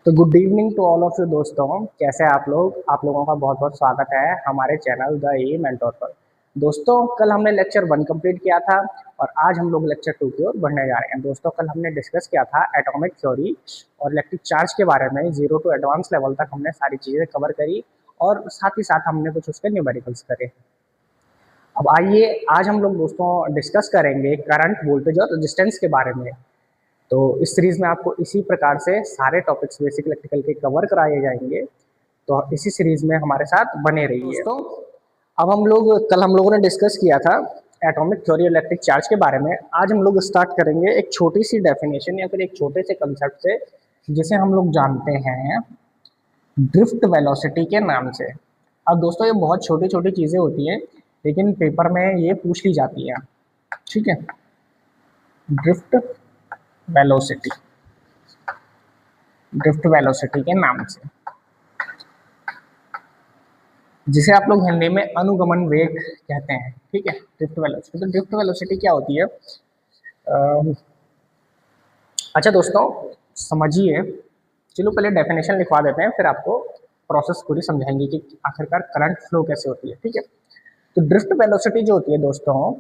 तो good evening to all of you दोस्तों। कैसे हैं आप लोग? आप लोगों का बहुत बहुत स्वागत है हमारे चैनल द ई मेंटोर पर। दोस्तों, कल हमने लेक्चर 1 कंप्लीट किया था और आज हम लोग लेक्चर 2 की ओर बढ़ने जा रहे हैं। दोस्तों, कल हमने डिस्कस किया था एटॉमिक थ्योरी और इलेक्ट्रिक चार्ज के बारे में। जीरो टू एडवांस लेवल तक हमने सारी चीज़ें कवर करी और साथ ही साथ हमने कुछ उसके न्यूमेरिकल्स करे। अब आइए, आज हम लोग दोस्तों डिस्कस करेंगे करंट, वोल्टेज और रेजिस्टेंस के बारे में। तो इस सीरीज में आपको इसी प्रकार से सारे टॉपिक्स बेसिक इलेक्ट्रिकल के कवर कराए जाएंगे। तो इसी सीरीज में हमारे साथ बने रहिए दोस्तों। अब कल हम लोगों ने डिस्कस किया था एटॉमिक थ्योरी इलेक्ट्रिक चार्ज के बारे में। आज हम लोग स्टार्ट करेंगे एक छोटी सी डेफिनेशन या फिर एक छोटे से कंसेप्ट से, जिसे हम लोग जानते हैं ड्रिफ्ट वेलोसिटी के नाम से। अब दोस्तों, ये बहुत छोटी छोटी चीज़ें होती हैं लेकिन पेपर में ये पूछ ली जाती हैं। ठीक है, ड्रिफ्ट वेलोसिटी, ड्रिफ्ट वेलोसिटी के नाम से, जिसे आप लोग हिंदी में अनुगमन वेग कहते हैं। ठीक है, ड्रिफ्ट वेलोसिटी। तो ड्रिफ्ट वेलोसिटी क्या होती है? अच्छा दोस्तों, समझिए। चलो पहले डेफिनेशन लिखवा देते हैं, फिर आपको प्रोसेस पूरी समझाएंगे कि आखिरकार करंट फ्लो कैसे होती है। ठीक है, तो ड्रिफ्ट वेलोसिटी जो होती है दोस्तों,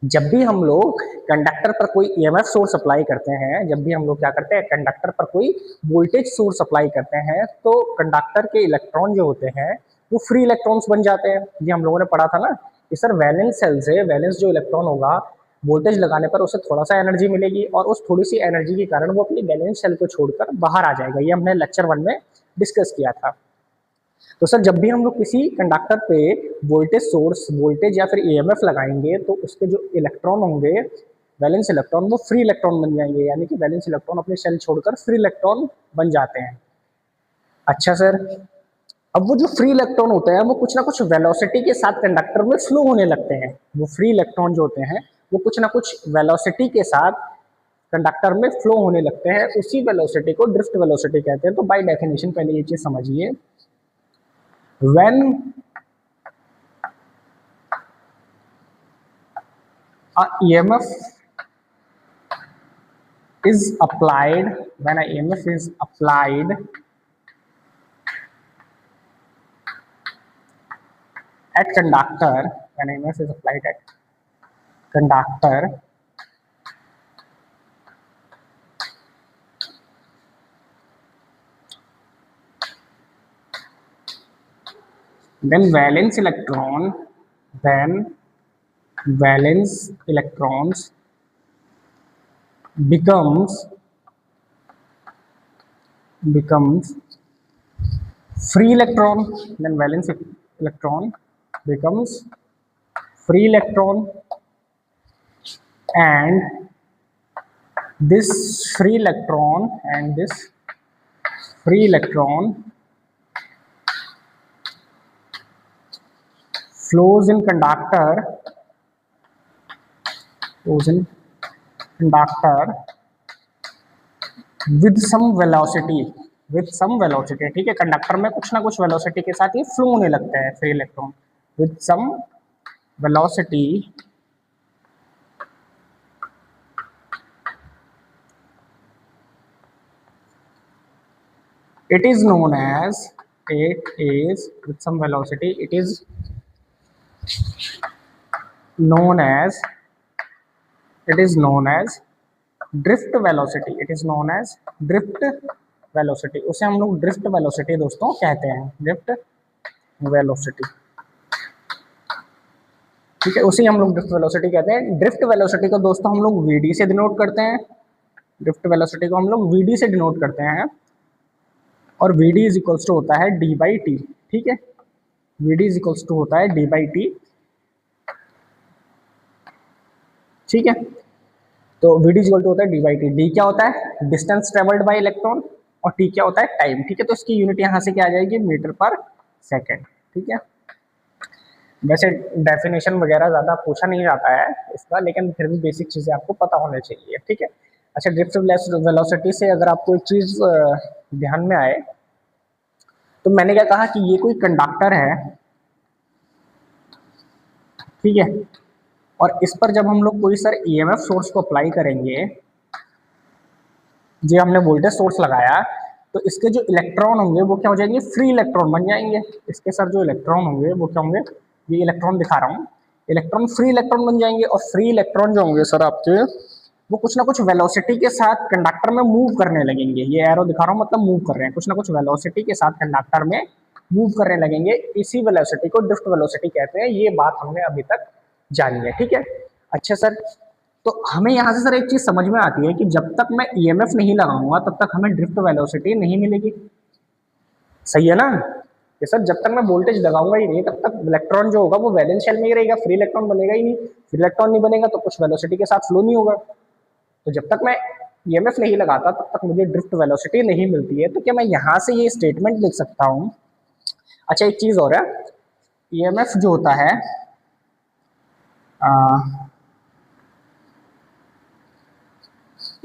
जब भी हम लोग कंडक्टर पर कोई ईएमएफ सोर्स अप्लाई करते हैं, जब भी हम लोग क्या करते हैं कंडक्टर पर कोई वोल्टेज सोर्स अप्लाई करते हैं, तो कंडक्टर के इलेक्ट्रॉन जो होते हैं वो फ्री इलेक्ट्रॉन्स बन जाते हैं। ये हम लोगों ने पढ़ा था ना कि सर वैलेंस सेल से वैलेंस जो इलेक्ट्रॉन होगा, वोल्टेज लगाने पर उसे थोड़ा सा एनर्जी मिलेगी और उस थोड़ी सी एनर्जी के कारण वो अपनी वैलेंस सेल को छोड़कर बाहर आ जाएगा। ये हमने लेक्चर 1 में डिस्कस किया था। तो सर जब भी हम लोग किसी कंडक्टर पे वोल्टेज सोर्स, वोल्टेज या फिर ईएमएफ लगाएंगे, तो उसके जो इलेक्ट्रॉन होंगे, वैलेंस इलेक्ट्रॉन, वो फ्री इलेक्ट्रॉन बन जाएंगे। यानी कि वैलेंस इलेक्ट्रॉन अपनी शेल छोड़कर फ्री इलेक्ट्रॉन बन जाते हैं। अच्छा सर, अब वो जो फ्री इलेक्ट्रॉन होते हैं वो कुछ ना कुछ वेलोसिटी के साथ कंडक्टर में फ्लो होने लगते हैं। वो फ्री इलेक्ट्रॉन जो होते हैं वो कुछ ना कुछ वेलोसिटी के साथ कंडक्टर में फ्लो होने लगते हैं। उसी वेलोसिटी को ड्रिफ्ट वेलोसिटी कहते हैं। तो बाय डेफिनेशन पहले ये चीज समझिए, when a EMF is applied, when a EMF is applied at conductor, when EMF is applied at conductor, then valence electrons becomes free electron, then valence electron becomes free electron, and this free electron flows in conductor with some velocity, ठीक है। Conductor में कुछ ना कुछ velocity के साथ ये flow होने लगता है free electron with some velocity, it is known as with some velocity, it is known as drift velocity. It is known as drift velocity. उसे हम लोग ड्रिफ्ट वेलोसिटी दोस्तों कहते हैं, ड्रिफ्ट वेलोसिटी। ठीक है, उसे हम लोग ड्रिफ्ट वेलोसिटी कहते हैं। ड्रिफ्ट वेलोसिटी को दोस्तों हम लोग वीडी से डिनोट करते हैं। ड्रिफ्ट वेलोसिटी को हम लोग वीडी से डिनोट करते हैं और वीडी इज इक्वल्स टू होता है डी बाई टी। ठीक है, वीडी इज इक्वल्स टू होता है डी बाई टी। ठीक है, तो वीडी इक्वल टू होता है डी बाई टी। डी क्या होता है? डिस्टेंस ट्रेवल्ड बाय इलेक्ट्रॉन, और टी क्या होता है? टाइम। ठीक है, तो इसकी यूनिट यहाँ से क्या आ जाएगी? मीटर पर सेकेंड। ठीक है, वैसे डेफिनेशन वगैरह ज़्यादा पूछा नहीं जाता है इसका, लेकिन फिर भी बेसिक चीज़ें आपको पता होनी चाहिए। ठीक है, अच्छा, ड्रिफ्ट वेलोसिटी से अगर आपको एक चीज़ ध्यान में आए, तो मैंने क्या कहा कि ये कोई कंडक्टर है, ठीक है, और इस पर जब हम लोग कोई सर ईएमएफ सोर्स को अप्लाई करेंगे, जो हमने वोल्टेज सोर्स लगाया, तो इसके जो इलेक्ट्रॉन होंगे वो क्या हो जाएंगे, फ्री इलेक्ट्रॉन बन जाएंगे। इसके सर जो इलेक्ट्रॉन होंगे वो क्या होंगे, ये इलेक्ट्रॉन दिखा रहा हूँ, इलेक्ट्रॉन फ्री इलेक्ट्रॉन बन जाएंगे। और फ्री इलेक्ट्रॉन जो होंगे सर आपके, वो कुछ ना कुछ वेलोसिटी के साथ कंडक्टर में मूव करने लगेंगे। ये एरो दिखा रहा हूँ मतलब मूव कर रहे हैं, कुछ ना कुछ वेलोसिटी के साथ कंडक्टर में मूव करने लगेंगे। इसी वेलोसिटी को ड्रिफ्ट वेलोसिटी कहते हैं। ये बात हमने अभी तक जानी है, ठीक है। अच्छा सर, तो हमें यहाँ से सर एक चीज समझ में आती है कि जब तक मैं ईएमएफ नहीं लगाऊंगा तब तक हमें ड्रिफ्ट वेलोसिटी नहीं मिलेगी, सही है ना। कि सर जब तक मैं वोल्टेज लगाऊंगा ही नहीं तब तक इलेक्ट्रॉन जो होगा वो वैलेंस शेल में ही रहेगा, फ्री इलेक्ट्रॉन बनेगा ही नहीं। फ्री इलेक्ट्रॉन नहीं बनेगा तो कुछ वेलोसिटी के साथ फ्लो नहीं होगा। तो जब तक मैं ईएमएफ नहीं लगाता तब तक मुझे ड्रिफ्ट वेलोसिटी नहीं मिलती है। तो क्या मैं यहाँ से ये स्टेटमेंट लिख सकता हूँ। अच्छा एक चीज और है, ईएमएफ जो होता है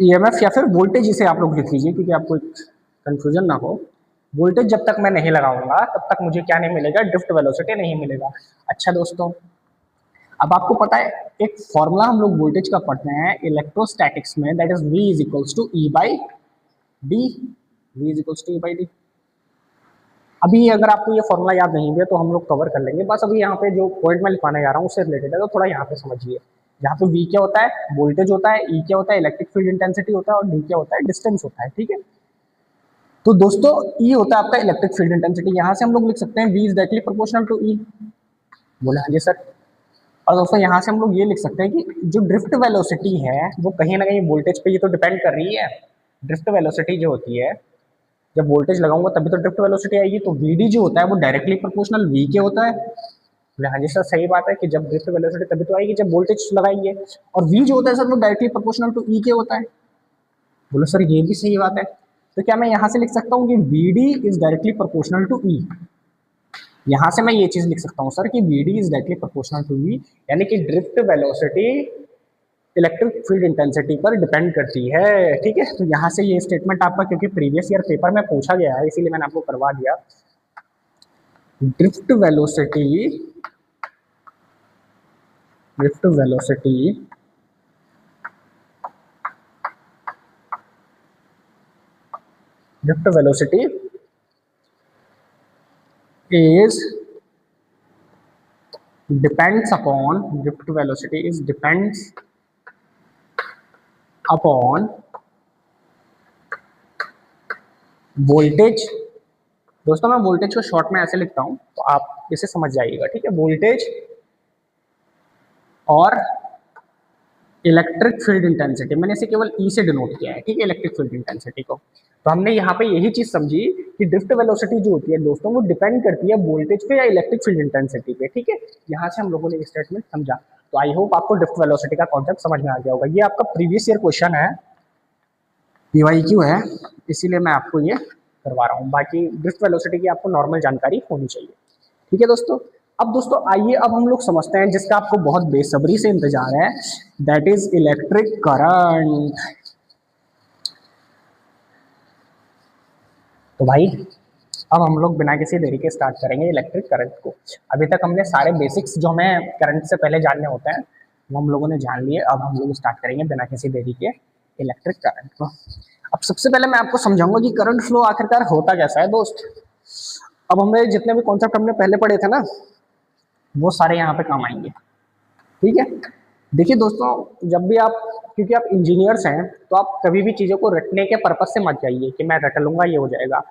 ईएमएफ या फिर वोल्टेज, इसे आप लोग लिख लीजिए क्योंकि आपको कंफ्यूजन ना हो। वोल्टेज जब तक मैं नहीं लगाऊंगा तब तक मुझे क्या नहीं मिलेगा, ड्रिफ्ट वेलोसिटी नहीं मिलेगा। अच्छा दोस्तों, अब आपको पता है एक फॉर्मूला हम लोग वोल्टेज का पढ़ते हैं इलेक्ट्रोस्टैटिक्स में, that is V is equals to E by D. V is equals to E by D. अभी अगर आपको ये फॉर्मूला याद नहीं है तो हम लोग कवर कर लेंगे, बस अभी यहाँ पे जो पॉइंट मैं लिखवाने जा रहा हूँ उससे रिलेटेड है, तो थोड़ा यहाँ पे समझिए। यहाँ पे V क्या होता है, वोल्टेज होता है, E क्या होता है, इलेक्ट्रिक फील्ड इंटेंसिटी होता है, और D क्या होता है, डिस्टेंस होता है, ठीक है। तो दोस्तों E होता है आपका इलेक्ट्रिक फील्ड इंटेंसिटी, यहाँ से हम लोग लिख सकते हैं V is directly proportional to E। बोले हाँ जी सर। और दोस्तों यहाँ से हम लोग ये लिख सकते हैं कि जो ड्रिफ्ट वेलोसिटी है वो कहीं ना कहीं वोल्टेज पे ये तो डिपेंड कर रही है। ड्रिफ्ट वेलोसिटी जो होती है, जब वोल्टेज लगाऊंगा तभी तो ड्रिफ्ट वेलोसिटी आएगी। तो वीडी जो होता है वो डायरेक्टली प्रोपोर्शनल वी के होता है। बोले हाँ जी सर सही बात है कि जब ड्रिफ्ट वेलोसिटी तभी तो आएगी जब वोल्टेज लगाएंगे। और वी जो होता है सर वो डायरेक्टली प्रोपोर्शनल टू ई के होता है। बोलो सर ये भी सही बात है। तो क्या मैं यहाँ से लिख सकता हूँ कि V D is directly proportional to E. यहाँ से मैं ये चीज लिख सकता हूँ सर कि V D is directly proportional to V, यानी कि drift velocity electric field intensity पर डिपेंड करती है, ठीक है। तो यहाँ से ये स्टेटमेंट आपका क्योंकि प्रीवियस ईयर पेपर में पूछा गया है इसीलिए मैंने आपको करवा दिया। Drift velocity drift velocity drift velocity is depends upon drift velocity is depends upon voltage. दोस्तों मैं वोल्टेज को शॉर्ट में ऐसे लिखता हूं तो आप इसे समझ जाइएगा, ठीक है। वोल्टेज और इलेक्ट्रिक फील्ड इंटेंसिटी, मैंने इसे केवल ई से डिनोट किया है, ठीक है, इलेक्ट्रिक फील्ड इंटेंसिटी को। तो हमने यहाँ पे यही चीज समझी कि ड्रिफ्ट वेलोसिटी जो होती है दोस्तों वो डिपेंड करती है वोल्टेज पे या इलेक्ट्रिक फील्ड इंटेंसिटी पे, ठीक है। यहाँ से हम लोगों ने स्टेटमेंट समझा। तो आई होप आपको ड्रिफ्ट वेलोसिटी का कॉन्सेप्ट समझ में आ गया होगा। ये आपका प्रीवियस ईयर क्वेश्चन है, PYQ है, इसीलिए मैं आपको ये करवा रहा हूँ। बाकी ड्रिफ्ट वेलोसिटी की आपको नॉर्मल जानकारी होनी चाहिए, ठीक है दोस्तों। अब दोस्तों आइए अब हम लोग समझते हैं जिसका आपको बहुत बेसब्री से इंतजार है, दैट इज इलेक्ट्रिक करंट। तो भाई अब हम लोग बिना किसी देरी के स्टार्ट करेंगे इलेक्ट्रिक करंट को। अभी तक हमने सारे बेसिक्स जो हमें करंट से पहले जानने होते हैं वो हम लोगों ने जान लिए। अब हम लोग स्टार्ट करेंगे बिना किसी देरी के इलेक्ट्रिक करंट को। अब सबसे पहले मैं आपको समझाऊंगा कि करंट फ्लो आखिरकार होता कैसा है दोस्त। अब हमें जितने भी कॉन्सेप्ट हमने पहले पढ़े थे ना वो सारे यहाँ पे काम आएंगे, ठीक है। देखिए दोस्तों, जब भी आप, क्योंकि आप इंजीनियर्स हैं तो आप कभी भी चीज़ों को रटने के पर्पज से मत जाइए कि मैं रट लूंगा ये हो जाएगा।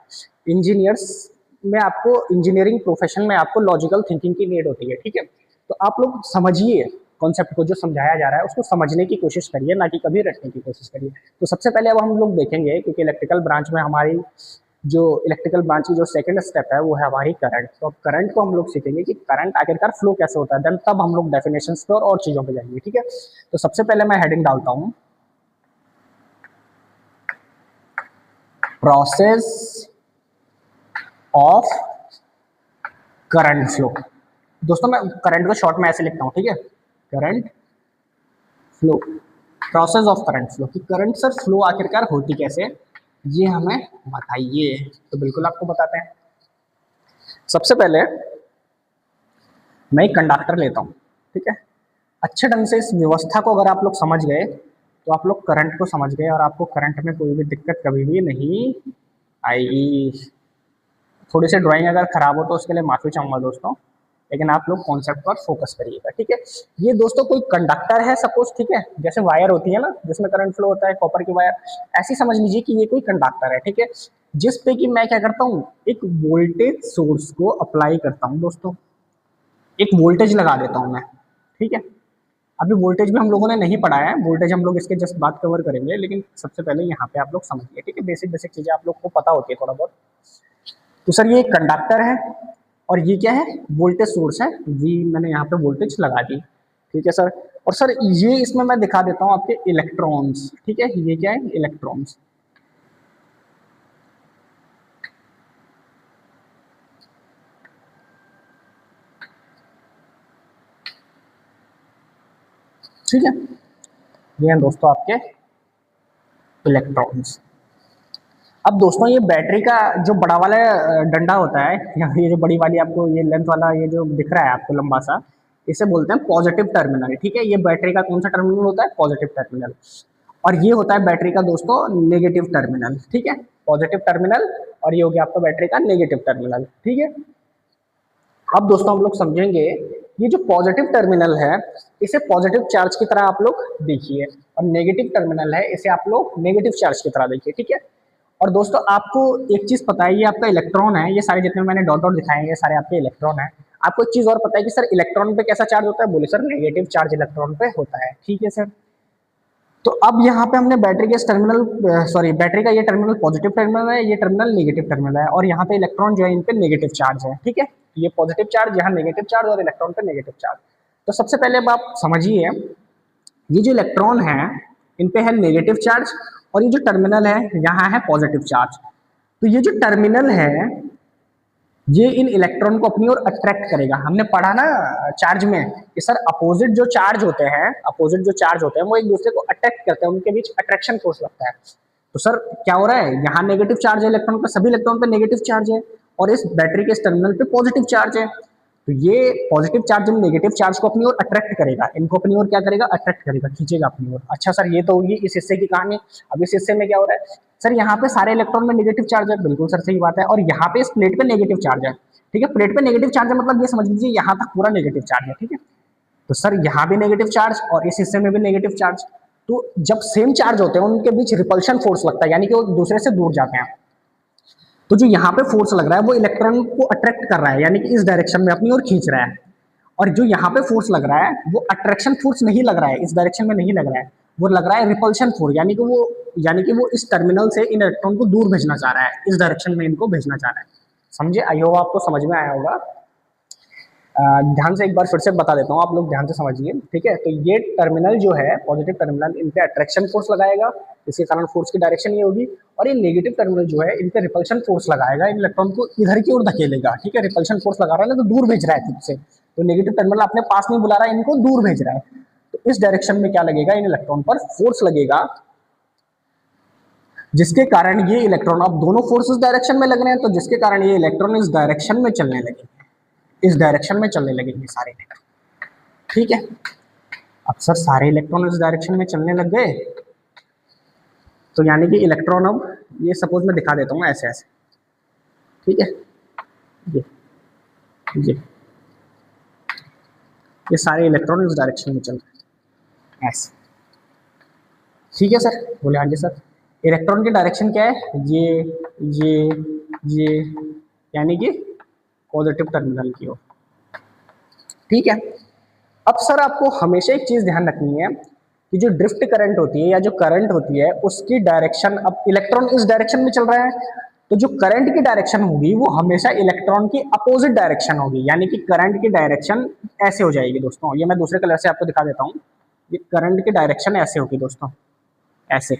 इंजीनियर्स में आपको, इंजीनियरिंग प्रोफेशन में आपको लॉजिकल थिंकिंग की नीड होती है, ठीक है। तो आप लोग समझिए कॉन्सेप्ट को, जो समझाया जा रहा है उसको समझने की कोशिश करिए, ना कि कभी रटने की कोशिश करिए। तो सबसे पहले अब हम लोग देखेंगे, क्योंकि इलेक्ट्रिकल ब्रांच में हमारी जो इलेक्ट्रिकल ब्रांच की जो सेकंड स्टेप है वो है हमारी करंट। तो अब करंट को हम लोग सीखेंगे कि करंट आखिरकार फ्लो कैसे होता है, देन तब हम लोग डेफिनेशंस पे और चीजों पे जाएंगे, ठीक है। तो सबसे पहले मैं हेडिंग डालता हूं, प्रोसेस ऑफ करंट फ्लो। दोस्तों मैं करंट को शॉर्ट में ऐसे लिखता हूं, ठीक है, current flow, process of current flow. कि करंट सर फ्लो आखिरकार होती कैसे, ये हमें बताइए। तो बिल्कुल आपको बताते हैं। सबसे पहले मैं एक कंडक्टर लेता हूँ, ठीक है। अच्छे ढंग से इस व्यवस्था को अगर आप लोग समझ गए तो आप लोग करंट को समझ गए और आपको करंट में कोई भी दिक्कत कभी भी नहीं आई थोड़ी सी ड्राइंग अगर खराब हो तो उसके लिए माफी चाहूंगा दोस्तों, लेकिन आप लोग कॉन्सेप्ट पर फोकस करिएगा, ठीक है। ये दोस्तों कोई कंडक्टर है सपोज, ठीक है, जैसे वायर होती है ना जिसमें करंट फ्लो होता है, कॉपर की वायर, ऐसी समझ लीजिए कि ये कोई कंडक्टर है, ठीक है, जिस पे कि मैं क्या करता हूँ, एक वोल्टेज सोर्स को अप्लाई करता हूँ दोस्तों, एक वोल्टेज लगा देता हूँ मैं, ठीक है। अभी वोल्टेज भी हम लोगों ने नहीं पढ़ा है, वोल्टेज हम लोग इसके जस्ट बात कवर करेंगे, लेकिन सबसे पहले यहाँ पे आप लोग समझिए, ठीक है, बेसिक बेसिक चीजें आप लोग को पता होती है थोड़ा बहुत। तो सर ये कंडक्टर है और ये क्या है, वोल्टेज सोर्स है, वी मैंने यहाँ पे वोल्टेज लगा दी, ठीक है सर। और सर ये इसमें मैं दिखा देता हूँ आपके इलेक्ट्रॉन्स, ठीक है, ये क्या है, इलेक्ट्रॉन्स, ठीक है, ये हैं दोस्तों आपके इलेक्ट्रॉन्स। अब दोस्तों ये बैटरी का जो बड़ा वाला डंडा होता है, या ये जो बड़ी वाली आपको ये लेंथ वाला ये जो दिख रहा है आपको लंबा सा, इसे बोलते हैं पॉजिटिव टर्मिनल, ठीक है। ये बैटरी का कौन सा टर्मिनल होता है, पॉजिटिव टर्मिनल। और ये होता है बैटरी का दोस्तों नेगेटिव टर्मिनल, ठीक है, पॉजिटिव टर्मिनल, और ये हो गया आपका बैटरी का नेगेटिव टर्मिनल, ठीक है। अब दोस्तों हम लोग समझेंगे ये जो पॉजिटिव टर्मिनल है इसे पॉजिटिव चार्ज की तरह आप लोग देखिए, और नेगेटिव टर्मिनल है इसे आप लोग नेगेटिव चार्ज की तरह देखिए, ठीक है। और दोस्तों आपको एक चीज पता है, ये आपका इलेक्ट्रॉन है, ये सारे जितने मैंने डॉट डॉट दिखाए हैं ये सारे आपके इलेक्ट्रॉन है। आपको एक चीज और पता है कि सर इलेक्ट्रॉन पे कैसा चार्ज होता है, बोले सर नेगेटिव चार्ज इलेक्ट्रॉन पे होता है, ठीक है सर। तो अब यहाँ पे हमने बैटरी के टर्मिनल, सॉरी बैटरी का ये टर्मिनल पॉजिटिव टर्मिनल है, ये टर्मिनल नेगेटिव टर्मिनल है, और यहाँ पे इलेक्ट्रॉन जो है इन पे नेगेटिव चार्ज है, ठीक है, ये पॉजिटिव चार्ज, यहाँ नेगेटिव चार्ज, और इलेक्ट्रॉन पे नेगेटिव चार्ज। तो सबसे पहले अब आप समझिए, ये जो इलेक्ट्रॉन है इन पे है नेगेटिव चार्ज, और ये जो टर्मिनल है यहाँ है पॉजिटिव चार्ज। तो ये जो टर्मिनल है ये इन इलेक्ट्रॉन को अपनी ओर अट्रैक्ट करेगा। हमने पढ़ा ना चार्ज में कि सर अपोजिट जो चार्ज होते हैं, अपोजिट जो चार्ज होते हैं वो एक दूसरे को अट्रैक्ट करते हैं, उनके बीच अट्रैक्शन फोर्स लगता है। तो सर क्या हो रहा है, यहाँ नेगेटिव चार्ज है इलेक्ट्रॉन पे, सभी इलेक्ट्रॉन पे नेगेटिव चार्ज है, और इस बैटरी के इस टर्मिनल पे पॉजिटिव चार्ज है। तो ये positive charge in negative charge को अपनी ओर अट्रैक्ट करेगा, इनको अपनी ओर क्या करेगा, अट्रैक्ट करेगा, खींचेगा अपनी ओर। अच्छा सर ये तो होगी इस हिस्से की कहानी। अब इस हिस्से में क्या हो रहा है, सर यहाँ पे सारे इलेक्ट्रॉन में नेगेटिव चार्ज है, बिल्कुल सर सही बात है, और यहाँ पे इस प्लेट पे नेगेटिव चार्ज है, ठीक है, प्लेट पे नेगेटिव चार्ज है मतलब ये समझ लीजिए यहाँ तक पूरा नेगेटिव चार्ज है, ठीक है। तो सर यहाँ भी नेगेटिव चार्ज और इस हिस्से में भी नेगेटिव चार्ज। तो जब सेम चार्ज होते हैं उनके बीच रिपल्शन फोर्स लगता है, यानी कि वो दूसरे से दूर जाते हैं। तो जो यहाँ पे फोर्स लग रहा है वो इलेक्ट्रॉन को अट्रैक्ट कर रहा है, यानी कि इस डायरेक्शन में अपनी ओर खींच रहा है। और जो यहाँ पे फोर्स लग रहा है वो अट्रैक्शन फोर्स नहीं लग रहा है, इस डायरेक्शन में नहीं लग रहा है, वो लग रहा है रिपल्शन फोर्स, यानी कि वो इस टर्मिनल से इन इलेक्ट्रॉन को दूर भेजना चाह रहा है, इस डायरेक्शन में इनको भेजना चाह रहा है। समझे, आई होप आपको समझ में आया होगा। ध्यान से एक बार फिर से बता देता हूँ, आप लोग ध्यान से समझिए, ठीक है। तो ये टर्मिनल जो है पॉजिटिव टर्मिनल, इन पे अट्रैक्शन फोर्स लगाएगा, इसके कारण फोर्स की डायरेक्शन ये होगी, और ये नेगेटिव टर्मिनल जो है इन पे रिपल्शन फोर्स लगाएगा, इन इलेक्ट्रॉन को इधर की ओर धकेलेगा, ठीक है। रिपल्शन फोर्स लगा रहा है ना, तो दूर भेज रहा है खुद से, तो नेगेटिव टर्मिनल अपने पास नहीं बुला रहा है, इनको दूर भेज रहा है। तो इस डायरेक्शन में क्या लगेगा, इन इलेक्ट्रॉन पर फोर्स लगेगा, जिसके कारण ये इलेक्ट्रॉन, अब दोनों फोर्स इस डायरेक्शन में लग रहे हैं, तो जिसके कारण ये इलेक्ट्रॉन इस डायरेक्शन में चलने लगेंगे, इस डायरेक्शन में चलने लगेंगे सारे इलेक्ट्रॉन, ठीक है। अब सर सारे इलेक्ट्रॉन इस डायरेक्शन में चलने लग गए, तो यानी कि इलेक्ट्रॉन, अब ये सपोज मैं दिखा देता हूँ ऐसे ऐसे, ठीक है, ये ये सारे इलेक्ट्रॉन इस डायरेक्शन में चल रहे हैं ऐसे, ठीक है सर, बोले हाँ जी सर। इलेक्ट्रॉन की डायरेक्शन क्या है, ये यानी कि पॉजिटिव टर्मिनल की ओर, ठीक है। अब सर आपको हमेशा एक चीज ध्यान रखनी है कि जो ड्रिफ्ट करंट होती है या जो करंट होती है उसकी डायरेक्शन, अब इलेक्ट्रॉन इस डायरेक्शन में चल रहा है, तो जो करंट की डायरेक्शन होगी वो हमेशा इलेक्ट्रॉन की अपोजिट डायरेक्शन होगी, यानी कि करंट की डायरेक्शन ऐसे हो जाएगी दोस्तों। ये मैं दूसरे कलर से आपको दिखा देता हूँ, ये करंट की डायरेक्शन ऐसे होगी दोस्तों, ऐसे।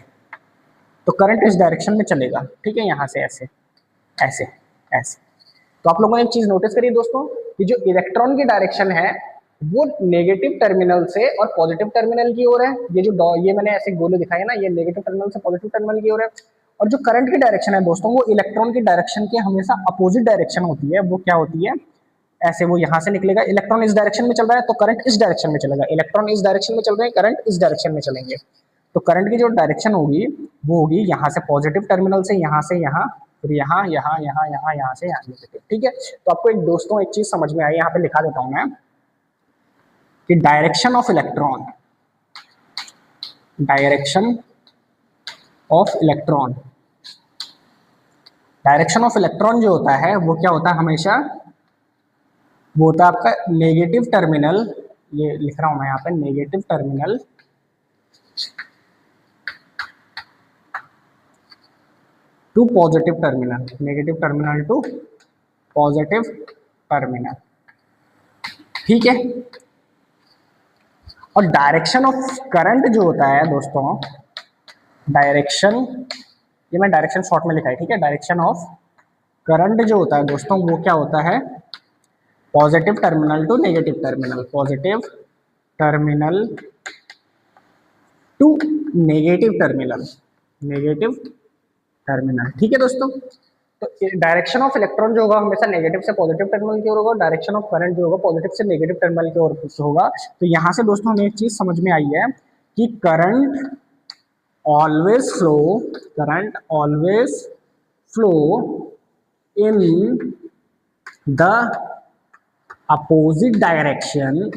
तो करंट इस डायरेक्शन में चलेगा, ठीक है, यहाँ से ऐसे ऐसे ऐसे। तो आप लोगों ने एक चीज नोटिस करी दोस्तों कि जो इलेक्ट्रॉन की डायरेक्शन है वो नेगेटिव टर्मिनल से और पॉजिटिव टर्मिनल की ओर है। ये मैंने ऐसे गोले दिखाए ना, ये नेगेटिव टर्मिनल से पॉजिटिव टर्मिनल की ओर है। और जो करंट की डायरेक्शन है दोस्तों वो इलेक्ट्रॉन की डायरेक्शन के हमेशा अपोजिट डायरेक्शन होती है। वो क्या होती है, ऐसे वो यहाँ से निकलेगा, इलेक्ट्रॉन इस डायरेक्शन में चल रहा है तो करंट इस डायरेक्शन में चलेगा, इलेक्ट्रॉन इस डायरेक्शन में चल रहे हैं, करंट इस डायरेक्शन में चलेंगे। तो करंट की जो डायरेक्शन होगी वो होगी यहाँ से पॉजिटिव टर्मिनल से यहाँ फिर यहाँ यहाँ यहाँ यहाँ यहाँ से यहाँ नेगेटिव। ठीक है, तो आपको एक दोस्तों एक चीज समझ में आई, यहाँ पे लिखा देता हूं मैं कि direction of electron direction of electron जो होता है वो क्या होता है हमेशा, वो होता है आपका नेगेटिव टर्मिनल, ये लिख रहा हूं मैं यहाँ पे, negative terminal to positive terminal, negative terminal to positive terminal. ठीक है, और डायरेक्शन ऑफ करंट जो होता है दोस्तों, डायरेक्शन, ये मैं डायरेक्शन शॉर्ट में लिखा है, ठीक है, डायरेक्शन ऑफ करंट जो होता है दोस्तों वो क्या होता है, positive terminal to negative terminal, positive terminal to negative terminal, negative terminal. ठीक है दोस्तों, तो डायरेक्शन ऑफ इलेक्ट्रॉन जो होगा हमेशा नेगेटिव से पॉजिटिव टर्मिनल की ओर होगा, डायरेक्शन ऑफ करंट जो होगा पॉजिटिव से नेगेटिव टर्मिनल की ओर होगा। तो यहाँ से दोस्तों हमें एक चीज समझ में आई है कि current always flow in the opposite direction,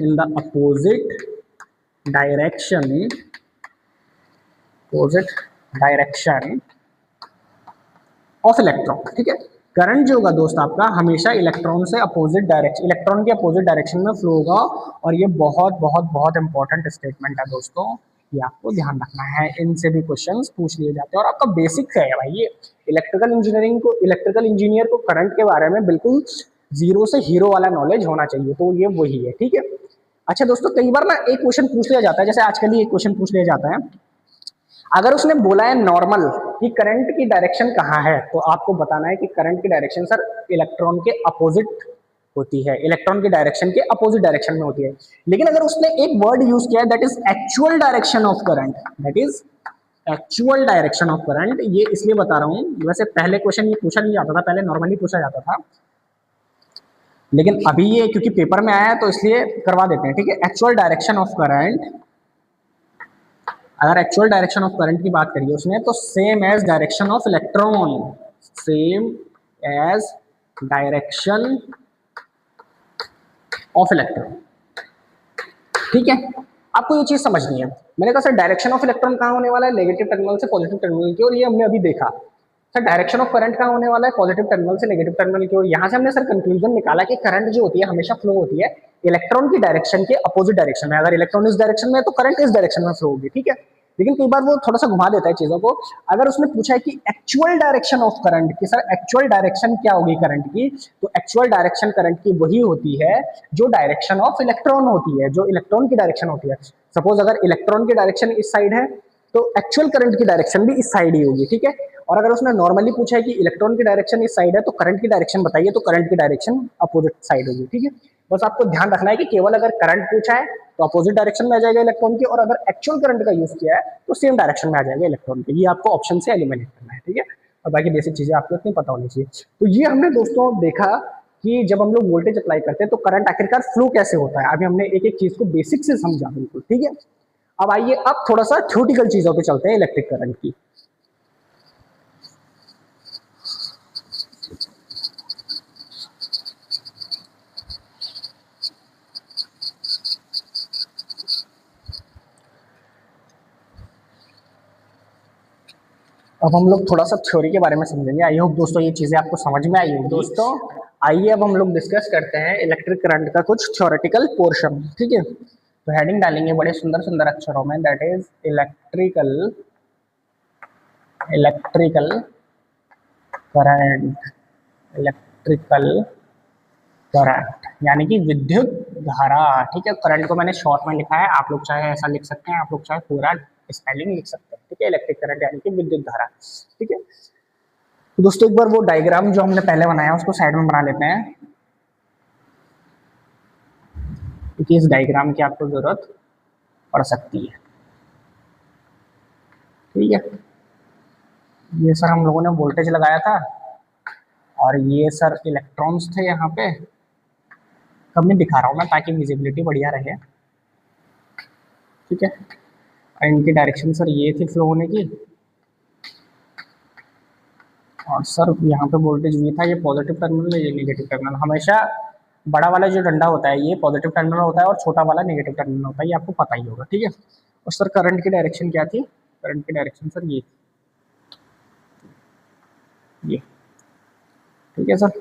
of electron. ठीक है, करंट जो होगा दोस्त आपका हमेशा इलेक्ट्रॉन से अपोजिट डायरेक्शन, इलेक्ट्रॉन के अपोजिट डायरेक्शन में फ्लो होगा। और ये बहुत बहुत बहुत इंपॉर्टेंट स्टेटमेंट है दोस्तों, ये आपको ध्यान रखना है, इनसे भी क्वेश्चंस पूछ लिए जाते हैं। और आपका बेसिक है भाई ये, इलेक्ट्रिकल इंजीनियर को करंट के बारे में बिल्कुल जीरो से हीरो वाला नॉलेज होना चाहिए, तो ये वही है। ठीक है, अच्छा दोस्तों, कई बार ना एक क्वेश्चन पूछ लिया जाता है, जैसे आजकल ही एक क्वेश्चन पूछ लिया जाता है, अगर उसने बोला है नॉर्मल कि करंट की डायरेक्शन कहाँ है, तो आपको बताना है कि करंट की डायरेक्शन सर इलेक्ट्रॉन के अपोजिट होती है, इलेक्ट्रॉन की डायरेक्शन के अपोजिट डायरेक्शन में होती है। लेकिन अगर उसने एक वर्ड यूज किया है that is actual direction of current, that is actual direction of current, ये इसलिए बता रहा हूं, वैसे पहले क्वेश्चन ये पूछा नहीं जाता था, पहले नॉर्मली पूछा जाता था, लेकिन अभी ये क्योंकि पेपर में आया है तो इसलिए करवा देते हैं। ठीक है, एक्चुअल डायरेक्शन ऑफ करंट, अगर एक्चुअल डायरेक्शन ऑफ करंट की बात करिए उसने, तो same as direction of electron, same as direction of electron. ठीक है, आपको ये चीज समझनी है। मैंने कहा सर डायरेक्शन ऑफ इलेक्ट्रॉन कहाँ होने वाला है, नेगेटिव टर्मिनल से पॉजिटिव टर्मिनल की ओर, ये हमने अभी देखा। सर डायरेक्शन ऑफ करंट कहाँ होने वाला है, पॉजिटिव टर्मिनल से नेगेटिव टर्मिनल की ओर। यहाँ से हमने सर कंक्लूजन निकाला कि करंट जो होती है हमेशा फ्लो होती है इलेक्ट्रॉन की डायरेक्शन के अपोजिट डायरेक्शन में। अगर इलेक्ट्रॉन इस डायरेक्शन में है तो करंट इस डायरेक्शन में फ्लो होगी। ठीक है, लेकिन कई बार वो थोड़ा सा घुमा देता है चीजों को। अगर उसने पूछा है कि एक्चुअल डायरेक्शन ऑफ करंट की, सर एक्चुअल डायरेक्शन क्या होगी करंट की, तो एक्चुअल डायरेक्शन करंट की वही होती है जो डायरेक्शन ऑफ इलेक्ट्रॉन होती है, जो इलेक्ट्रॉन की डायरेक्शन होती है। सपोज अगर इलेक्ट्रॉन की डायरेक्शन इस साइड है तो एक्चुअल करंट की डायरेक्शन भी इस साइड ही होगी। ठीक है, और अगर उसने नॉर्मली पूछा है कि इलेक्ट्रॉन की डायरेक्शन इस साइड है तो करंट की डायरेक्शन बताइए, तो करंट की डायरेक्शन अपोजिट साइड होगी। ठीक है, बस आपको ध्यान रखना है कि केवल अगर करंट पूछा है तो अपोजिट डायरेक्शन में आ जाएगा इलेक्ट्रॉन की, और अगर एक्चुअल करंट का यूज किया है तो सेम डायरेक्शन में आ जाएगा इलेक्ट्रॉन की। ये आपको ऑप्शन से एलिमिनेट करना है। ठीक है, और बाकी बेसिक चीजें आपको इतनी पता होनी चाहिए। तो ये हमने दोस्तों देखा कि जब हम लोग वोल्टेज अप्लाई करते हैं तो करंट आखिरकार फ्लो कैसे होता है। अभी हमने एक एक चीज को बेसिक से समझा बिल्कुल। ठीक है, अब आइए अब थोड़ा सा थ्योरेटिकल चीजों पे चलते हैं इलेक्ट्रिक करंट की। अब हम लोग थोड़ा सा थ्योरी के बारे में समझेंगे। आई होप दोस्तों ये चीजें आपको समझ में आई होगी। दोस्तों आइए अब हम लोग डिस्कस करते हैं इलेक्ट्रिक करंट का कुछ थ्योरेटिकल पोर्शन। ठीक है, तो हेडिंग डालेंगे बड़े सुंदर सुंदर अक्षरों में, that is electrical current, electrical current यानी कि विद्युत धारा। ठीक है, करंट को मैंने शॉर्ट में लिखा है, आप लोग चाहे ऐसा लिख सकते हैं, आप लोग चाहे पूरा स्पेलिंग लिख सकते हैं। ठीक है, इलेक्ट्रिक करंट यानी कि विद्युत धारा। ठीक है, तो दोस्तों एक बार वो डायग्राम जो हमने पहले बनाया उसको साइड में बना लेते हैं, क्योंकि इस डायग्राम की आपको जरूरत पड़ सकती है। ठीक है, ये सर हम लोगों ने वोल्टेज लगाया था और ये सर इलेक्ट्रॉन्स थे यहाँ पे। कब मैं दिखा रहा हूँ मैं ताकि विजिबिलिटी बढ़िया रहे। ठीक है, इनकी डायरेक्शन सर ये थी फ्लो होने की, और सर यहाँ पे वोल्टेज वी था, ये पॉजिटिव टर्मिनल है, ये नेगेटिव टर्मिनल। हमेशा बड़ा वाला जो डंडा होता है ये पॉजिटिव टर्मिनल होता है और छोटा वाला नेगेटिव टर्मिनल होता है, ये आपको पता ही होगा, ठीक है। और सर करंट की डायरेक्शन क्या थी? करंट की डायरेक्शन सर ये ठीक है सर,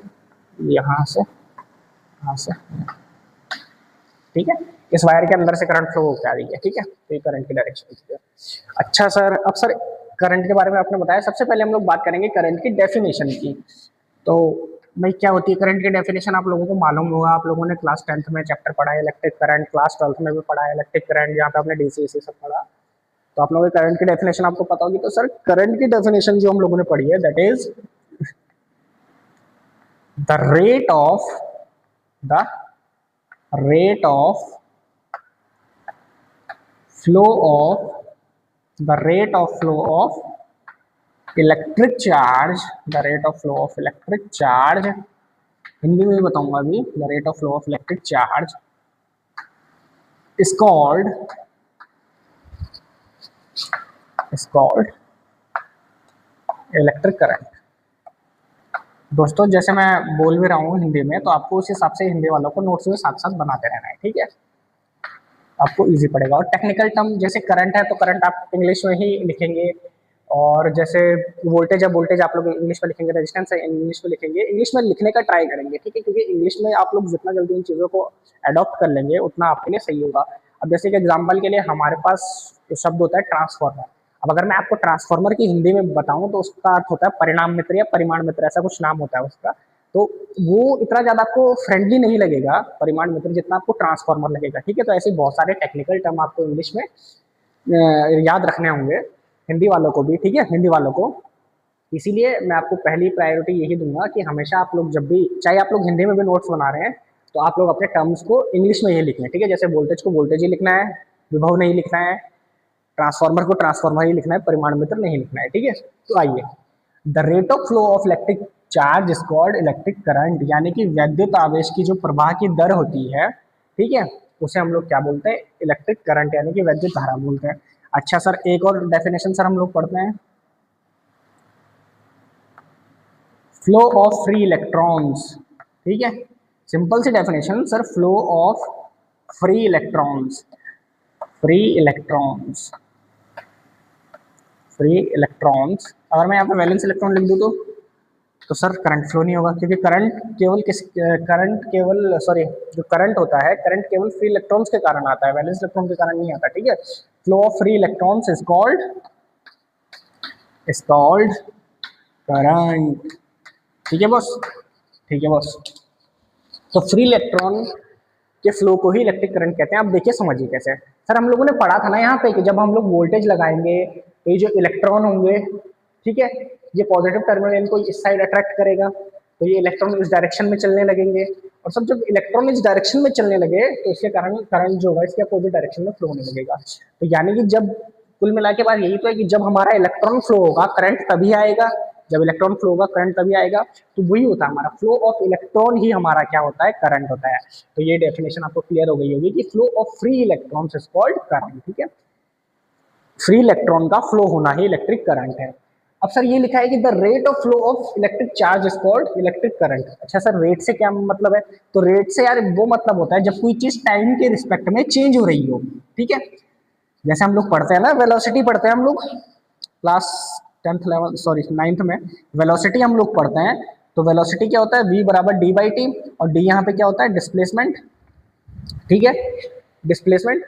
यहाँ से यहाँ से, ठीक है। इस वायर के अंदर से करंट फ्लो होकर आ रही है, ठीक है। तो ये करंट की डायरेक्शन है। अच्छा सर, अब सर करंट के बारे में आपने बताया, सबसे पहले हम लोग बात करेंगे करंट की डेफिनेशन की। तो भाई क्या होती है करंट की डेफिनेशन? आप लोगों को मालूम होगा, आप लोगों ने क्लास 10th में चैप्टर पढ़ा है इलेक्ट्रिक करंट, क्लास 12th में भी पढ़ा है इलेक्ट्रिक करंट, जहाँ पे आपने डीसी एसी सब पढ़ा। तो आप लोगों को करंट की डेफिनेशन आपको पता होगी। तो सर करंट की डेफिनेशन जो हम लोगों ने पढ़ी है, that is the rate of the rate of flow of the rate of flow of electric charge, the rate of flow of electric charge, Hindi में भी बताऊंगा अभी, the rate of flow of electric charge is called electric current। दोस्तों जैसे मैं बोल भी रहा हूँ हिंदी में, तो आपको उस हिसाब से हिंदी वालों को नोट्स में साथ साथ बनाते रहना है, ठीक है, आपको इजी पड़ेगा। और टेक्निकल टर्म जैसे करंट है, तो करंट आप इंग्लिश में ही लिखेंगे, और जैसे वोल्टेज है, वोल्टेज आप लोग इंग्लिश में लिखेंगे, रेजिस्टेंस है इंग्लिश में लिखेंगे, इंग्लिश में लिखने का ट्राई करेंगे, ठीक है, क्योंकि इंग्लिश में आप लोग जितना जल्दी इन चीज़ों को अडॉप्ट कर लेंगे उतना आपके लिए सही होगा। अब जैसे कि एग्जाम्पल के लिए हमारे पास शब्द होता है ट्रांसफॉर्मर। अब अगर मैं आपको ट्रांसफॉर्मर की हिंदी में बताऊं तो उसका अर्थ होता है परिणाम मित्र या परिमाण मित्र, ऐसा कुछ नाम होता है उसका। तो वो इतना ज़्यादा आपको फ्रेंडली नहीं लगेगा परिमाण मित्र जितना आपको ट्रांसफॉर्मर लगेगा, ठीक है। तो ऐसे बहुत सारे टेक्निकल टर्म आपको इंग्लिश में याद रखने होंगे, हिंदी वालों को भी, ठीक है, हिंदी वालों को। इसीलिए मैं आपको पहली प्रायोरिटी यही दूंगा कि हमेशा आप लोग जब भी, चाहे आप लोग हिंदी में भी नोट्स बना रहे हैं, तो आप लोग अपने टर्म्स को इंग्लिश में ही लिखें, ठीक है। जैसे वोल्टेज को वोल्टेज ही लिखना है, विभव नहीं लिखना है, ट्रांसफॉर्मर को ट्रांसफॉर्मर ही लिखना है, परिमाण मित्र नहीं लिखना है, ठीक है। तो आइए, the rate of flow of electric charge is called electric current, यानी कि वैद्युत आवेश की जो प्रवाह की दर होती है, ठीक है, उसे हम लोग क्या बोलते हैं? इलेक्ट्रिक करंट, यानी कि वैद्युत धारा बोलते हैं। अच्छा सर, एक और डेफिनेशन सर हम लोग पढ़ते हैं, फ्लो ऑफ फ्री इलेक्ट्रॉन्स, ठीक है। सिंपल सी definition sir, flow of free electrons, free electrons, free electrons. अगर मैं यहाँ पे वैलेंस इलेक्ट्रॉन लिख दूँ तो सर करंट फ्लो नहीं होगा, क्योंकि जो करंट होता है, करंट केवल फ्री इलेक्ट्रॉन्स के कारण आता है, वैलेंस इलेक्ट्रॉन के कारण नहीं आता, ठीक है। Flow of free electrons is called current, ठीक है बॉस, ठीक है बॉस। तो फ्री इलेक्ट्रॉन के फ्लो को ही इलेक्ट्रिक करंट कहते हैं। आप देखिए समझिए कैसे। सर हम लोगों ने पढ़ा था ना यहाँ पे कि जब हम लोग वोल्टेज लगाएंगे तो ये जो इलेक्ट्रॉन होंगे, ठीक है, ये पॉजिटिव टर्मिनल इनको इस साइड अट्रैक्ट करेगा, तो ये इलेक्ट्रॉन इस डायरेक्शन में चलने लगेंगे, और सब जब इलेक्ट्रॉन इस डायरेक्शन में चलने लगे तो इसके कारण करंट जो होगा इसके अपोजिट डायरेक्शन में फ्लो होने लगेगा। तो यानी कि जब, कुल मिला के बात यही तो है कि जब हमारा इलेक्ट्रॉन फ्लो होगा करंट तभी आएगा, जब इलेक्ट्रॉन फ्लो होगा करंट तभी आएगा। तो वही होता है हमारा फ्लो ऑफ इलेक्ट्रॉन ही हमारा क्या होता है? करंट होता है। तो ये डेफिनेशन आपको क्लियर हो गई होगी कि flow of free electrons is called current, ठीक है। फ्री इलेक्ट्रॉन का फ्लो होना ही इलेक्ट्रिक करंट है। अब सर ये लिखा है कि the rate of flow of electric charge is called electric current. अच्छा सर, रेट से क्या मतलब है? तो रेट से यार वो मतलब होता है जब कोई चीज टाइम के रिस्पेक्ट में चेंज हो रही हो, ठीक है। जैसे हम लोग पढ़ते हैं ना, वेलोसिटी पढ़ते हैं हम लोग class 10th level, sorry 9th में वेलोसिटी हम लोग पढ़ते हैं। तो वेलोसिटी क्या होता है? v बराबर डी बाई टी, और डी यहाँ पे क्या होता है? डिस्प्लेसमेंट, ठीक है, डिस्प्लेसमेंट।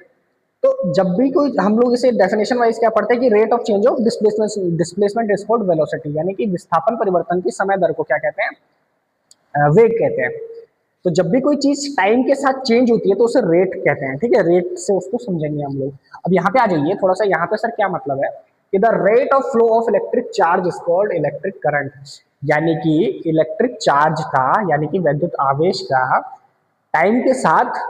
तो जब भी कोई, हम लोग इसे डेफिनेशन वाइज क्या पढ़ते हैं कि rate of change of displacement is called velocity, यानी कि विस्थापन परिवर्तन की समय दर को क्या कहते हैं? वेग कहते हैं। तो जब भी कोई चीज टाइम के साथ चेंज होती है तो उसे रेट कहते हैं, ठीक है। रेट से उसको समझेंगे हम लोग। अब यहाँ पे आ जाइए थोड़ा सा, यहाँ पे सर क्या मतलब है कि the rate of flow of electric charge is called electric current, यानी कि इलेक्ट्रिक चार्ज का, यानी कि वैद्युत आवेश का टाइम के साथ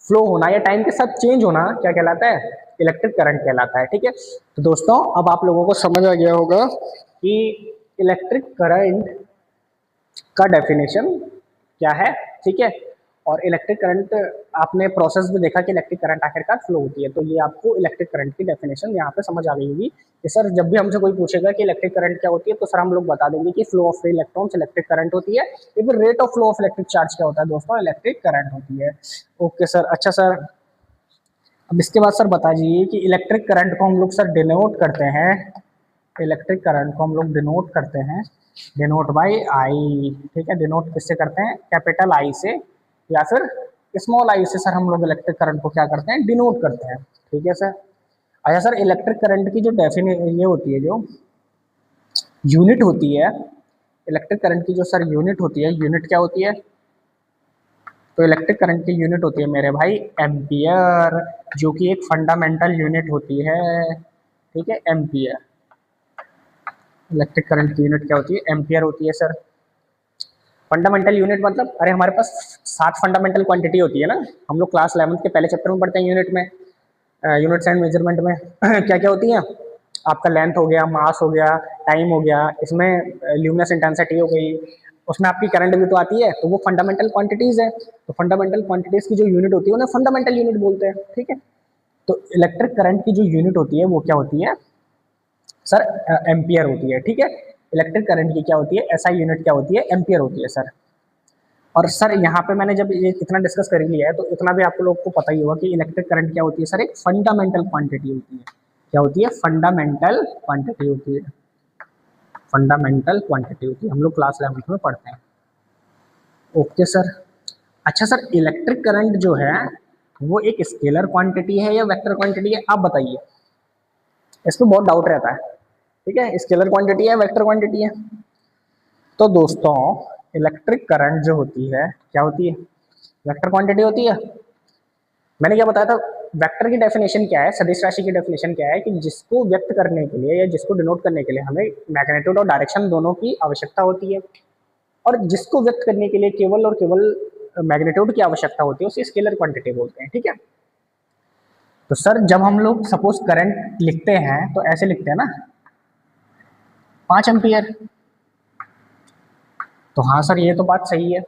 फ्लो होना या टाइम के साथ चेंज होना क्या कहलाता है? इलेक्ट्रिक करंट कहलाता है, ठीक है। तो दोस्तों अब आप लोगों को समझ आ गया होगा कि इलेक्ट्रिक करंट का डेफिनेशन क्या है, ठीक है। और इलेक्ट्रिक करंट आपने प्रोसेस भी देखा कि इलेक्ट्रिक करंट आखिरकार फ्लो होती है। तो ये आपको इलेक्ट्रिक करंट की डेफिनेशन यहाँ पे समझ आ गई होगी कि सर जब भी हमसे कोई पूछेगा कि इलेक्ट्रिक करंट क्या होती है तो सर हम लोग बता देंगे कि flow of free electrons electric current होती है। या फिर rate of flow of electric charge क्या होता है दोस्तों, इलेक्ट्रिक करंट होती है। ओके सर, अच्छा सर, अब इसके बाद सर बता दीजिए कि इलेक्ट्रिक करंट को हम लोग सर डिनोट करते हैं, इलेक्ट्रिक करंट को हम लोग डिनोट करते हैं, डिनोट बाई आई। ठीक है, डिनोट किससे करते हैं, कैपिटल आई से या फिर स्मॉल आई से सर हम लोग इलेक्ट्रिक करंट को क्या करते हैं, डिनोट करते हैं। ठीक है सर। अच्छा सर, इलेक्ट्रिक करंट की जो ये होती है, जो यूनिट होती है इलेक्ट्रिक करंट की, जो सर यूनिट होती है, यूनिट क्या होती है, तो इलेक्ट्रिक करंट की यूनिट होती है मेरे भाई एम्पियर, जो कि एक फंडामेंटल यूनिट होती है। ठीक है, एम्पियर। इलेक्ट्रिक करंट की यूनिट क्या होती है, एम्पियर होती है सर। फंडामेंटल यूनिट मतलब, अरे हमारे पास 7 फंडामेंटल क्वांटिटी होती है ना, हम लोग क्लास 11th के पहले चैप्टर में पढ़ते हैं यूनिट में, यूनिट्स एंड मेजरमेंट में क्या क्या होती है, आपका लेंथ हो गया, मास हो गया, टाइम हो गया, इसमें ल्यूमिनस इंटेंसिटी हो गई, उसमें आपकी करंट भी तो आती है, तो वो फंडामेंटल क्वांटिटीज है। तो फंडामेंटल क्वांटिटीज की जो यूनिट होती है उन्हें फंडामेंटल यूनिट बोलते हैं। ठीक है, तो इलेक्ट्रिक करंट की जो यूनिट होती है वो क्या होती है सर, एम्पियर होती है। ठीक है, इलेक्ट्रिक करंट की क्या होती है, एसआई यूनिट क्या होती है, एम्पियर होती है सर। और सर यहाँ पे मैंने जब ये इतना डिस्कस कर लिया है तो इतना भी आप लोग को पता ही होगा कि इलेक्ट्रिक करंट क्या होती है सर, एक फंडामेंटल क्वांटिटी होती है। क्या होती है, फंडामेंटल क्वांटिटी होती है, फंडामेंटल क्वांटिटी होती है, हम लोग क्लास 11th में पढ़ते हैं। Okay sir. अच्छा सर, इलेक्ट्रिक करंट जो है वो एक स्केलर क्वांटिटी है या वेक्टर क्वांटिटी है, आप बताइए, इसमें बहुत डाउट रहता है। ठीक है, स्केलर क्वांटिटी है, वेक्टर क्वांटिटी है। तो दोस्तों इलेक्ट्रिक करंट जो होती है क्या होती है, वेक्टर क्वांटिटी होती है। मैंने क्या बताया था, वेक्टर की डेफिनेशन क्या है, सदिश राशि की डेफिनेशन क्या है कि जिसको व्यक्त करने के लिए या जिसको डिनोट करने के लिए हमें मैग्नीट्यूड और डायरेक्शन दोनों की आवश्यकता होती है, और जिसको व्यक्त करने के लिए केवल और केवल मैग्नीट्यूड की आवश्यकता होती है उसे स्केलर क्वांटिटी बोलते हैं। ठीक है, तो सर जब हम लोग सपोज करंट लिखते हैं तो ऐसे लिखते हैं ना, 5 एम्पियर। तो हाँ सर, ये तो बात सही है।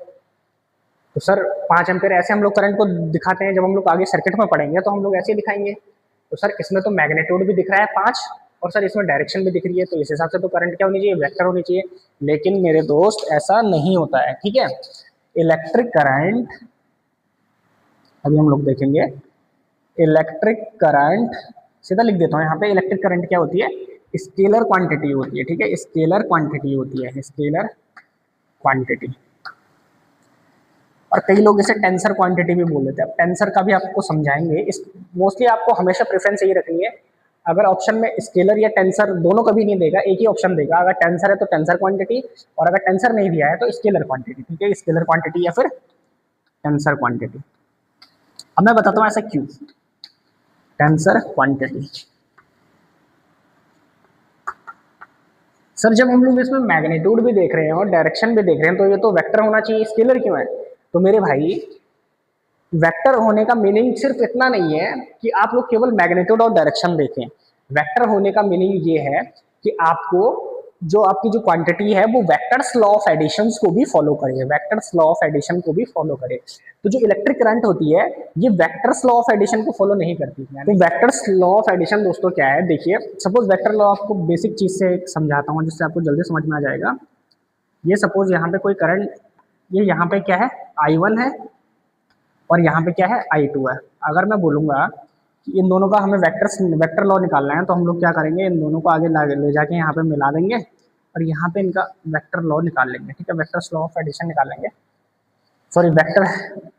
तो सर 5 एम्पियर ऐसे हम लोग करंट को दिखाते हैं, जब हम लोग आगे सर्किट में पढ़ेंगे तो हम लोग ऐसे ही दिखाएंगे। तो सर इसमें तो मैग्नीट्यूड भी दिख रहा है 5, और सर इसमें डायरेक्शन भी दिख रही है, तो इस हिसाब से तो करंट क्या होनी चाहिए, वेक्टर होनी चाहिए। लेकिन मेरे दोस्त ऐसा नहीं होता है। ठीक है, इलेक्ट्रिक करंट, अभी हम लोग देखेंगे इलेक्ट्रिक करंट, सीधा लिख देता हूँ यहाँ पे, इलेक्ट्रिक करंट क्या होती है, स्केलर क्वांटिटी होती है। ठीक है, स्केलर क्वांटिटी होती है, स्केलर क्वांटिटी। और कई लोग इसे टेंसर क्वांटिटी भी बोल देते हैं। टेंसर का भी आपको समझाएंगे। इस मोस्टली आपको हमेशा प्रेफरेंस यही रखनी है, अगर ऑप्शन में स्केलर या टेंसर दोनों कभी नहीं देगा, एक ही ऑप्शन देगा। अगर टेंसर है तो टेंसर क्वांटिटी, और अगर टेंसर नहीं दिया है तो स्केलर क्वांटिटी। ठीक है, स्केलर क्वांटिटी या फिर टेंसर क्वांटिटी। अब मैं बताता हूँ ऐसा क्यों, टेंसर क्वांटिटी। सर जब हम लोग इसमें मैग्नीट्यूड भी देख रहे हैं और डायरेक्शन भी देख रहे हैं तो ये तो वेक्टर होना चाहिए, स्केलर क्यों है। तो मेरे भाई वेक्टर होने का मीनिंग सिर्फ इतना नहीं है कि आप लोग केवल मैग्नीट्यूड और डायरेक्शन देखें। वेक्टर होने का मीनिंग ये है कि आपको जो आपकी जो क्वांटिटी है वो वेक्टर्स लॉ ऑफ एडिशन को भी फॉलो करे, वेक्टर्स लॉ ऑफ एडिशन को भी फॉलो करे। तो जो इलेक्ट्रिक करंट होती है ये वेक्टर्स लॉ ऑफ एडिशन को फॉलो नहीं करती है। तो वेक्टर्स लॉ ऑफ एडिशन दोस्तों क्या है, देखिए सपोज वेक्टर लॉ आपको बेसिक चीज से समझाता हूँ जिससे आपको जल्दी समझ में आ जाएगा। ये सपोज यहाँ पे कोई करंट, ये यहाँ पे क्या है, I1 है, और यहाँ पे क्या है, I2 है। अगर मैं बोलूँगा कि इन दोनों का हमें वेक्टर लॉ निकालना है तो हम लोग क्या करेंगे, इन दोनों को आगे ले जाके यहाँ पे मिला देंगे और यहाँ पे इनका वेक्टर लॉ निकाल लेंगे। ठीक है, वेक्टर्स लॉ ऑफ एडिशन निकाल लेंगे, सॉरी वेक्टर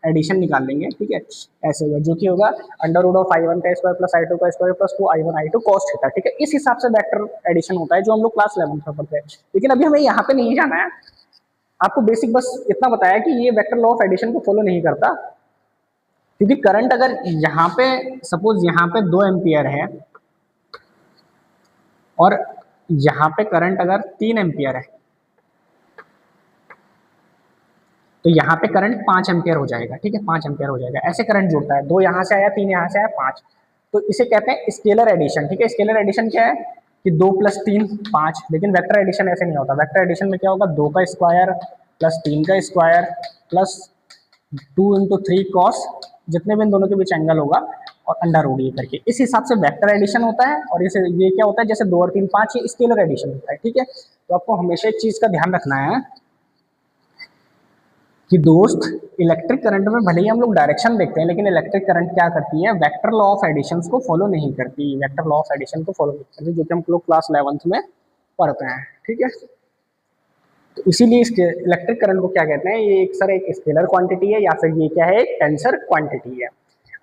एडिशन निकाल लेंगे। ठीक है, ऐसे होगा जो कि होगा अंडर रूट ऑफ I1 का स्क्वायर प्लस I2 का square plus 2I1 I2 cos theta. ठीक है, इस हिसाब से वेक्टर एडिशन होता है जो हम लोग क्लास 11 में पढ़ते हैं। लेकिन अभी हमें यहाँ पे नहीं जाना है, आपको बेसिक बस इतना बताया कि ये वेक्टर लॉ ऑफ एडिशन को फॉलो नहीं करता, क्योंकि करंट अगर यहाँ पे सपोज यहाँ पे 2 एम्पियर है और यहाँ पे करंट अगर 3 एम्पियर है तो यहाँ पे करंट 5 एम्पियर हो जाएगा। ठीक है, 5 एम्पियर हो जाएगा। ऐसे करंट जुड़ता है, 2 यहाँ से आया, 3 यहाँ से आया, 5। तो इसे कहते हैं स्केलर एडिशन। ठीक है, स्केलर एडिशन क्या है कि 2 + 3 5। लेकिन वेक्टर एडिशन ऐसे नहीं होता। वेक्टर एडिशन में क्या होगा, 2 का स्क्वायर प्लस 3 का स्क्वायर प्लस 2 × 3 cos, जितने भी इन दोनों के बीच एंगल होगा, और अंडर रूट ये करके, इस हिसाब से वेक्टर एडिशन होता है। और इसे ये क्या होता है, जैसे 2 और 3 5 ये स्केलर एडिशन होता है, ठीक है। तो आपको हमेशा एक चीज का ध्यान रखना है कि दोस्त, इलेक्ट्रिक करंट में भले ही हम लोग डायरेक्शन देखते हैं, लेकिन इलेक्ट्रिक करंट क्या करती है, वेक्टर लॉ ऑफ एडिशन को फॉलो नहीं करती, वेक्टर लॉ ऑफ एडिशन को फॉलो नहीं करती, जो कि हम लोग क्लास 11th में पढ़ते हैं, ठीक है। तो इसीलिए इसके इलेक्ट्रिक करंट को क्या कहते हैं, ये एक सर एक स्केलर क्वांटिटी है, या फिर ये क्या है, एक टेंसर क्वांटिटी है।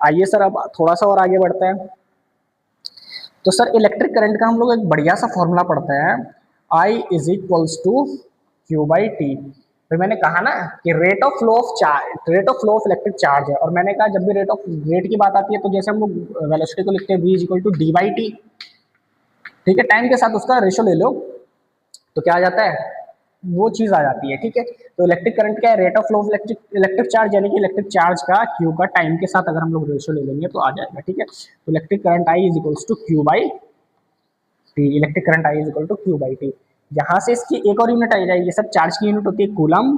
आइए सर अब थोड़ा सा और आगे बढ़ते हैं। तो सर इलेक्ट्रिक करंट का हम लोग एक बढ़िया सा फॉर्मूला पढ़ते हैं, I is equals to Q by T. फिर मैंने कहा ना कि rate of flow of charge, rate of flow of electric charge है, और मैंने कहा जब भी रेट की बात आती है, तो जैसे हम लोग वेलोसिटी को लिखते हैं v is equal to D by T, ठीक है। टाइम के साथ उसका रेशो ले लो तो क्या आ जाता है, वो चीज आ जाती है, ठीक है। तो इलेक्ट्रिक करंट क्या है, rate of flow of electric charge, यानी कि इलेक्ट्रिक चार्ज का क्यू का टाइम के साथ अगर हम लोग रेशो ले लेंगे तो आ जाएगा, ठीक है। तो electric current I is equals to Q by T, electric current I is equal to Q by T. यहाँ से इसकी एक और यूनिट आ जाएगी सर, चार्ज की यूनिट होती है कूलम,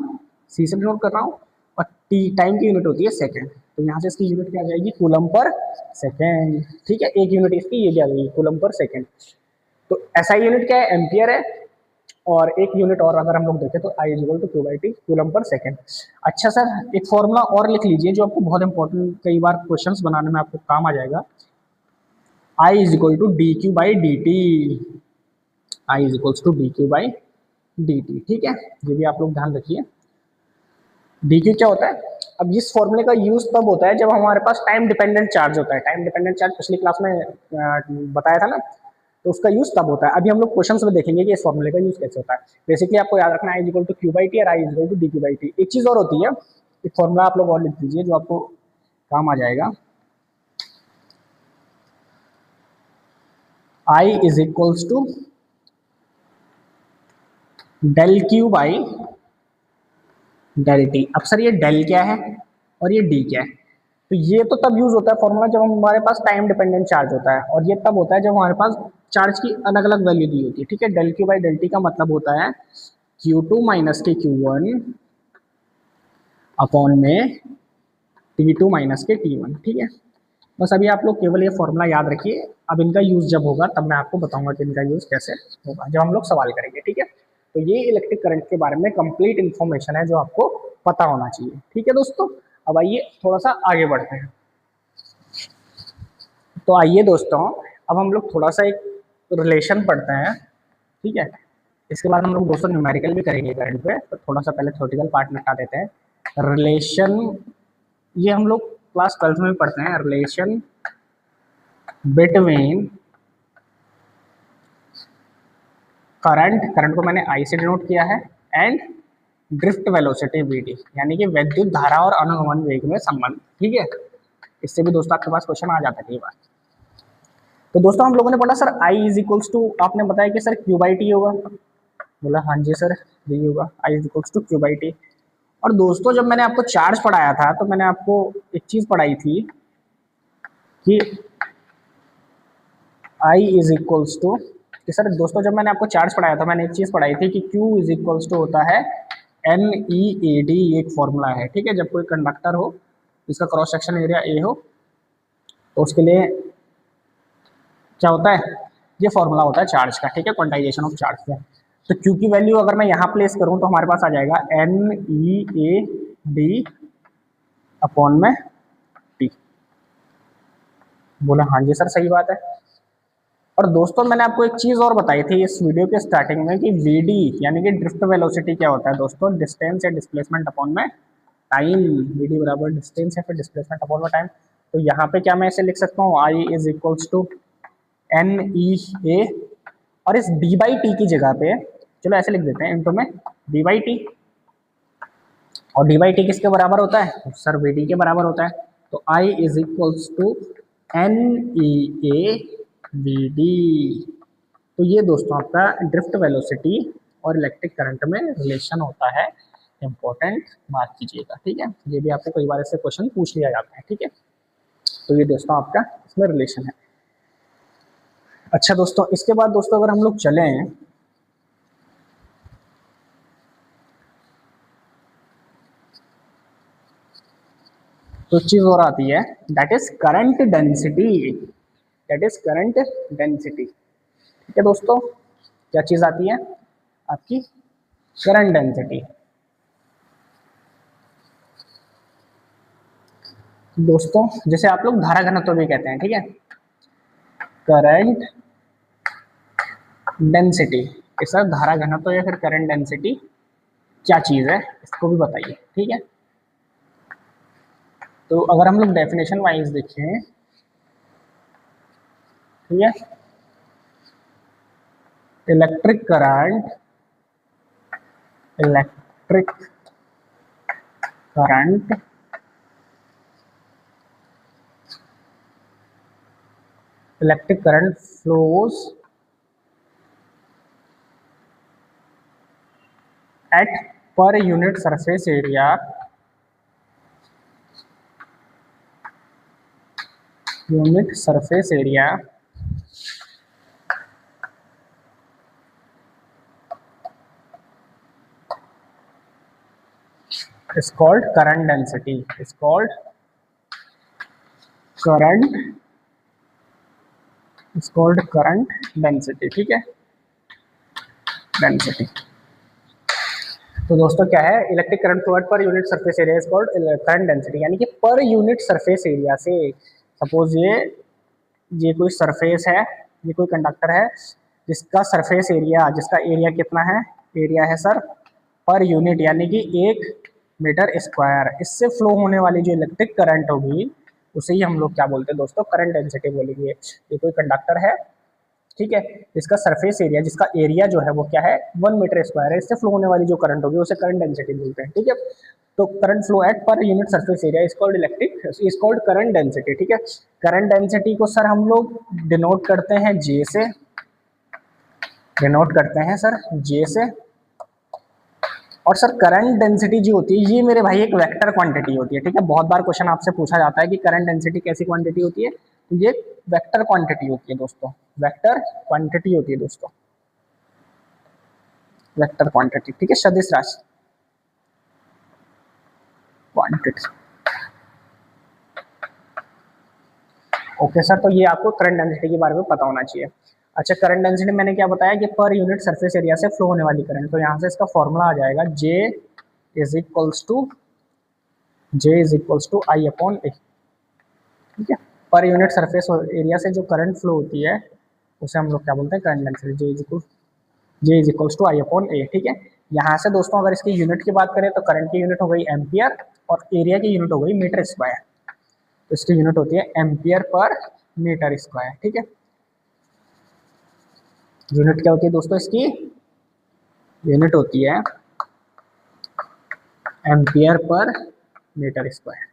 सी से नोट कर रहा हूँ, और टी टाइम की यूनिट होती है सेकंड। तो यहाँ से इसकी यूनिट क्या आ जाएगी, कूलम पर सेकंड, ठीक है। एक यूनिट इसकी ये क्या आ जाएगी, कूलम पर सेकंड। तो ऐसा यूनिट क्या है, एम्पियर है, और एक यूनिट और अगर हम लोग देखें तो I is equal to Q by T, coulomb per second. अच्छा सर एक फॉर्मूला और लिख लीजिए जो आपको बहुत इंपॉर्टेंट, कई बार क्वेश्चंस बनाने में आपको काम आ जाएगा, I is equal to D Q by D T, I is equals to D Q by D T, ठीक है। ये भी आप लोग ध्यान रखिए। डी क्यू क्या होता है, अब इस फॉर्मूले का यूज तब होता है जब हमारे पास टाइम डिपेंडेंट चार्ज होता है। टाइम डिपेंडेंट चार्ज पिछली क्लास में बताया था ना, तो उसका यूज तब होता है। अभी हम लोग क्वेश्चंस में देखेंगे कि इस फॉर्मूले का यूज कैसे होता है। बेसिकली आपको याद रखना है, I is equal to Q by T और I is equal to D Q by T. एक चीज और होती है, एक फॉर्मूला आप लोग और लिख दीजिए जो आपको काम आ जाएगा, I is equals to del Q by del T. अब सर ये डेल क्या है और ये डी क्या है, तो ये तो तब यूज होता है फॉर्मूला जब हमारे पास टाइम डिपेंडेंट चार्ज होता है, और ये तब होता है जब हमारे पास चार्ज की अलग अलग वैल्यू दी होती है, ठीक है। Del Q by del T का मतलब होता है Q2 माइनस के Q1 अपॉन में T2 माइनस के T1, ठीक है। बस अभी आप लोग केवल ये फॉर्मूला याद रखिए, अब इनका यूज जब होगा तब मैं आपको बताऊंगा कि इनका यूज कैसे होगा, जब हम लोग सवाल करेंगे, ठीक है। तो ये इलेक्ट्रिक करंट के बारे में कंप्लीट इन्फॉर्मेशन है जो आपको पता होना चाहिए, ठीक है दोस्तों। अब आइए थोड़ा सा आगे बढ़ते हैं। तो आइए दोस्तों, अब हम लोग थोड़ा सा एक रिलेशन पढ़ते हैं, ठीक है। इसके बाद हम लोग दोस्तों न्यूमेरिकल भी करेंगे करंट पे, तो थोड़ा सा पहले थ्योरेटिकल पार्ट निपटा देते हैं। रिलेशन, ये हम लोग क्लास 12 में भी पढ़ते हैं, रिलेशन बिटवीन करंट को मैंने आई से डिनोट किया है, and drift velocity V D, यानी कि विद्युत धारा और अनुगमन वेग में संबंध, ठीक है। इससे भी दोस्तों आपके पास क्वेश्चन आ जाता है कई बार। तो दोस्तों हम लोगों ने पढ़ा sir I is equals to, आपने बताया कि सर क्यू बाई टी होगा, बोला हाँ जी सर यही होगा, I is equals to Q by T. और दोस्तों जब मैंने आपको चार्ज पढ़ाया था तो मैंने आपको एक चीज पढ़ाई थी कि आई इज इक्वल्स टू, कि सर दोस्तों जब मैंने आपको चार्ज पढ़ाया था मैंने एक चीज पढ़ाई थी कि Q इज इक्वल्स टू होता है NEAD, एक फॉर्मूला है, ठीक है। जब कोई कंडक्टर हो इसका क्रॉस सेक्शन एरिया A हो तो उसके लिए क्या होता है, ये फॉर्मूला होता है चार्ज का, ठीक है, क्वांटाइजेशन ऑफ चार्ज का। तो Q की वैल्यू अगर मैं यहाँ प्लेस करूँ तो हमारे पास आ जाएगा NEAD अपॉन में T। बोला हाँ जी सर सही बात है। और दोस्तों मैंने आपको एक चीज और बताई थी इस वीडियो के स्टार्टिंग में कि VD यानी कि ड्रिफ्ट वेलोसिटी क्या होता है दोस्तों, डिस्टेंस या डिस्प्लेसमेंट अपॉन में टाइम। VD बराबर डिस्टेंस या फिर डिस्प्लेसमेंट अपॉन में टाइम। तो यहाँ पे क्या मैं इसे लिख सकता हूँ, I is equals to NEA, और इस D बाई टी की जगह पे चलो ऐसे लिख देते हैं इंटू में D बाई टी, और D बाई टी किसके बराबर होता है, तो सर VD के बराबर होता है। तो I is equals to NEA VD। तो ये दोस्तों आपका ड्रिफ्ट वेलोसिटी और इलेक्ट्रिक करंट में रिलेशन होता है, इंपॉर्टेंट बात कीजिएगा, ठीक है। ये भी आपको कई बार ऐसे क्वेश्चन पूछ लिया जाता है, ठीक है। तो ये दोस्तों आपका इसमें रिलेशन है। अच्छा दोस्तों इसके बाद दोस्तों अगर हम लोग चलें तो चीज और आती है, that is current density. That is current density. ठीक है दोस्तों, क्या चीज आती है आपकी, करंट डेंसिटी। दोस्तों जैसे आप लोग धारा घनत्व भी कहते हैं, ठीक है, करंट डेंसिटी, सर धारा घनत्व या फिर करंट डेंसिटी क्या चीज है, इसको भी बताइए। ठीक है, तो अगर हम लोग डेफिनेशन वाइज देखें, ठीक है, electric current, electric current electric current flows at per unit surface area is called current density, is called current, is called current density। ठीक है, डेंसिटी। तो दोस्तों क्या है, इलेक्ट्रिक करंट फ्लो पर unit surface area is called current density, यानी कि पर यूनिट सरफेस एरिया से, सपोज ये कोई सरफेस है, ये कोई कंडक्टर है जिसका सरफेस एरिया, जिसका एरिया कितना है, एरिया है सर पर यूनिट यानी कि 1 मीटर स्क्वायर, इससे फ्लो होने वाली जो इलेक्ट्रिक करंट होगी उसे ही हम लोग क्या बोलते हैं दोस्तों, करंट डेंसिटी बोलेंगे। ये कोई कंडक्टर है, ठीक है, इसका सरफेस एरिया, जिसका एरिया जो है वो क्या है 1 मीटर स्क्वायर है, इससे फ्लो होने वाली जो करंट होगी उसे करंट डेंसिटी बोलते हैं। ठीक है, तो current flow at per unit surface area is called electric, is called current density. ठीक है, करंट डेंसिटी को सर हम लोग डिनोट करते हैं जे से, डिनोट करते हैं सर जे से। और सर करंट डेंसिटी जो होती है ये मेरे भाई एक वेक्टर क्वांटिटी होती है। ठीक है, बहुत बार क्वेश्चन आपसे पूछा जाता है कि करंट डेंसिटी कैसी क्वांटिटी होती है, तो ये वेक्टर क्वांटिटी होती है दोस्तों, वेक्टर क्वांटिटी होती है दोस्तों, वेक्टर क्वांटिटी। ठीक है, सदिश राशि क्वांटिटी। ओके सर, तो ये आपको करंट डेंसिटी के बारे में पता होना चाहिए। अच्छा, करंट डेंसिटी मैंने क्या बताया कि पर यूनिट सरफेस एरिया से फ्लो होने वाली करंट, तो यहाँ से इसका फॉर्मूला आ जाएगा J is equals to I upon A. ठीक है, पर यूनिट सरफेस एरिया से जो करंट फ्लो होती है उसे हम लोग क्या बोलते हैं, current density. J is equals to I upon A. ठीक है, यहाँ से दोस्तों अगर इसकी यूनिट की बात करें तो करंट की यूनिट हो गई एम्पियर और एरिया की यूनिट हो गई मीटर स्क्वायर, तो इसकी यूनिट होती है एम्पियर पर मीटर स्क्वायर। ठीक है, यूनिट क्या होती है दोस्तों, इसकी यूनिट होती है एम्पियर पर मीटर स्क्वायर।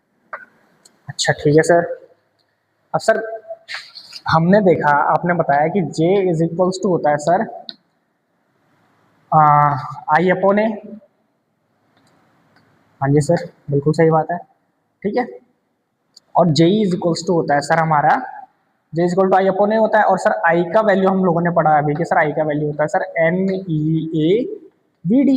अच्छा ठीक है सर, अब सर हमने देखा, आपने बताया कि J इज इक्वल्स टू होता है सर आई अपॉन ए। हाँ जी सर, बिल्कुल सही बात है। ठीक है, और J इज इक्वल्स टू होता है सर हमारा, J is equal to I upon A होता है। और सर आई का वैल्यू हम लोगों ने पढ़ा अभी कि सर आई का वैल्यू होता है सर NEAVD।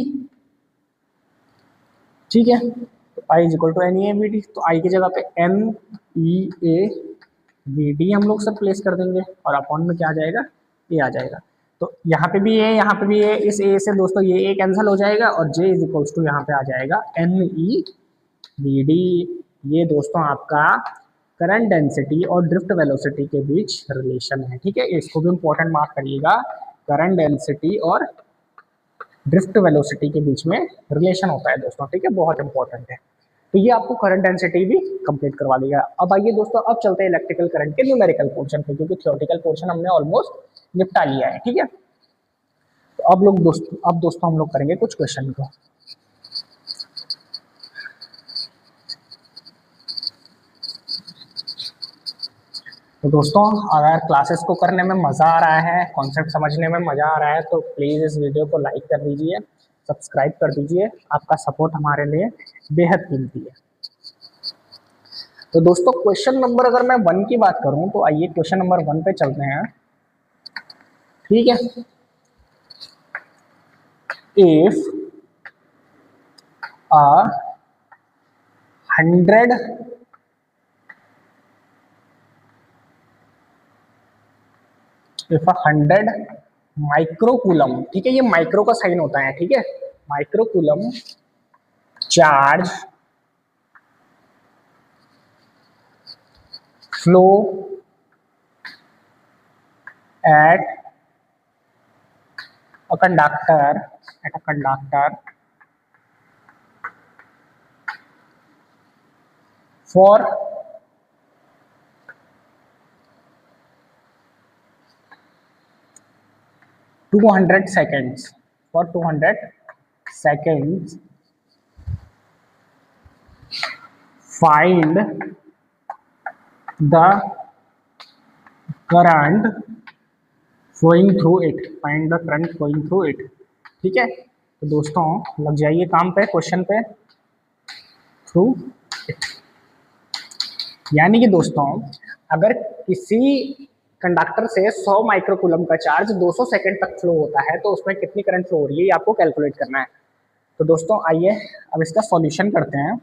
ठीक है, तो I is equal to NEAVD, तो आई की जगह पे NEAVD हम लोग सर प्लेस कर देंगे और अपॉन में क्या आ जाएगा, ये आ जाएगा। तो यहाँ पे भी ये, यहाँ पे भी ये, इस ए से दोस्तों ये ए कैंसिल हो जाएगा और J इज इक्वल्स टू यहाँ पे आ जाएगा NEVD। ये दोस्तों आपका करंट डेंसिटी और ड्रिफ्ट वेलोसिटी के बीच रिलेशन है। ठीक है, इसको भी इंपॉर्टेंट मार्क करिएगा, करंट डेंसिटी और ड्रिफ्ट वेलोसिटी के बीच में रिलेशन होता है दोस्तों। ठीक है, बहुत इंपॉर्टेंट है। तो ये आपको करंट डेंसिटी भी कंप्लीट करवा देगा। अब आइए दोस्तों, अब चलते हैं इलेक्ट्रिकल करंट के न्यूमेरिकल पोर्शन पे, क्योंकि थ्योरेटिकल पोर्शन हमने ऑलमोस्ट निपटा लिया है। ठीक है, तो अब दोस्तों हम लोग करेंगे कुछ क्वेश्चन को। तो दोस्तों अगर क्लासेस को करने में मज़ा आ रहा है, कॉन्सेप्ट समझने में मज़ा आ रहा है, तो प्लीज़ इस वीडियो को लाइक कर दीजिए, सब्सक्राइब कर दीजिए। आपका सपोर्ट हमारे लिए बेहद कीमती है। तो दोस्तों क्वेश्चन नंबर अगर मैं 1 की बात करूं तो आइए क्वेश्चन नंबर 1 पे चलते हैं। ठीक है, इफ a 100 इफ 100 माइक्रोकूलम, ठीक है, ये माइक्रो का साइन होता है, ठीक है, microcoulomb charge flow at a conductor for 200 seconds. For 200 seconds, find the current flowing through it. Find the current flowing through it. ठीक है, तो दोस्तों लग जाइए काम पे, क्वेश्चन पे। थ्रू इट यानी कि दोस्तों अगर किसी कंडक्टर से 100 माइक्रोकूलम का चार्ज 200 सेकंड तक फ्लो होता है तो उसमें कितनी करंट फ्लो हो रही है ये आपको कैलकुलेट करना है। तो दोस्तों आइए अब इसका सॉल्यूशन करते हैं।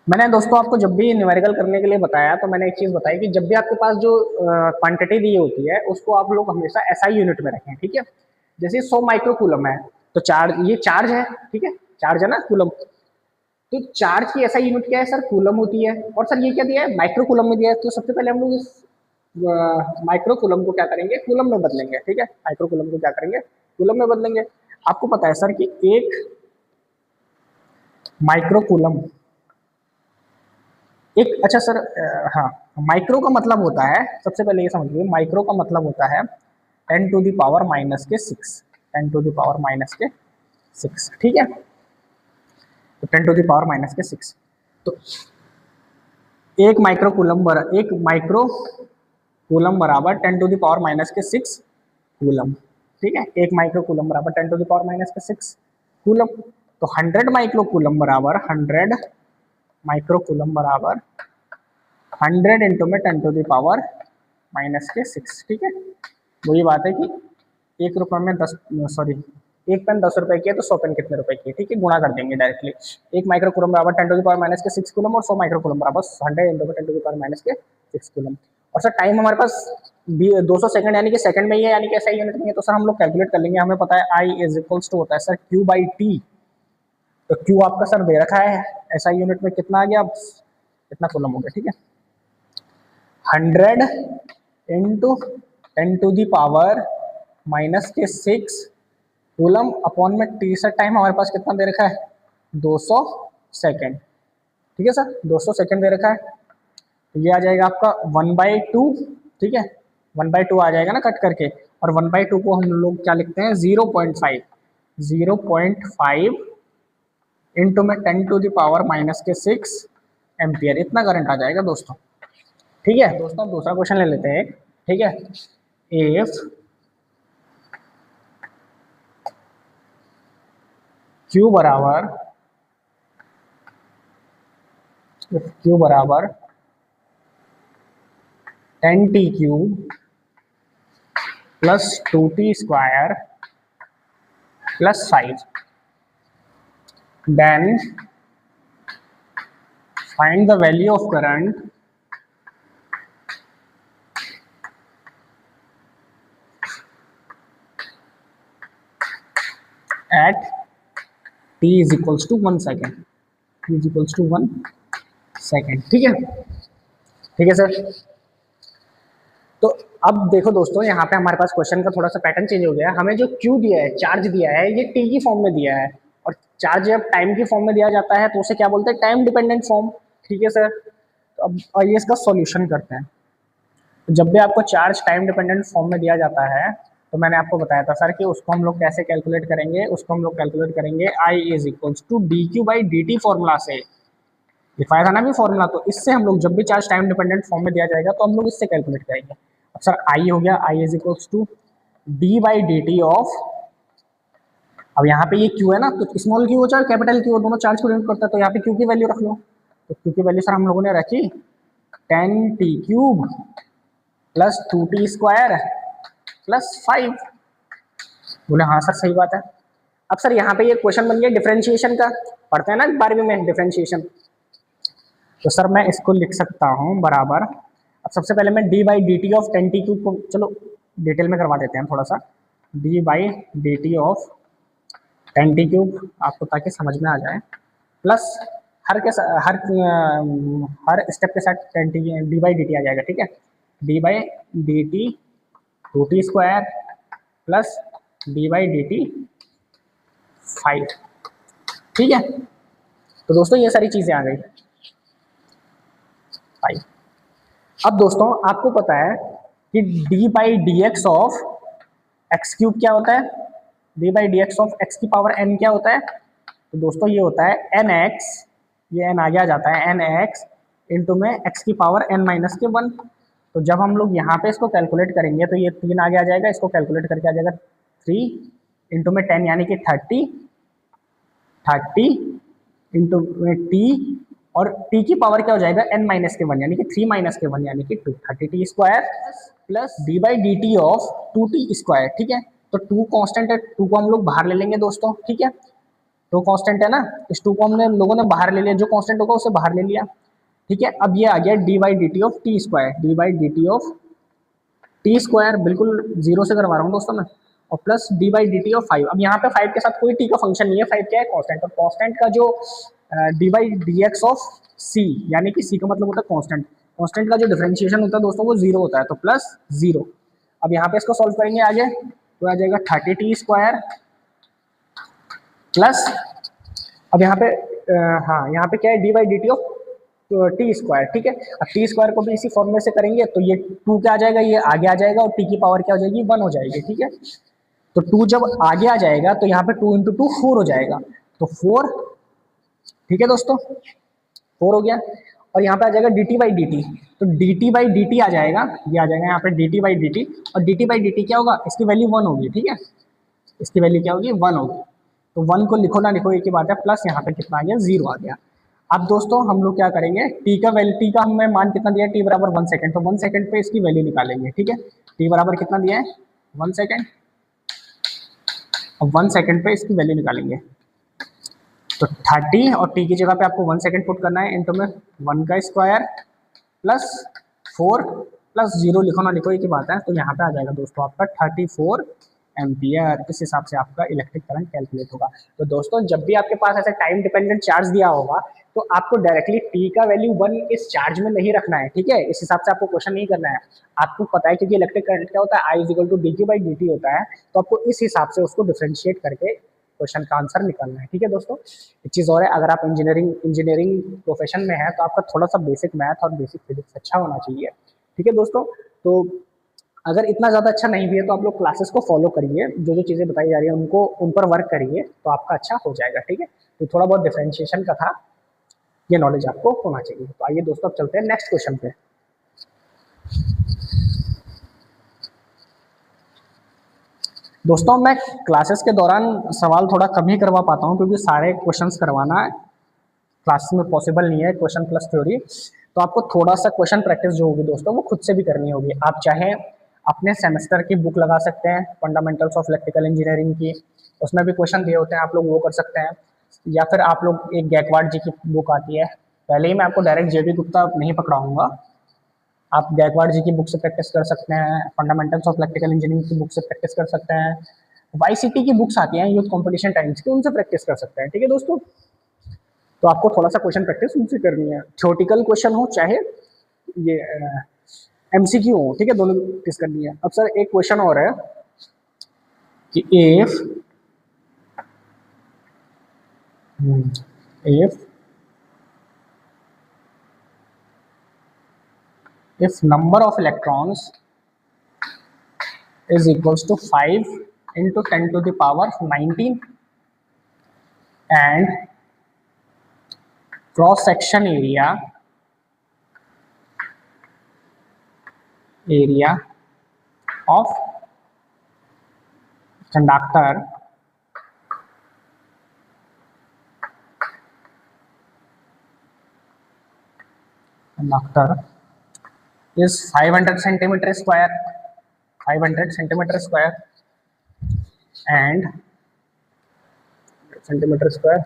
मैंने दोस्तों आपको जब भी न्यूमेरिकल करने के लिए बताया तो मैंने एक चीज़ बताई कि जब भी आपके पास जो क्वांटिटी दी होती है उसको आप लोग हमेशा एसआई यूनिट में रखें, ठीक है। जैसे 100 माइक्रोकूलम है तो चार्ज, ये चार्ज है, ठीक है, चार्ज है ना, कूलम। तो चार्ज की एसआई यूनिट क्या है सर, कूलम होती है। और सर ये क्या दिया है, माइक्रोकूलम में दिया है। तो सबसे पहले हम लोग इस माइक्रोकूलम को क्या करेंगे, कूलम में बदलेंगे, ठीक है। माइक्रोकूलम को क्या करेंगे, कूलम में बदलेंगे। आपको पता है सर कि एक माइक्रोकूलम एक, अच्छा सर, हाँ, माइक्रो का मतलब होता है, सबसे पहले ये समझिए, माइक्रो का मतलब होता है 10 टू द पावर माइनस के 6, 10 टू द पावर माइनस के 6, ठीक है। तो 10 टू द पावर माइनस के 6, तो एक माइक्रोकूलम बराबर 10 टू द पावर माइनस के 6 कूलम, ठीक है। एक माइक्रोकूलम बराबर 10 टू द पावर माइनस के 6 कूलम। तो 100 माइक्रोकूलम बराबर 100 माइक्रोकूलम बराबर 100 इंटू में 10 टू द पावर माइनस के 6, ठीक है। वही बात है कि एक रुपये में 10, सॉरी, एक पेन 10 रुपए की है तो 100 पेन कितने रुपए की है, ठीक है, गुणा कर देंगे डायरेक्टली। एक माइक्रोकूलम बराबर 10 टू द पावर माइनस के 6 कूलम और 100 माइक्रोकूलम बराबर 100 इंटू में 10 टू द पावर माइनस के 6 कूलम। और सर टाइम हमारे पास 200 सेकंड यानी कि सेकंड में ही है, यानी कि ऐसा यूनिट नहीं है। तो सर हम लोग कैलकुलेट कर लेंगे, हमें पता है आई इज इक्वल्स टू होता है सर क्यू बाई टी। तो क्यू आपका सर दे रखा है, ऐसा यूनिट में कितना आ गया, कितना कूलम हो गया, ठीक है। 100 into 10 to the power minus के 6 कूलम अपॉन में टी। सर टाइम हमारे पास कितना दे रखा है, 200 सेकेंड, ठीक है सर, 200 सेकेंड दे रखा है। तो ये आ जाएगा आपका 1/2, ठीक है, 1/2 आ जाएगा ना कट करके। और 1/2 को हम लोग क्या लिखते हैं, 0.5, 0.5 इंटू में 10 टू द पावर माइनस के 6 एम्पियर, इतना करंट आ जाएगा दोस्तों, ठीक है। दोस्तों दूसरा क्वेश्चन ले लेते हैं, ठीक है। इफ Q बराबर 10t cube plus 2t square plus 5, then find the value of current at t is equals to 1 second, t is equals to 1 second, ठीक है, ठीक है सर। तो अब देखो दोस्तों, यहाँ पे हमारे पास क्वेश्चन का थोड़ा सा पैटर्न चेंज हो गया है। हमें जो क्यू दिया है, चार्ज दिया है, ये टी की फॉर्म में दिया है। और चार्ज जब टाइम की फॉर्म में दिया जाता है तो उसे क्या बोलते हैं, टाइम डिपेंडेंट फॉर्म, ठीक है सर। तो अब आइए इसका सॉल्यूशन करते हैं। तो जब भी आपको चार्ज टाइम डिपेंडेंट फॉर्म में दिया जाता है तो मैंने आपको बताया था सर कि उसको हम लोग कैसे कैलकुलेट करेंगे, उसको हम लोग कैलकुलेट करेंगे I is equals to D Q by D T formula से। लिखवाया था ना भी फॉर्मूला, तो इससे हम लोग जब भी चार्ज टाइम डिपेंडेंट फॉर्म में दिया जाएगा तो हम लोग इससे कैलकुलेट करेंगे। अब सर आई हो गया, I is equals to D by D T of, अब यहाँ पे ये क्यू है ना, तो स्मॉल क्यू हो चाहे कैपिटल क्यू हो, दोनों चार्ज को डिनोट करता है। तो यहाँ पे क्यू की वैल्यू रख लो। तो क्यू की वैल्यू सर हम लोगों ने रखी 10t cube plus 2t square plus 5। बोले हाँ सर सही बात है। अब सर यहाँ पे ये क्वेश्चन बन गया डिफरेंशिएशन का, पढ़ते हैं ना 12वीं में डिफरेंशिएशन। तो सर मैं इसको लिख सकता हूँ बराबर, अब अब सबसे पहले मैं D by D T of 10t³ को चलो डिटेल में करवा देते हैं थोड़ा सा। D by D T of 10t³ आपको ताकि समझ में आ जाए, प्लस हर के हर स्टेप के साथ 10t D by D T आ जाएगा, ठीक है। D by D T 2t² plus D by D T 5, ठीक है। तो दोस्तों ये सारी चीजें आ गई 5। अब दोस्तों आपको पता है कि D by D x of x³ क्या होता है, D by D x of x की पावर n क्या होता है, तो दोस्तों ये होता है nx, ये n आगे आ जाता है nx इंटू में x की पावर n माइनस के 1। तो जब हम लोग यहाँ पे इसको कैलकुलेट करेंगे तो ये 3 आगे आ जाएगा, इसको कैलकुलेट करके आ जाएगा 3 इंटू में 10 यानी कि 30 इंटू में t, और t की पावर क्या हो जाएगा n माइनस के 1 यानी कि 3 माइनस के 1 यानी कि 2, 30t² plus D by D T of 2t², ठीक है। तो 2 कांस्टेंट है, 2 को हम लोग बाहर ले लेंगे दोस्तों, ठीक है। 2 कांस्टेंट है ना, इस 2 को हमने लोगों ने बाहर ले लिया, जो कांस्टेंट होगा उसे बाहर ले लिया, ठीक है। अब ये आ गया D by D T of t², D by D T of t², बिल्कुल जीरो से करवा रहा हूँ दोस्तों मैं, और plus D by D T of 5। अब यहाँ पे 5 के साथ कोई t का फंक्शन नहीं है, 5 क्या है कांस्टेंट, और कांस्टेंट का जो D by D x of c यानी कि c का मतलब होता है कांस्टेंट, कांस्टेंट का जो डिफरेंशिएशन होता है दोस्तों वो 0 होता है, तो प्लस 0। अब यहाँ पे इसको सॉल्व करेंगे आगे तो आ जाएगा 30t² प्लस, अब यहाँ पे हाँ यहाँ पे क्या है D by D T of t², ठीक है। अब t² को भी इसी फॉर्मूले से करेंगे तो ये 2 क्या आ जाएगा, ये आगे आ जाएगा, और t की पावर क्या हो जाएगी 1 हो जाएगी, ठीक है। तो 2 जब आगे आ जाएगा तो यहाँ पे 2 इंटू 2 4 हो जाएगा, तो 4, ठीक है दोस्तों 4 हो गया। और यहाँ पे आ जाएगा D T by D T, तो D T by D T आ जाएगा, ये आ जाएगा यहाँ पे D T by D T, और D T by D T क्या होगा, इसकी वैल्यू 1 होगी, ठीक है, इसकी वैल्यू क्या होगी 1 होगी। तो 1 को लिखो ना लिखो एक ही बात है, प्लस यहाँ पे कितना आ गया 0 आ गया। अब दोस्तों हम लोग क्या करेंगे, टी का वैल्यू, टी का हमें मान कितना दिया है, टी बराबर 1 सेकंड, तो 1 सेकंड पे इसकी वैल्यू निकालेंगे, ठीक है। टी बराबर कितना दिया है 1 सेकंड, और 1 सेकंड पे इसकी वैल्यू निकालेंगे, तो 30 और t की जगह पे आपको 1 सेकंड पुट करना है, इंटू में 1 का स्क्वायर प्लस 4 प्लस 0 लिखो ना लिखो एक ही बात है। तो यहाँ पे आ जाएगा दोस्तों आपका 34 एम्पियर, इस हिसाब से आपका इलेक्ट्रिक करंट कैलकुलेट होगा। तो दोस्तों जब भी आपके पास ऐसे टाइम डिपेंडेंट चार्ज दिया होगा तो आपको डायरेक्टली t का वैल्यू 1 इस चार्ज में नहीं रखना है, ठीक है। इस हिसाब से आपको क्वेश्चन नहीं करना है, आपको पता है क्योंकि इलेक्ट्रिक करंट क्या होता है, I equal to D Q by D T होता है, तो आपको इस हिसाब से उसको डिफ्रेंशिएट करके क्वेश्चन का आंसर निकालना है, ठीक है दोस्तों। एक चीज़ और है, अगर आप इंजीनियरिंग प्रोफेशन में है तो आपका थोड़ा सा बेसिक मैथ और बेसिक फिजिक्स अच्छा होना चाहिए, ठीक है दोस्तों। तो अगर इतना ज़्यादा अच्छा नहीं भी है तो आप लोग क्लासेस को फॉलो करिए, जो जो चीज़ें बताई जा रही है उनको उन पर वर्क करिए तो आपका अच्छा हो जाएगा, ठीक है। तो थोड़ा बहुत डिफरेंशिएशन का था, ये नॉलेज आपको होना चाहिए। तो आइए दोस्तों अब चलते हैं नेक्स्ट क्वेश्चन पे। दोस्तों मैं क्लासेस के दौरान सवाल थोड़ा कम ही करवा पाता हूँ क्योंकि सारे क्वेश्चंस करवाना क्लासेस में पॉसिबल नहीं है, क्वेश्चन प्लस थ्योरी। तो आपको थोड़ा सा क्वेश्चन प्रैक्टिस जो होगी दोस्तों वो खुद से भी करनी होगी। आप चाहे अपने सेमेस्टर की बुक लगा सकते हैं, फंडामेंटल्स ऑफ इलेक्ट्रिकल इंजीनियरिंग की, उसमें भी क्वेश्चन दिए होते हैं, आप लोग वो कर सकते हैं। या फिर आप लोग एक गायकवाड़ जी की बुक आती है, पहले ही मैं आपको डायरेक्ट जेबी गुप्ता नहीं पकड़ाऊंगा, आप गायकवाड़ जी की बुक से प्रैक्टिस कर सकते हैं, फंडामेंटल्स ऑफ इलेक्ट्रिकल इंजीनियरिंग की बुक से प्रैक्टिस कर सकते हैं, वाईसीटी की बुक्स आती हैं यूथ कंपटीशन टाइम्स की, उनसे प्रैक्टिस कर सकते हैं, ठीक है दोस्तों। तो आपको थोड़ा सा क्वेश्चन प्रैक्टिस उनसे करनी है, थ्योरेटिकल क्वेश्चन हो चाहे ये एमसीक्यू हो, ठीक है, दोनों प्रैक्टिस करनी है। अब सर एक क्वेश्चन और है कि if number of electrons is equals to 5 into 10 to the power 19 and cross section area of conductor is 500 centimeter square, 500 centimeter square and centimeter square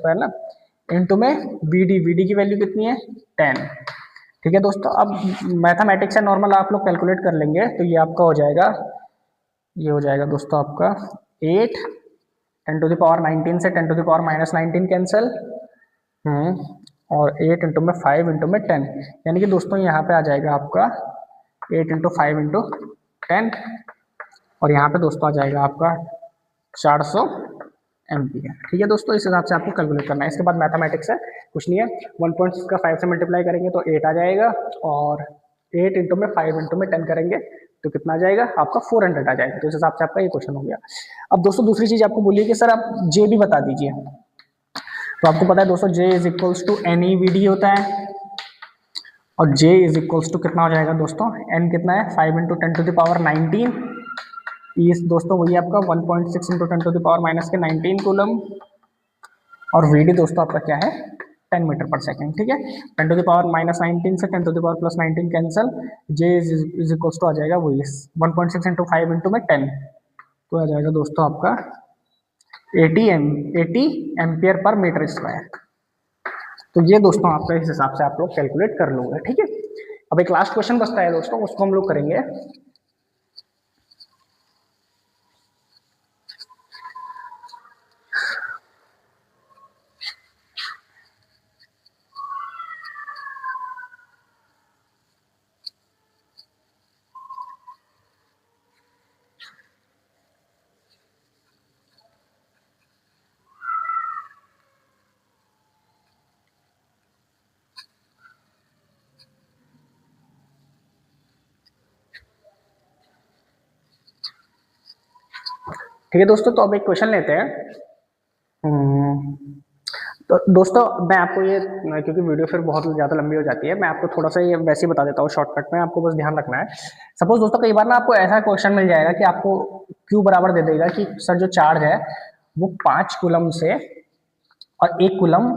square ना, इनटू में वी डी की value कितनी है 10। ठीक है दोस्तों, अब मैथमेटिक्स है नॉर्मल आप लोग कैलकुलेट कर लेंगे, तो ये आपका हो जाएगा, ये हो जाएगा दोस्तों आपका 8 10⁻19 से 10⁻−19 कैंसिल, और 8 इंटू में 5 इंटू में 10, यानी कि दोस्तों यहाँ पे आ जाएगा आपका 8 इंटू 5 इंटू 10, और यहाँ पे दोस्तों आ जाएगा आपका 400 एम्पियर। ठीक है दोस्तों, इस हिसाब से आपको कैलकुलेट करना है। इसके बाद मैथमेटिक्स है, कुछ नहीं है, 1.6 का 5 से मल्टीप्लाई करेंगे तो 8 आ जाएगा, और 8 इंटू में 5 इंटू में 10 करेंगे तो कितना आ जाएगा आपका 400 आ जाएगा। तो इस हिसाब से आपका ये क्वेश्चन हो गया। अब दोस्तों दूसरी चीज आपको बोलिए कि सर आप जे भी बता दीजिए, तो आपको पता है दोस्तों J is equals to N E V D होता है, और जे इज इक्वल्स टू कितना हो जाएगा दोस्तों, एन कितना है 5 इंटू 10⁻19, इस दोस्तों वही आपका 1.6 इंटू 10⁻−19 कूलम, और वी डी दोस्तों आपका क्या है 10 मीटर पर सेकेंड। ठीक है, 10⁻−19 से 10⁻+19 cancel, J is equals to आ जाएगा वही 1.6 इंटू 5 इंटू में 10, तो आ जाएगा दोस्तों आपका 80 एम्पियर पर मीटर स्क्वायर। तो ये दोस्तों आपका इस हिसाब से आप लोग कैलकुलेट कर लोगे। ठीक है, अब एक लास्ट क्वेश्चन बचता है दोस्तों, उसको हम लोग करेंगे। ठीक है दोस्तों, तो अब एक क्वेश्चन लेते हैं। तो दोस्तों मैं आपको ये, क्योंकि वीडियो फिर बहुत ज़्यादा लंबी हो जाती है, मैं आपको थोड़ा सा ये वैसे ही बता देता हूँ शॉर्टकट में, आपको बस ध्यान रखना है। सपोज दोस्तों कई बार ना आपको ऐसा क्वेश्चन मिल जाएगा कि आपको क्यू बराबर दे देगा कि सर जो चार्ज है वो 5 कूलम से और 1 कूलम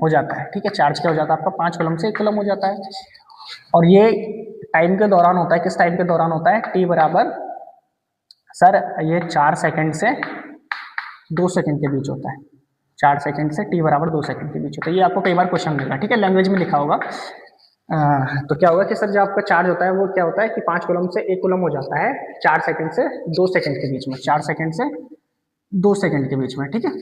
हो जाता है। ठीक है, चार्ज क्या हो जाता है आपका 5 कूलम से 1 कूलम हो जाता है, और ये टाइम के दौरान होता है। किस टाइम के दौरान होता है, टी बराबर सर ये 4 सेकंड से 2 सेकंड के बीच होता है, 4 सेकंड से t बराबर 2 सेकंड के बीच होता है। ये आपको कई बार क्वेश्चन मिलेगा, ठीक है, लैंग्वेज में लिखा होगा। तो क्या होगा कि सर जो आपका चार्ज होता है वो क्या होता है कि 5 कूलम से 1 कूलम हो जाता है 4 सेकंड से 2 सेकंड के बीच में, 4 सेकंड से 2 सेकंड के बीच में, ठीक है।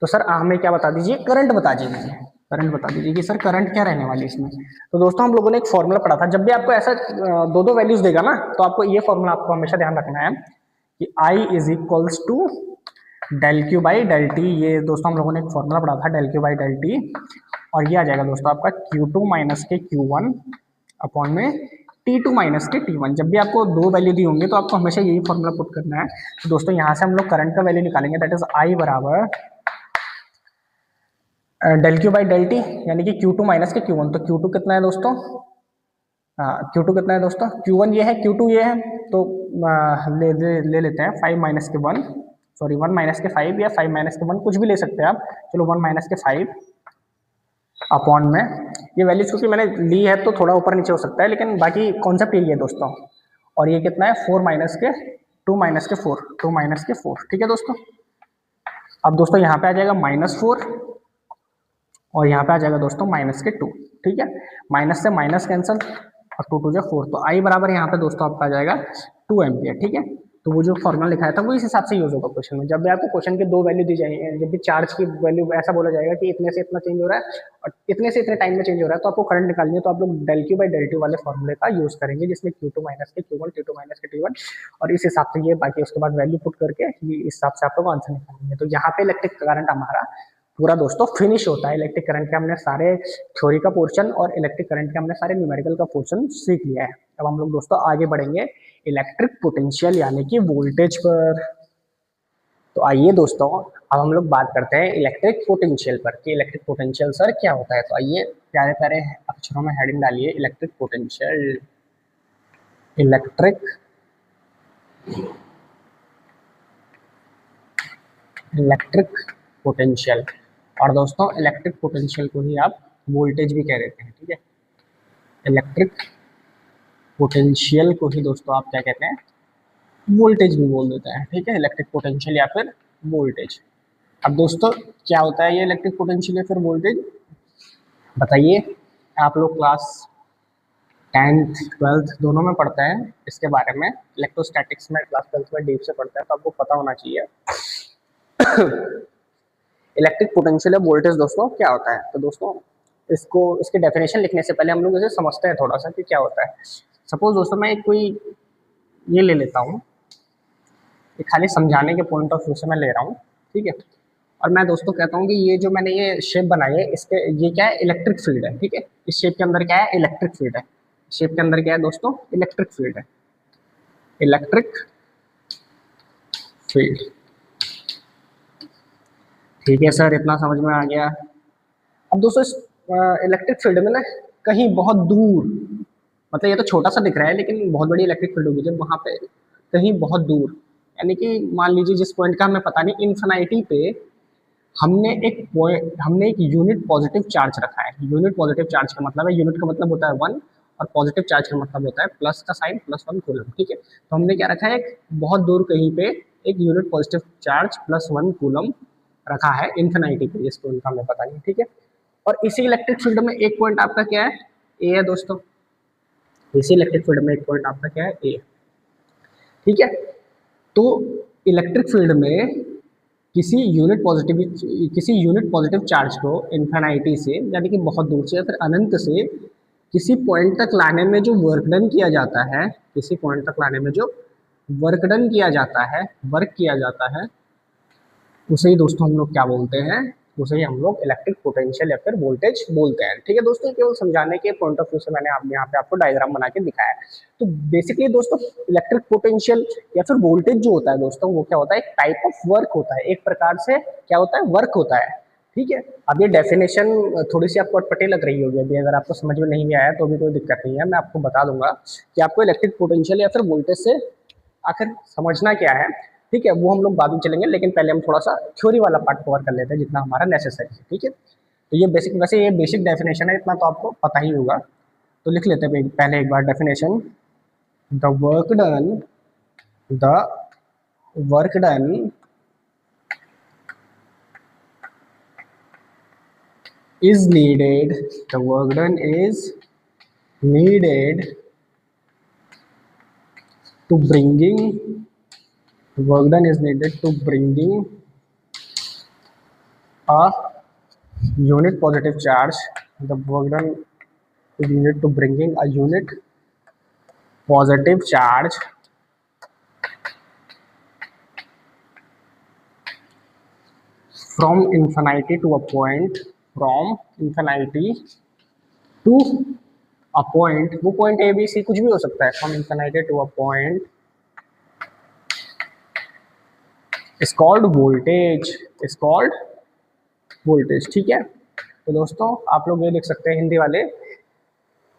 तो सर हमें क्या बता दीजिए, करंट बता दीजिए, करंट बता दीजिए कि सर करंट क्या रहने वाली है इसमें। तो दोस्तों हम लोगों ने एक फॉर्मूला पढ़ा था, जब भी आपको ऐसा दो दो वैल्यूज देगा ना तो आपको ये फॉर्मूला आपको हमेशा ध्यान रखना है कि I is equals to del Q by del T. ये दोस्तों हम लोगों ने एक फॉर्मूला पढ़ा था del Q by del T, और ये आ जाएगा दोस्तों आपका Q2 माइनस के Q1 अपॉन में T2 माइनस के T1। जब भी आपको दो वैल्यू दी होंगी तो आपको हमेशा यही फॉर्मूला पुट करना है। तो दोस्तों यहाँ से हम लोग करंट का वैल्यू निकालेंगे, दैट इज I बराबर del Q by del T, यानी कि Q2 माइनस के Q1। तो Q2 कितना है दोस्तों, Q2 कितना है दोस्तों, Q1 ये है, Q2 ये है, तो ले लेते हैं 5 माइनस के 1, सॉरी 1 माइनस के 5 या 5 माइनस के 1 कुछ भी ले सकते हैं आप, चलो 1 माइनस के 5 अपॉन में ये वैल्यूज क्योंकि मैंने ली है तो थोड़ा ऊपर नीचे हो सकता है, लेकिन बाकी कॉन्सेप्ट यही है दोस्तों। और ये कितना है 4 माइनस के 2 माइनस के 4, 2 माइनस के 4, ठीक है दोस्तों। अब दोस्तों यहाँ पे आ जाएगा -4 और यहाँ पे आ जाएगा दोस्तों माइनस के 2, ठीक है, माइनस से माइनस कैंसल और 2 2 4, तो आई बराबर यहाँ पे दोस्तों आपका आ जाएगा 2 एम्पियर, ठीक है। तो वो जो फॉर्मूला लिखा था वो इस हिसाब से यूज होगा क्वेश्चन में। जब भी आपको क्वेश्चन के दो वैल्यू दी जाएंगे, जब भी चार्ज की वैल्यू ऐसा बोला जाएगा कि इतने से इतना चेंज हो रहा है और इतने से इतने टाइम में चेंज हो रहा है, तो आपको करंट निकालनी है, तो आप लोग del Q by del T वाले फॉर्मूले का यूज करेंगे, जिसमें Q2 माइनस के Q1, T2 माइनस के T1, और इस हिसाब से ये बाकी उसके बाद वैल्यू पुट करके इस हिसाब से आप लोग आंसर निकालेंगे। तो यहाँ पे इलेक्ट्रिक करंट हमारा पूरा दोस्तों फिनिश होता है। इलेक्ट्रिक करंट के हमने सारे थ्योरी का पोर्शन और इलेक्ट्रिक करंट के हमने सारे न्यूमेरिकल का पोर्शन सीख लिया है। अब हम लोग दोस्तों आगे बढ़ेंगे इलेक्ट्रिक पोटेंशियल यानी कि वोल्टेज पर। तो आइए दोस्तों अब हम लोग बात करते हैं इलेक्ट्रिक पोटेंशियल पर कि इलेक्ट्रिक पोटेंशियल सर क्या होता है। तो आइए प्यारे प्यारे अक्षरों में हेडिंग डालिए इलेक्ट्रिक पोटेंशियल, इलेक्ट्रिक पोटेंशियल। और दोस्तों इलेक्ट्रिक पोटेंशियल को ही आप वोल्टेज भी कह देते हैं, ठीक है। इलेक्ट्रिक पोटेंशियल को ही दोस्तों आप क्या कहते हैं, वोल्टेज भी बोल देते हैं, ठीक है, इलेक्ट्रिक पोटेंशियल या फिर वोल्टेज। अब दोस्तों क्या होता है ये इलेक्ट्रिक पोटेंशियल या फिर वोल्टेज, बताइए। आप लोग क्लास 10th 12th दोनों में पढ़ते हैं इसके बारे में, इलेक्ट्रोस्टैटिक्स में क्लास 12th में डीप से पढ़ते हैं, तो आपको पता होना चाहिए इलेक्ट्रिक पोटेंशियल या वोल्टेज दोस्तों क्या होता है। तो दोस्तों इसको इसके डेफिनेशन लिखने से पहले हम लोग इसे समझते हैं थोड़ा सा कि क्या होता है। सपोज दोस्तों मैं एक कोई ये ले लेता हूँ, ये खाली समझाने के पॉइंट ऑफ व्यू से मैं ले रहा हूँ, ठीक है। और मैं दोस्तों कहता हूँ कि ये जो मैंने ये शेप बनाई है इसके ये क्या है, इलेक्ट्रिक फील्ड है, ठीक है। इस शेप के अंदर क्या है, इलेक्ट्रिक फील्ड है। शेप के अंदर क्या है दोस्तों, इलेक्ट्रिक फील्ड है, इलेक्ट्रिक फील्ड, ठीक है सर, इतना समझ में आ गया। अब दोस्तों इस इलेक्ट्रिक फील्ड में ना कहीं बहुत दूर, मतलब ये तो छोटा सा दिख रहा है लेकिन बहुत बड़ी इलेक्ट्रिक फील्ड होगी जब वहाँ पे कहीं बहुत दूर, यानी कि मान लीजिए जिस पॉइंट का हमें पता नहीं, इन्फिनिटी पे हमने एक यूनिट पॉजिटिव चार्ज रखा है। यूनिट पॉजिटिव चार्ज का मतलब है, यूनिट का मतलब होता है 1 और पॉजिटिव चार्ज का मतलब होता है प्लस का साइन, +1 कूलम, ठीक है। तो हमने क्या रखा है, एक बहुत दूर कहीं पे एक यूनिट पॉजिटिव चार्ज +1 कूलम रखा है इन्फिनिटी पे, जिसको उनका हमें पता नहीं, ठीक है। और इसी इलेक्ट्रिक फील्ड में एक पॉइंट आपका क्या है, ए है दोस्तों। इसी इलेक्ट्रिक फील्ड में एक पॉइंट आपका क्या है, ए, ठीक है। तो इलेक्ट्रिक फील्ड में किसी यूनिट पॉजिटिव चार्ज को इन्फिनिटी से यानी कि बहुत दूर से या फिर अनंत से किसी पॉइंट तक लाने में जो वर्क डन किया जाता है, किसी पॉइंट तक लाने में जो वर्क डन किया जाता है, वर्क किया जाता है, उसे ही दोस्तों हम लोग क्या बोलते हैं, उसे ही हम लोग इलेक्ट्रिक पोटेंशियल या फिर वोल्टेज बोलते हैं, ठीक है दोस्तों। केवल समझाने के पॉइंट ऑफ व्यू से मैंने यहाँ पे आपको डायग्राम बना के दिखाया है। तो बेसिकली दोस्तों इलेक्ट्रिक पोटेंशियल या फिर वोल्टेज जो होता है दोस्तों, वो क्या होता है, एक टाइप ऑफ वर्क होता है, एक प्रकार से क्या होता है, वर्क होता है, ठीक है। अब ये डेफिनेशन थोड़ी सी आपको अटपटे लग रही होगी अभी, अगर आपको समझ में नहीं भी आया तो भी कोई दिक्कत नहीं है, मैं आपको बता दूंगा कि आपको इलेक्ट्रिक पोटेंशियल या फिर वोल्टेज से आखिर समझना क्या है, ठीक है। वो हम लोग बाद में चलेंगे, लेकिन पहले हम थोड़ा सा थ्योरी वाला पार्ट कवर कर लेते हैं जितना हमारा नेसेसरी है, ठीक है। तो ये बेसिक, वैसे ये बेसिक डेफिनेशन है, इतना तो आपको पता ही होगा। तो लिख लेते हैं पहले एक बार definition, the work done work done is needed, the work done is needed to bringing, the work done is needed to bringing a unit positive charge, the work done is needed to bringing a unit positive charge from infinity to a point, from infinity to a point, वो point A B C कुछ भी हो सकता है, from infinity to a point is called voltage, is called voltage। ठीक है, तो दोस्तों आप लोग ये लिख सकते हैं हिंदी वाले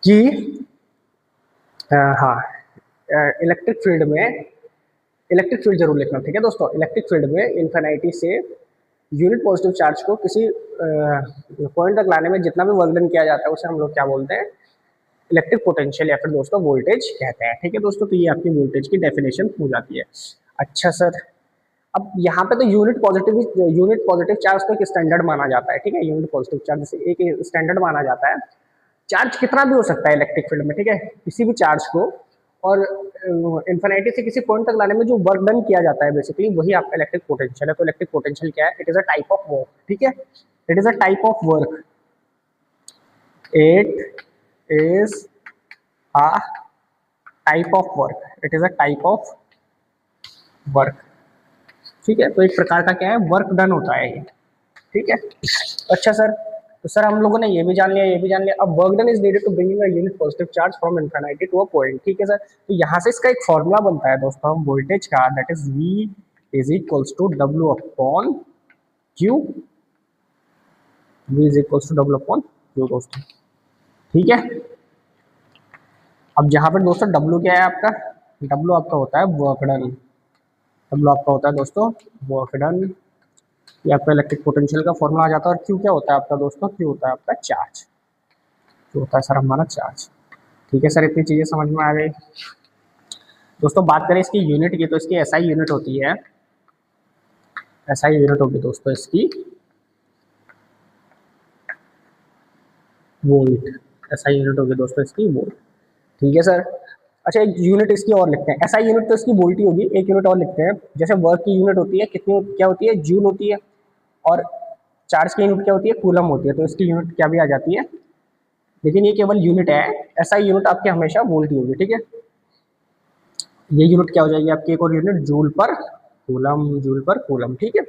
कि हाँ, इलेक्ट्रिक फील्ड में, इलेक्ट्रिक फील्ड जरूर लिखना, ठीक है दोस्तों। इलेक्ट्रिक फील्ड में इन्फिनिटी से यूनिट पॉजिटिव चार्ज को किसी पॉइंट तक लाने में जितना भी वर्क डन किया जाता है उसे हम लोग क्या बोलते हैं, इलेक्ट्रिक पोटेंशियल या फिर दोस्तों वोल्टेज कहते हैं। ठीक है दोस्तों, तो ये आपकी वोल्टेज की डेफिनेशन हो जाती है। अच्छा सर, अब यहाँ पे तो यूनिट पॉजिटिव चार्ज तो एक स्टैंडर्ड माना जाता है। ठीक है, यूनिट पॉजिटिव चार्ज से एक स्टैंडर्ड माना जाता है। चार्ज कितना भी हो सकता है इलेक्ट्रिक फील्ड में, ठीक है, किसी भी चार्ज को, और इन्फिनिटी से किसी पॉइंट तक लाने में जो वर्क डन किया जाता है बेसिकली वही आपका इलेक्ट्रिक पोटेंशियल है। तो इलेक्ट्रिक पोटेंशियल क्या है, it is a type of work. ठीक है, it is a type of work, it is a type of work, it is a type of work. ठीक है, तो एक प्रकार का क्या है, वर्क डन होता है ये। ठीक है, अच्छा सर, तो सर हम लोगों ने ये भी जान लिया, ये भी जान लिया। अब work done is needed to bringing a unit positive charge from infinity to a point. ठीक है सर, तो यहाँ से इसका एक फॉर्मूला बनता है दोस्तों वोल्टेज का, that is V is equals to W upon Q, V is equals to W upon Q दोस्तों। ठीक है, अब जहाँ पर दोस्तों W क्या है आपका, W आपका होता है वर्क डन, W आपका होता है दोस्तों वर्क डन, ये आपका इलेक्ट्रिक पोटेंशियल का फॉर्मूला आ जाता है। और Q क्या होता है आपका दोस्तों, Q होता है आपका चार्ज, Q होता है सर हमारा चार्ज। ठीक है सर, इतनी चीजें समझ में आ गई दोस्तों। बात करें इसकी यूनिट की, तो इसकी SI यूनिट होती है, SI यूनिट होगी दोस्तों इसकी वोल्ट, SI यूनिट होगी दोस्तों इसकी वोल्ट। ठीक है सर, अच्छा एक यूनिट इसकी और लिखते हैं, SI यूनिट तो इसकी वोल्ट ही होगी, एक यूनिट और लिखते हैं। जैसे वर्क की यूनिट होती है कितनी, क्या होती है, जूल होती है, और चार्ज की यूनिट क्या होती है, कूलम होती है। तो इसकी यूनिट क्या भी आ जाती है, लेकिन ये केवल यूनिट है, SI यूनिट आपकी हमेशा वोल्ट ही होगी। ठीक है, ये यूनिट क्या हो जाएगी आपकी, एक और यूनिट जूल पर कूलम, जूल पर कूलम। ठीक है,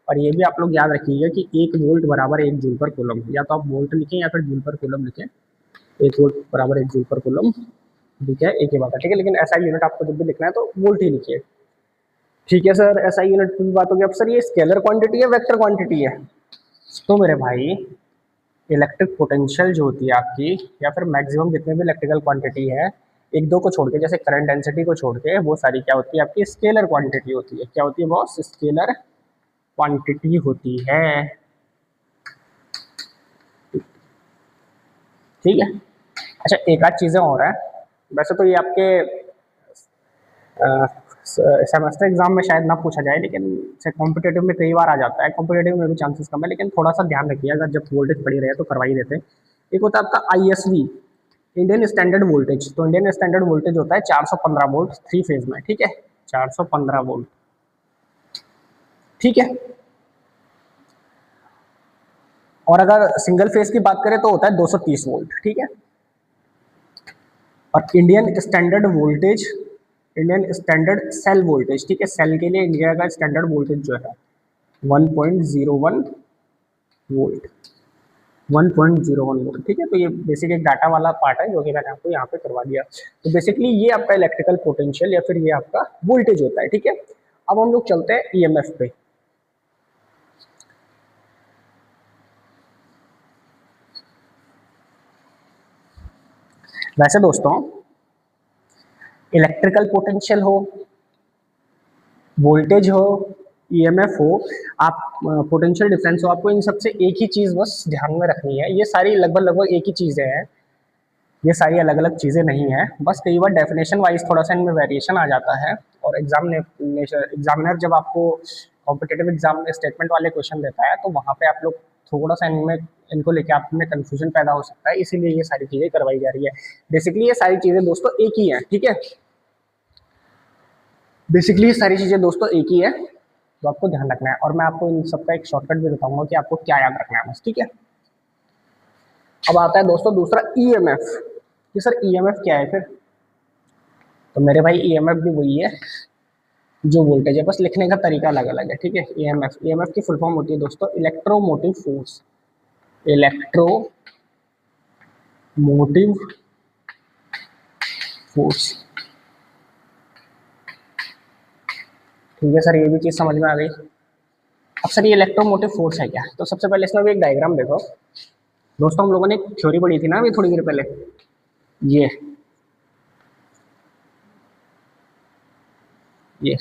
और ये भी आप लोग याद रखिएगा कि 1 वोल्ट बराबर 1 जूल पर कूलम, या तो आप वोल्ट लिखें या फिर जूल पर कूलम लिखें। 1 वोल्ट बराबर 1 जूल पर कूलम, ठीक है, एक ही बात है। ठीक है, लेकिन SI यूनिट आपको जब भी लिखना है तो वोल्ट ही लिखिए। ठीक है सर, SI यूनिट की बात होगी। अब सर ये स्केलर क्वांटिटी है वेक्टर क्वांटिटी है, तो मेरे भाई इलेक्ट्रिक पोटेंशियल जो होती है आपकी, या फिर मैक्सिमम जितने भी इलेक्ट्रिकल क्वांटिटी है, एक दो को छोड़ के, जैसे करंट डेंसिटी को छोड़ के, वो सारी क्या होती है आपकी स्केलर क्वांटिटी होती है। क्या होती है बॉस, स्केलर क्वांटिटी होती है। ठीक है, अच्छा एक आध चीज़ें और है, वैसे तो ये आपके सेमेस्टर एग्जाम में शायद ना पूछा जाए, लेकिन कॉम्पिटेटिव में कई बार आ जाता है, कॉम्पिटेटिव में भी चांसेस कम है, लेकिन थोड़ा सा ध्यान रखिए अगर जब वोल्टेज पड़ी रहे तो करवा ही देते हैं। एक होता है आपका ISV, इंडियन स्टैंडर्ड वोल्टेज। तो इंडियन स्टैंडर्ड वोल्टेज होता है 415 वोल्ट 3 फेज में। ठीक है, 415 वोल्ट। ठीक है, और अगर सिंगल फेज की बात करें तो होता है 230 वोल्ट। ठीक है, और Indian standard voltage, Indian standard cell voltage, ठीक है, सेल के लिए इंडिया का स्टैंडर्ड वोल्टेज जो है 1.01 वोल्ट, 1.01 वोल्ट। ठीक है, तो ये बेसिक एक डाटा वाला पार्ट है जो कि मैंने आपको यहाँ पे करवा दिया। तो बेसिकली ये आपका इलेक्ट्रिकल पोटेंशियल या फिर ये आपका वोल्टेज होता है। ठीक है, अब हम लोग चलते हैं EMF पे। वैसे दोस्तों इलेक्ट्रिकल पोटेंशियल हो, वोल्टेज हो, EMF हो, आप पोटेंशियल डिफरेंस हो, आपको इन सबसे एक ही चीज बस ध्यान में रखनी है। ये सारी लगभग एक ही चीजें हैं, ये सारी अलग अलग चीज़ें नहीं है, बस कई बार डेफिनेशन वाइज थोड़ा सा इनमें वेरिएशन आ जाता है। और एग्जामिनर जब आपको कॉम्पिटेटिव एग्जाम में स्टेटमेंट वाले क्वेश्चन देता है तो वहाँ पे आप लोग थोड़ा सा इनमें इनको लेके आप में कंफ्यूजन पैदा हो सकता है, इसीलिए ये सारी चीज़ें करवाई जा रही है। बेसिकली ये सारी चीज़ें दोस्तों एक ही है, ठीक है। बेसिकली ये सारी चीज़ें दोस्तों एक ही है, तो आपको ध्यान रखना है। और मैं आपको इन सबका एक शॉर्टकट भी बताऊंगा कि आपको क्या याद रखना है बस, ठीक है। अब आता है दोस्तों दूसरा ईएमएफ, कि सर ईएमएफ क्या है फिर। तो मेरे भाई ईएमएफ भी वही है जो वोल्टेज है, बस लिखने का तरीका अलग अलग है, ठीक है। ईएमएफ की फुल फॉर्म होती है दोस्तों इलेक्ट्रोमोटिव फोर्स। इलेक्ट्रोमोटिव फोर्स, ठीक है सर, ये भी चीज़ समझ में आ गई। अब सर ये इलेक्ट्रोमोटिव फोर्स है क्या, तो सबसे पहले इसमें भी एक डायग्राम देखो दोस्तों। हम लोगों ने एक थ्योरी पढ़ी थी ना अभी थोड़ी देर पहले, ये कि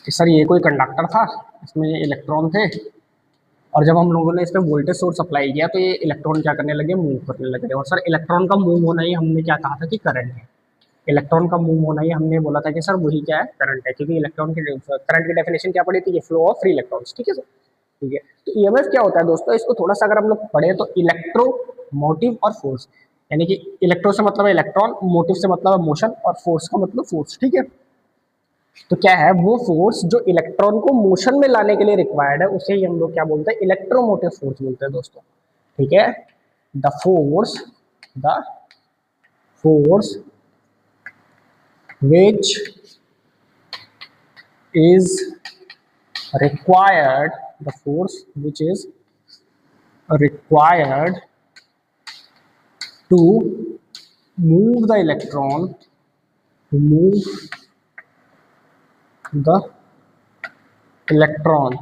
सर ये कोई कंडक्टर था, इसमें ये इलेक्ट्रॉन थे, और जब हम लोगों ने इस पर वोल्टेज सोर्स अप्लाई किया तो ये इलेक्ट्रॉन क्या करने लगे, मूव करने लगे। और सर इलेक्ट्रॉन का मूव होना ही हमने क्या कहा था कि करंट है। इलेक्ट्रॉन का मूव होना ही हमने बोला था कि सर वही क्या है, करंट है, क्योंकि इलेक्ट्रॉन की करंट की डेफिनेशन क्या पड़ी थी, ये फ्लो ऑफ फ्री इलेक्ट्रॉन्स, ठीक है सर। ठीक है, तो ईएमएफ क्या होता है दोस्तों, इसको थोड़ा सा अगर हम लोग पढ़े तो इलेक्ट्रो मोटिव और फोर्स, यानी कि इलेक्ट्रो से मतलब है इलेक्ट्रॉन, मोटिव से मतलब है मोशन, और फोर्स का मतलब फोर्स, ठीक है। तो क्या है वो फोर्स जो इलेक्ट्रॉन को मोशन में लाने के लिए रिक्वायर्ड है, उसे ही हम लोग क्या बोलते हैं, इलेक्ट्रोमोटिव फोर्स बोलते हैं दोस्तों, ठीक है। The force which is required, the force which is required to move the electron, to move the electron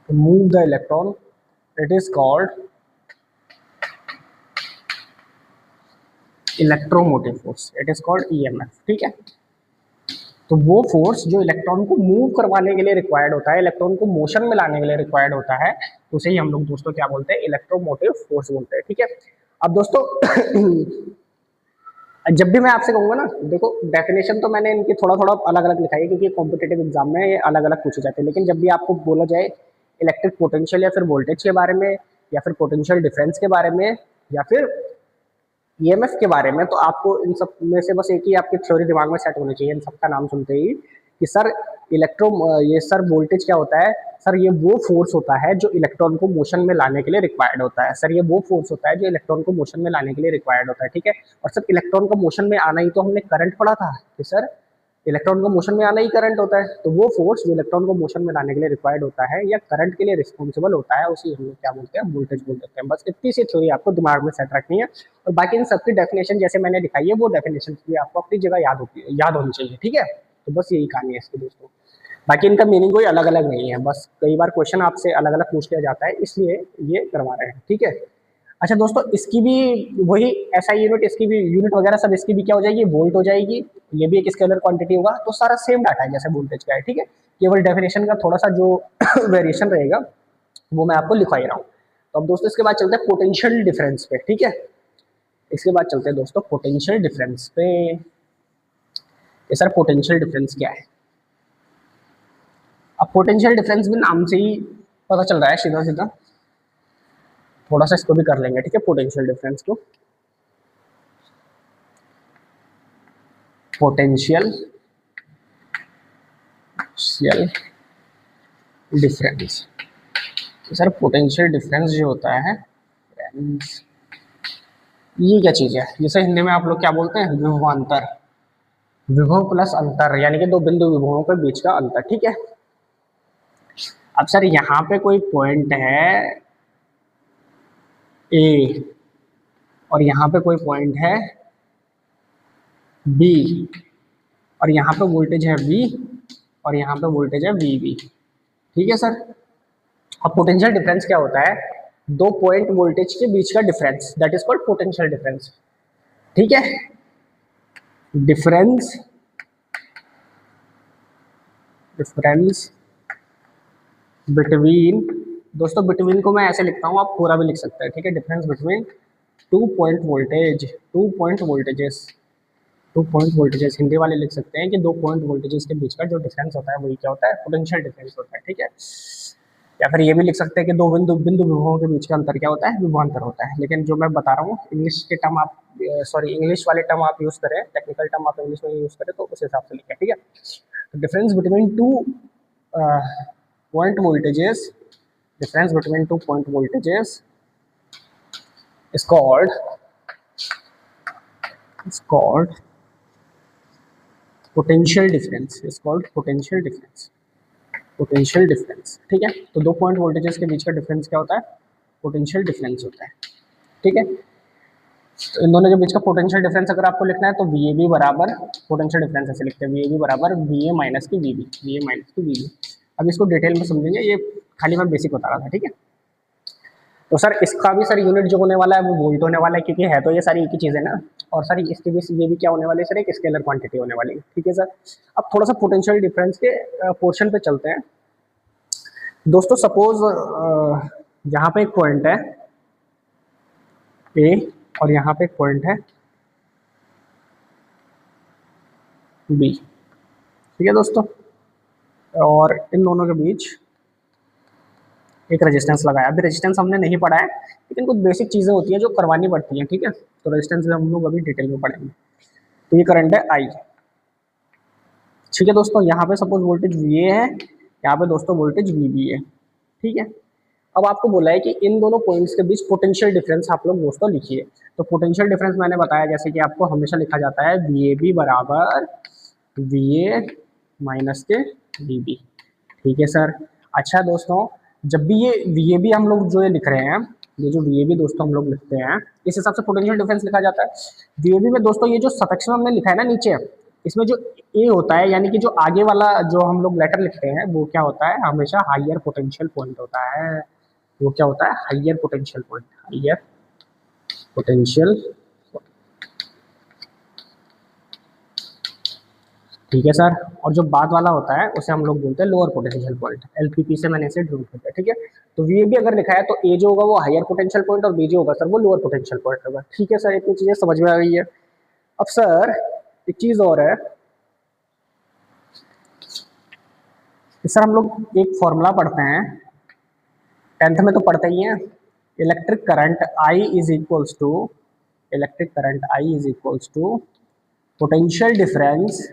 to move the electron, it is called electromotive force, it is called EMF, ठीक है। तो वो force जो electron को move करवाने के लिए required होता है, इलेक्ट्रॉन को मोशन में लाने के लिए रिक्वायर्ड होता है, उसे ही हम लोग दोस्तों क्या बोलते हैं, इलेक्ट्रोमोटिव फोर्स बोलते हैं, ठीक है। अब दोस्तों जब भी मैं आपसे कहूंगा ना, देखो डेफिनेशन तो मैंने इनकी थोड़ा थोड़ा अलग अलग लिखा है क्योंकि कॉम्पिटेटिव एग्जाम में ये अलग अलग पूछे जाते हैं, लेकिन जब भी आपको बोला जाए इलेक्ट्रिक पोटेंशियल या फिर वोल्टेज के बारे में, या फिर पोटेंशियल डिफरेंस के बारे में, या फिर ईएमएफ के बारे में, तो आपको इन सब में से बस एक ही आपकी थ्योरी दिमाग में सेट होनी चाहिए इन सबका नाम सुनते ही, कि सर ये सर वोल्टेज क्या होता है, सर ये वो फोर्स होता है जो इलेक्ट्रॉन को मोशन में लाने के लिए रिक्वायर्ड होता है, सर ये वो फोर्स होता है जो इलेक्ट्रॉन को मोशन में लाने के लिए रिक्वायर्ड होता है, ठीक है। और सर इलेक्ट्रॉन का मोशन में आना ही तो हमने करंट पढ़ा था कि सर इलेक्ट्रॉन को मोशन में आना ही करंट होता है, तो वो फोर्स जो इलेक्ट्रॉन को मोशन में लाने के लिए रिक्वायर्ड होता है या करंट के लिए रिस्पॉन्सिबल होता है, उसी हम लोग क्या बोलते हैं, वोल्टेज बोल देते हैं। बस इतनी सी थ्योरी आपको दिमाग में सेट रखनी है, और बाकी इन सबकी डेफिनेशन जैसे मैंने दिखाई है वो डेफिनेशन भी आपको अपनी जगह याद होनी चाहिए, ठीक है। तो बस यही कहानी है इसकी दोस्तों, बाकी इनका मीनिंग कोई अलग अलग नहीं है, बस कई बार क्वेश्चन आपसे अलग अलग पूछ लिया जाता है इसलिए ये करवा रहे हैं, ठीक है। अच्छा दोस्तों, इसकी भी वही एसआई यूनिट, इसकी भी यूनिट वगैरह सब इसकी भी क्या हो जाएगी, वोल्ट हो जाएगी, ये भी एक स्केलर क्वांटिटी होगा, तो सारा सेम डाटा है जैसे वोल्टेज का है, ठीक है। केवल डेफिनेशन का थोड़ा सा जो वेरिएशन रहेगा वो मैं आपको लिखा ही रहा हूँ। तो अब दोस्तों इसके बाद चलते हैं पोटेंशियल डिफरेंस पे, ठीक है। इसके बाद चलते हैं दोस्तों पोटेंशियल डिफरेंस पे। सर पोटेंशियल डिफरेंस क्या है, अब पोटेंशियल डिफरेंस भी नाम से ही पता चल रहा है सीधा सीधा, थोड़ा सा इसको भी कर लेंगे, ठीक है। पोटेंशियल डिफरेंस को, potential difference, sir potential difference जो होता है ये क्या चीज है, जिसे हिंदी में आप लोग क्या बोलते हैं, विभवांतर, विभव प्लस अंतर, यानी कि दो बिंदु विभवों के बीच का अंतर, ठीक है। अब सर यहाँ पे कोई पॉइंट है ए और यहाँ पे कोई पॉइंट है बी, और यहाँ पे वोल्टेज है बी और यहाँ पे वोल्टेज है वी बी, ठीक है सर। अब पोटेंशियल डिफरेंस क्या होता है, दो पॉइंट वोल्टेज के बीच का difference, that is called potential difference, ठीक है। डिफरेंस डिफरेंस बिटवीन, दोस्तों बिटवीन को मैं ऐसे लिखता हूँ, आप पूरा भी लिख सकते हैं, ठीक है। Difference between two point voltage, two point voltages, two point voltages Hindi वाले लिख सकते हैं कि दो पॉइंट वोल्टेजेस के बीच का जो डिफरेंस होता है वही क्या होता है, पोटेंशियल डिफरेंस होता है, ठीक है। या फिर ये भी लिख सकते हैं कि दो बिंदु बिंदु विभवों के बीच का अंतर क्या होता है, विभवांतर होता है। लेकिन जो मैं बता रहा हूँ इंग्लिश के टर्म आप, सॉरी इंग्लिश वाले टर्म आप यूज करें, टेक्निकल टर्म आप इंग्लिश में यूज करें तो उस हिसाब से लिखें, ठीक है। Difference between two point voltages, difference between 2 point voltages is called potential difference, is called potential difference, potential difference, ठीक है। तो 2 पॉइंट वोल्टेजेस के बीच का डिफरेंस क्या होता है, पोटेंशियल डिफरेंस होता है, ठीक है। तो इन दोनों के बीच का पोटेंशियल डिफरेंस अगर आपको लिखना है तो वी ए बी बराबर, पोटेंशियल डिफरेंस ऐसे लिखते हैं, वी ए बी बराबर वी ए माइनस की V B, V A minus की वी बी। अब इसको डिटेल में समझेंगे, ये खाली मैं बेसिक बता रहा था, ठीक है। तो सर इसका भी सर यूनिट जो होने वाला है वो वोल्ट होने वाला है, क्योंकि है तो ये सारी एक ही चीज़ है ना। और सर इसकी भी ये भी क्या होने वाली है सर, एक स्केलर क्वांटिटी होने वाली है, ठीक है सर। अब थोड़ा सा पोटेंशियल डिफरेंस के पोर्शन पे चलते हैं दोस्तों। सपोज यहाँ पे एक पॉइंट है ए और यहाँ पे एक पॉइंट है बी, ठीक है दोस्तों। और इन दोनों के बीच एक रेजिस्टेंस लगाया। अभी रेजिस्टेंस हमने नहीं पढ़ा है, लेकिन कुछ बेसिक चीज़ें होती हैं जो करवानी पड़ती हैं, ठीक है। तो रेजिस्टेंस हम लोग अभी डिटेल में पढ़ेंगे। तो ये करंट है आई, ठीक है दोस्तों। यहाँ पे सपोज वोल्टेज वी ए है, यहाँ पे दोस्तों वोल्टेज वी बी है, ठीक है। अब आपको बोला है कि इन दोनों पॉइंट्स के बीच पोटेंशियल डिफरेंस आप लोग दोस्तों लिखिए। तो पोटेंशियल डिफरेंस मैंने बताया जैसे कि आपको हमेशा लिखा जाता है वी ए बी बराबर वी ए माइनस के वी बी, ठीक है सर। अच्छा दोस्तों, जब भी ये वी ए बी हम लोग जो ये लिख रहे हैं, ये जो वी ए बी दोस्तों हम लोग लिखते हैं, इस हिसाब से पोटेंशियल डिफरेंस लिखा जाता है। वी ए बी में दोस्तों ये जो सफिक्स में हमने लिखा है ना नीचे, इसमें जो ए होता है, यानी कि जो आगे वाला जो हम लोग लेटर लिखते हैं वो क्या होता है, हमेशा हाइयर पोटेंशियल पॉइंट होता है। वो क्या होता है, higher potential point, higher potential, ठीक है सर। और जो बाद वाला होता है उसे हम लोग बोलते हैं लोअर पोटेंशियल पॉइंट, एलपीपी से मैंने इसे ड्रॉ किया, ठीक है। तो वी भी अगर लिखा है तो ए जो होगा वो हायर पोटेंशियल पॉइंट और बी जो होगा सर वो लोअर पोटेंशियल पॉइंट होगा, ठीक है सर। इतनी चीजें समझ में आ गई है। अब सर एक चीज और है कि सर हम लोग एक फॉर्मूला पढ़ते हैं, 10th में तो पढ़ते ही हैं, electric current I is equals to, electric current I is equals to potential difference,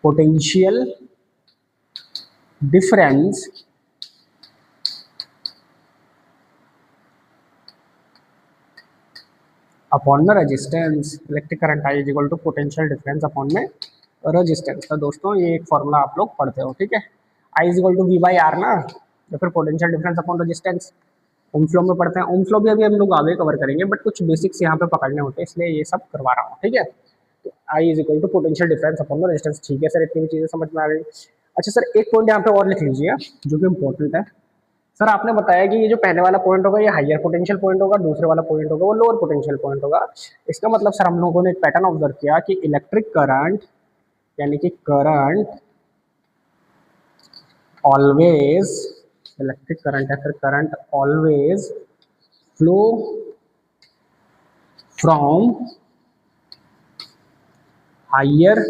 potential difference upon में resistance. Electric current I is equal to potential difference upon में रेजिस्टेंस। तो दोस्तों ये एक फॉर्मूला आप लोग पढ़ते हो, ठीक है। I is equal to V by R ना, या फिर potential difference upon resistance. Ohm flow में पढ़ते हैं, ओम फ्लो भी अभी हम लोग आगे कवर करेंगे, बट कुछ बेसिक्स यहाँ पे पकड़ने होते हैं इसलिए ये सब करवा रहा हूँ, ठीक है। तो I is equal to potential difference upon में रेजिस्टेंस, ठीक है सर। इतनी भी चीज़ें समझ में आ गई। अच्छा सर एक पॉइंट यहाँ पे और लिख लीजिए जो कि इम्पोर्टेंट है। सर आपने बताया कि ये जो पहले वाला पॉइंट होगा ये हायर पोटेंशियल पॉइंट होगा, दूसरे वाला पॉइंट होगा वो लोअर पोटेंशियल पॉइंट होगा। इसका मतलब सर हम लोगों ने एक पैटर्न ऑब्जर्व किया कि इलेक्ट्रिक करंट, यानी कि करंट ऑलवेज, इलेक्ट्रिक करंट है फिर current always flow from higher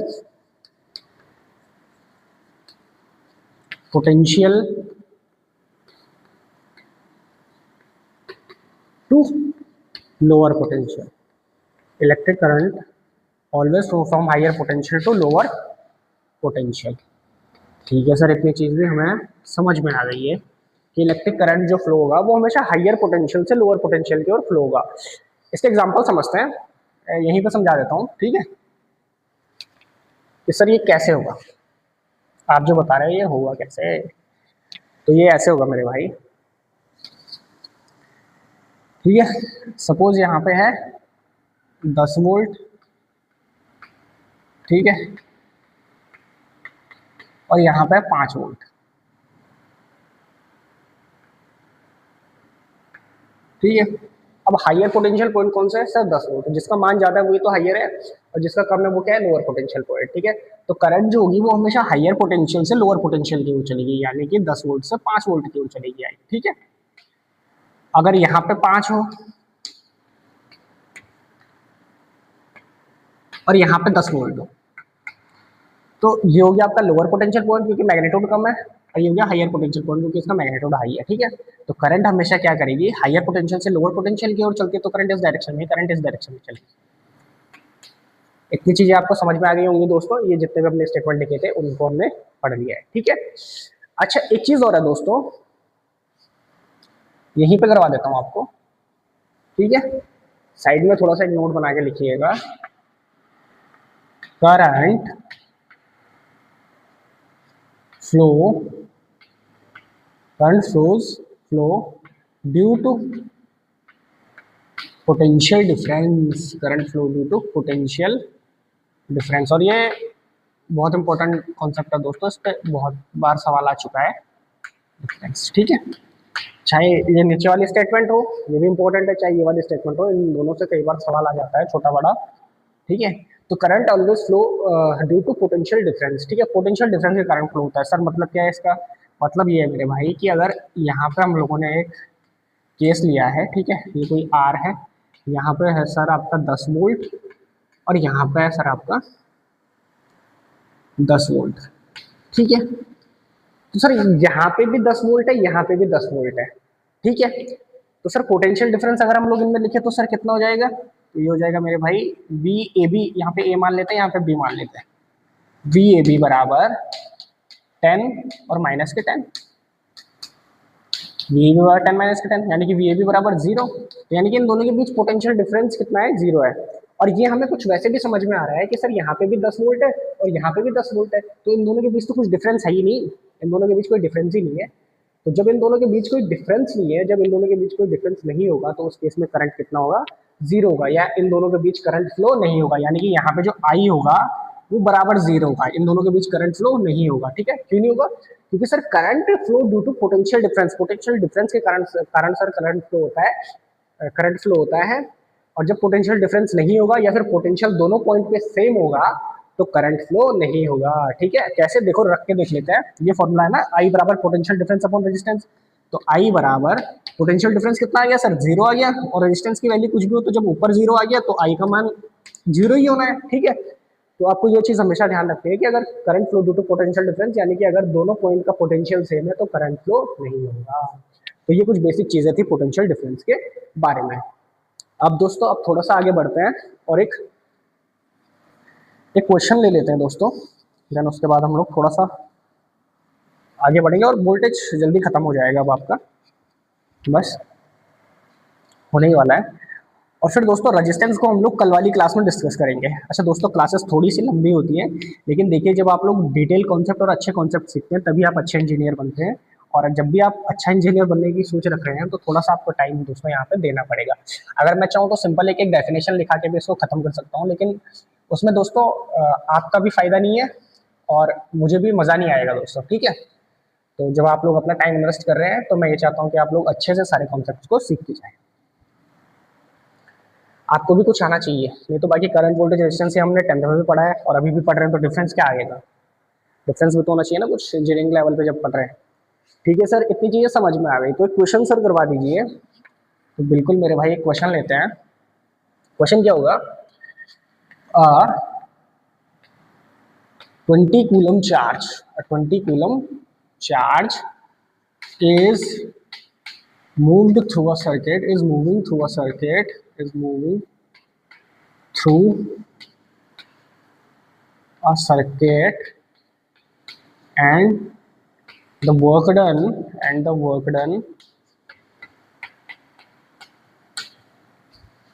potential to lower potential. Electric current always flow from higher potential to lower potential, ठीक है सर। इतनी चीज़ भी हमें समझ में आ गई है कि इलेक्ट्रिक करंट जो फ्लो होगा वो हमेशा हायर पोटेंशियल से लोअर पोटेंशियल की ओर फ्लो होगा। इसके एग्जांपल समझते हैं, यहीं पे समझा देता हूँ, ठीक है। कि सर ये कैसे होगा, आप जो बता रहे हैं ये होगा कैसे। तो ये ऐसे होगा मेरे भाई, ठीक है। सपोज यहाँ पे है 10 वोल्ट, ठीक है, और यहाँ पे 5 वोल्ट, ठीक है। अब हायर पोटेंशियल पॉइंट कौन सा है सर? 10 वोल्ट। जिसका मान ज्यादा है वही तो हायर है, और जिसका कम है वो क्या है? Lower potential point. ठीक है, तो करंट जो होगी वो हमेशा हायर पोटेंशियल से लोअर पोटेंशियल की ओर चलेगी, यानी कि 10 वोल्ट से 5 वोल्ट की ओर चलेगी आई। ठीक है, अगर यहाँ पे 5 हो और यहाँ पे 10 वोल्ट हो, तो ये हो गया आपका लोअर पोटेंशियल पॉइंट क्योंकि मैग्नीट्यूड कम है, और ये हो गया हायर पोटेंशियल पॉइंट क्योंकि इसका मैग्नीट्यूड हाई है। ठीक है, तो करंट हमेशा क्या करेगी? हायर पोटेंशियल से लोअर पोटेंशियल की ओर चलती है, तो करंट इस डायरेक्शन में, करंट इस डायरेक्शन में चलेगी। इतनी चीजें आपको समझ में आ गई होंगी दोस्तों, ये जितने भी अपने स्टेटमेंट लिखे थे उनको हमने पढ़ लिया है। ठीक है, अच्छा एक चीज और है दोस्तों, यहीं पे करवा देता हूं आपको। ठीक है, साइड में थोड़ा सा एक नोट बना के लिखिएगा, current flow, current flow due to potential difference, current flow due to potential difference. और ये बहुत इंपॉर्टेंट कॉन्सेप्ट है दोस्तों, इस पर बहुत बार सवाल आ चुका है, डिफरेंस। ठीक है, चाहे ये नीचे वाली स्टेटमेंट हो, ये भी इंपॉर्टेंट है, चाहे ये वाली स्टेटमेंट हो, इन दोनों से कई बार सवाल आ जाता है, छोटा बड़ा। ठीक है, तो current always flow due to potential difference. ठीक है, पोटेंशियल डिफरेंस के कारण फ्लो होता है। सर मतलब क्या है इसका? मतलब ये है मेरे भाई कि अगर यहाँ पे हम लोगों ने एक केस लिया है, ठीक है, ये कोई आर है, यहाँ पे है सर आपका 10 वोल्ट, और यहाँ पे है सर आपका 10 वोल्ट। ठीक है, तो सर यहाँ पे भी 10 वोल्ट है, यहाँ पे भी 10 वोल्ट है। ठीक है, तो सर पोटेंशियल डिफरेंस अगर हम लोग इनमें लिखे तो सर कितना हो जाएगा? तो ये हो जाएगा मेरे भाई वी ए बी, यहाँ पे ए मान लेते हैं, यहाँ पे बी मान लेते हैं, वी ए बी बराबर 10 और माइनस के 10, वी ए बी बराबर 10 माइनस के 10, यानी कि वी ए बी बराबर 0। यानी कि इन दोनों के बीच पोटेंशियल डिफरेंस कितना है? 0 है। और ये हमें कुछ वैसे भी समझ में आ रहा है कि सर यहाँ पे भी 10 वोल्ट है और यहाँ पे भी 10 वोल्ट है, तो इन दोनों के बीच तो कुछ डिफरेंस है ही नहीं, इन दोनों के बीच कोई डिफरेंस ही नहीं है। तो जब इन दोनों के बीच कोई डिफरेंस नहीं है, जब इन दोनों के बीच कोई डिफरेंस नहीं होगा, तो उस केस में करंट कितना होगा? 0 होगा, या इन दोनों के बीच करंट फ्लो नहीं होगा, यानी कि यहाँ पे जो आई होगा वो बराबर 0 होगा, इन दोनों के बीच करंट फ्लो नहीं होगा। ठीक है, क्यों नहीं होगा? क्योंकि sir current flow due to potential difference, potential difference के कारण सर करंट फ्लो होता है, करंट फ्लो होता है। और जब पोटेंशियल डिफरेंस नहीं होगा या फिर पोटेंशियल दोनों पॉइंट पे सेम होगा, तो करंट फ्लो नहीं होगा। ठीक है, कैसे? देखो रख के देख लेते हैं। ये फॉर्मूला है ना, आई बराबर पोटेंशियल डिफरेंस अपॉन रेजिस्टेंस। तो आई बराबर पोटेंशियल डिफरेंस कितना आ गया सर? 0 आ गया, और रेजिस्टेंस की वैल्यू कुछ भी हो तो जब ऊपर 0 आ गया तो आई का मान 0 ही होना है। ठीक है, तो आपको ये चीज हमेशा ध्यान रखनी है कि अगर current flow due to potential difference, यानी कि अगर दोनों पॉइंट का पोटेंशियल सेम है तो करंट फ्लो नहीं होगा। तो ये कुछ बेसिक चीजें थी पोटेंशियल डिफरेंस के बारे में। अब दोस्तों अब थोड़ा सा आगे बढ़ते हैं और एक क्वेश्चन ले लेते हैं दोस्तों, देन उसके बाद हम लोग थोड़ा सा आगे बढ़ेंगे और वोल्टेज जल्दी खत्म हो जाएगा अब आपका, बस होने ही वाला है। और फिर दोस्तों रेजिस्टेंस को हम लोग कल वाली क्लास में डिस्कस करेंगे। अच्छा दोस्तों, क्लासेस थोड़ी सी लंबी होती हैं, लेकिन देखिए जब आप लोग डिटेल कॉन्सेप्ट और अच्छे कॉन्सेप्ट सीखते हैं तभी आप अच्छे इंजीनियर बनते हैं। और जब भी आप अच्छा इंजीनियर बनने की सोच रख रहे हैं तो थोड़ा सा आपको टाइम दोस्तों यहाँ पे देना पड़ेगा। अगर मैं चाहूँ तो सिंपल एक डेफिनेशन लिखा के भी इसको खत्म कर सकता हूँ, लेकिन उसमें दोस्तों आपका भी फायदा नहीं है और मुझे भी मज़ा नहीं आएगा दोस्तों। ठीक है, तो जब आप लोग अपना टाइम इन्वेस्ट कर रहे हैं तो मैं ये चाहता हूँ कि आप लोग अच्छे से सारे कॉन्सेप्ट को सीख के जाएं। आपको भी कुछ आना चाहिए, नहीं तो बाकी करंट वोल्टेज रेजिस्टेंस से हमने 10th में भी पढ़ा है और अभी भी पढ़ रहे हैं, तो डिफरेंस क्या आएगा? डिफरेंस भी तो होना चाहिए ना कुछ इंजीनियरिंग लेवल पे जब पढ़ रहे हैं। ठीक है सर, इतनी चीज़ें समझ में आ गई, तो एक क्वेश्चन सर करवा दीजिए। तो बिल्कुल मेरे भाई एक क्वेश्चन लेते हैं। क्वेश्चन क्या होगा? 20 coulomb charge, 20 coulomb charge is moved through a circuit, is moving through a circuit, is moving through a circuit, and the work done, and the work done,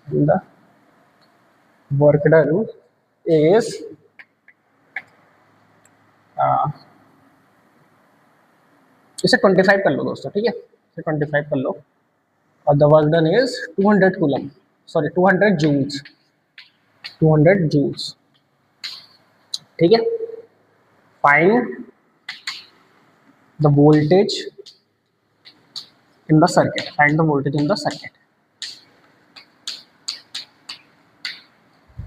and the work done is इसे 25 कर लो दोस्तों। ठीक है, इसे 25 कर लो, और the work done is 200 coulomb, sorry 200 joules, 200 joules. ठीक है, find the voltage in the circuit, find the voltage in the circuit.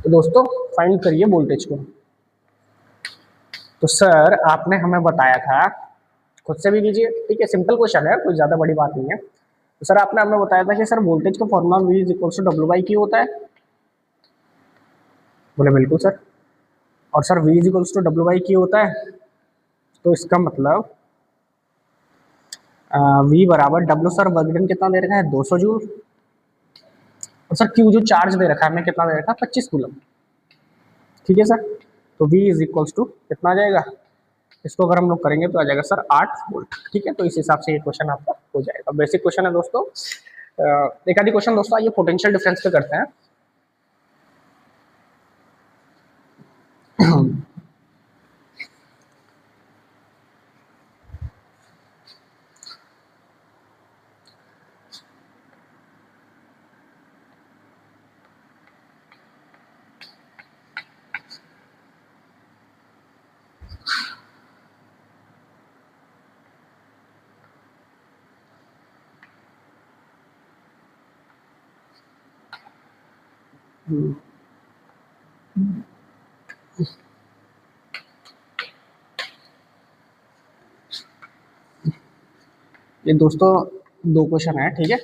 तो दोस्तों फाइंड करिए वोल्टेज को। तो सर आपने हमें बताया था, खुद से भी कीजिए, ठीक है, सिंपल क्वेश्चन है, कोई ज़्यादा बड़ी बात नहीं है। तो सर आपने हमें बताया था कि सर वोल्टेज का formula V is equals to W by Q होता है। बोले बिल्कुल सर। और sir V is equals to W by Q होता है, तो इसका मतलब V बराबर डब्ल्यू सर वर्गडन कितना दे रखा है 200 जूल, और सर Q जो चार्ज दे रखा है हमें कितना दे रखा है 25 कूलम। ठीक है सर, तो V इज इक्वल्स टू कितना आ जाएगा, इसको अगर हम लोग करेंगे तो आ जाएगा सर 8 वोल्ट। ठीक है, तो इस हिसाब से ये क्वेश्चन आपका हो जाएगा। बेसिक क्वेश्चन है दोस्तों। एक आधी क्वेश्चन दोस्तों आइए पोटेंशियल डिफरेंस पे करते हैं। ये दोस्तों दो क्वेश्चन है, ठीक है।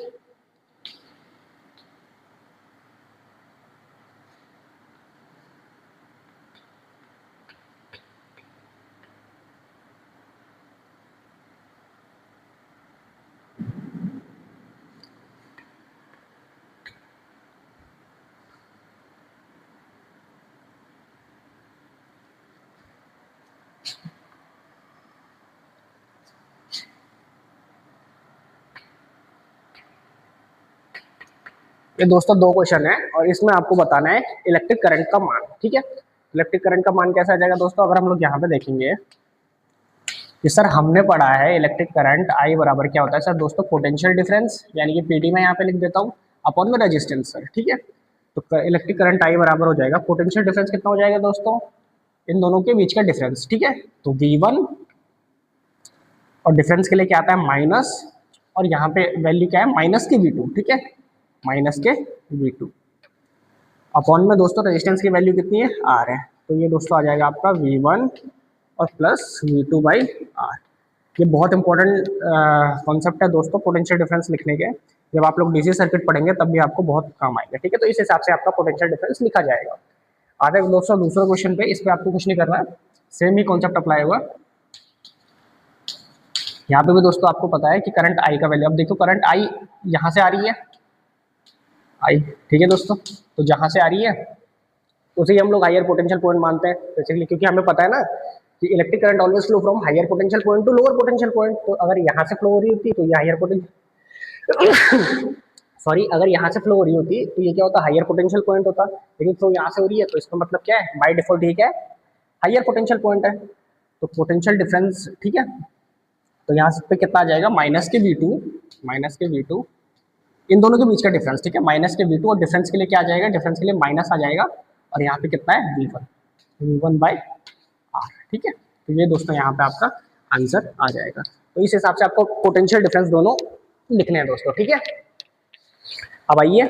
ये दोस्तों दो क्वेश्चन है और इसमें आपको बताना है इलेक्ट्रिक करंट का मान। ठीक है, इलेक्ट्रिक करंट का मान कैसा आ जाएगा दोस्तों, अगर हम लोग यहाँ पे देखेंगे कि सर हमने पढ़ा है इलेक्ट्रिक करंट आई बराबर क्या होता है सर दोस्तों, पोटेंशियल डिफरेंस यानी कि पीडी में यहाँ पे लिख देता हूँ अपॉन में रेजिस्टेंस सर। ठीक है, तो इलेक्ट्रिक करंट आई बराबर हो जाएगा, पोटेंशियल डिफरेंस कितना हो जाएगा दोस्तों, इन दोनों के बीच का डिफरेंस। ठीक है, तो V1 और डिफरेंस के लिए क्या आता है माइनस, और यहाँ पे वैल्यू क्या है माइनस के V2। ठीक है, माइनस के V2 अपॉन में दोस्तों रेजिस्टेंस की वैल्यू कितनी है R है, तो ये दोस्तों आ जाएगा आपका V1 और प्लस V2 बाई R। ये बहुत इंपॉर्टेंट कॉन्सेप्ट है दोस्तों पोटेंशियल डिफरेंस लिखने के, जब आप लोग डीसी सर्किट पढ़ेंगे तब भी आपको बहुत काम आएगा। ठीक है, तो इस हिसाब से आपका पोटेंशियल डिफरेंस लिखा जाएगा। आगे दोस्तों दूसरा क्वेश्चन पे, इस पे आपको कुछ नहीं करना है, सेम ही कॉन्सेप्ट अप्लाई होगा। यहाँ पे भी दोस्तों आपको पता है कि करंट आई का वैल्यू, अब देखो करंट आई यहाँ से आ रही है आई, ठीक है दोस्तों, तो जहाँ से आ रही है उसे हम लोग हायर पोटेंशियल पॉइंट मानते हैं बेसिकली, क्योंकि हमें पता है ना कि electric current always flow from higher potential point to lower potential point. तो अगर यहाँ से फ्लो हो रही होती तो ये हायर पोटेंशियल सॉरी, अगर यहाँ से फ्लो हो रही होती तो ये क्या होता हायर पोटेंशियल पॉइंट होता, लेकिन फ्लो यहाँ से हो रही है तो इसका मतलब क्या है बाय डिफॉल्ट ये क्या है हायर पोटेंशियल पॉइंट है। तो पोटेंशियल डिफरेंस, ठीक है, तो यहाँ पे कितना आ जाएगा माइनस के V2 इन दोनों के बीच का डिफरेंस। ठीक है, माइनस के V2 और डिफरेंस के लिए क्या आ जाएगा, डिफरेंस के लिए माइनस आ जाएगा, और यहाँ पे कितना है V1 बाई R। ठीक है, तो ये दोस्तों यहाँ पे आपका आंसर आ जाएगा। तो इस हिसाब से आपको पोटेंशियल डिफरेंस दोनों लिखने हैं दोस्तों। ठीक है, अब आइए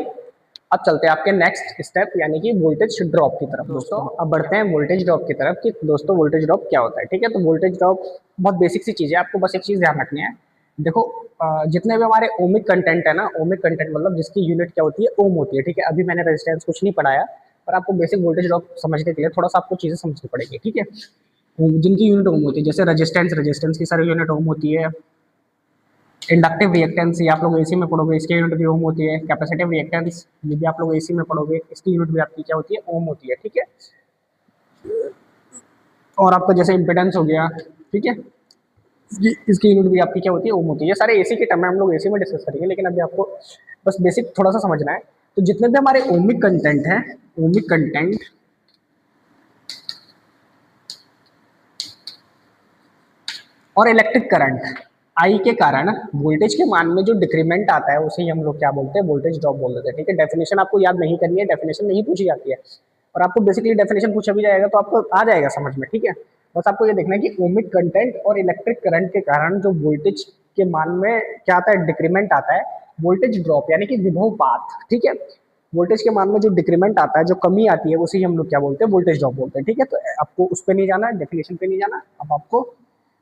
अब चलते हैं आपके नेक्स्ट स्टेप यानी कि वोल्टेज ड्रॉप की तरफ। दोस्तों अब बढ़ते हैं वोल्टेज ड्रॉप की तरफ कि दोस्तों वोल्टेज ड्रॉप क्या होता है। ठीक है, तो वोल्टेज ड्रॉप बहुत बेसिक सी चीज़ है, आपको बस एक चीज़ ध्यान रखनी है। देखो जितने भी हमारे ओमिक कंटेंट है ना, ओमिक कंटेंट मतलब जिसकी यूनिट क्या होती है ओम होती है। ठीक है, अभी मैंने रेजिस्टेंस कुछ नहीं पढ़ाया, पर आपको बेसिक वोल्टेज ड्रॉप समझने के लिए थोड़ा सा आपको चीज़ें समझनी पड़ेगी। ठीक है, जिनकी यूनिट ओम होती है, जैसे रेजिस्टेंस की सारी यूनिट ओम होती है। इंडक्टिव रिएक्टेंस ये आप लोग एसी में पढ़ोगे, इसकी यूनिट भी ओम होती है। कैपेसिटिव रिएक्टेंस ये भी आप लोग एसी में पढ़ोगे, इसकी यूनिट भी आपकी क्या होती है ओम होती है। ठीक है, और आपका जैसे इम्पिडेंस हो गया, ठीक है, इसकी यूनिट भी आपकी क्या होती है ओम होती है। ये सारे एसी के टर्म है, हम लोग एसी में डिस्कस करेंगे, लेकिन अभी आपको बस बेसिक थोड़ा सा समझना है। तो जितने भी हमारे ओमिक कंटेंट हैं, ओमिक कंटेंट और इलेक्ट्रिक करंट आई के कारण वोल्टेज के मान में जो डिक्रीमेंट आता है उसे ही हम लोग क्या बोलते हैं वोल्टेज ड्रॉप बोल देते हैं। ठीक है, डेफिनेशन आपको याद नहीं करनी है, डेफिनेशन नहीं पूछी जाती है, और आपको बेसिकली डेफिनेशन पूछा भी जाएगा तो आपको आ जाएगा समझ में। ठीक है, बस आपको ये देखना है कि ओमिक कंटेंट और इलेक्ट्रिक करंट के कारण जो वोल्टेज के मान में क्या आता है डिक्रीमेंट आता है, वोल्टेज ड्रॉप यानी कि विभवपात। ठीक है, वोल्टेज के मान में जो डिक्रीमेंट आता है, जो कमी आती है, उसे हम लोग क्या बोलते हैं, वोल्टेज ड्रॉप बोलते हैं। ठीक है, तो आपको उस पर नहीं जाना है, डेफिनेशन पे नहीं जाना। अब आपको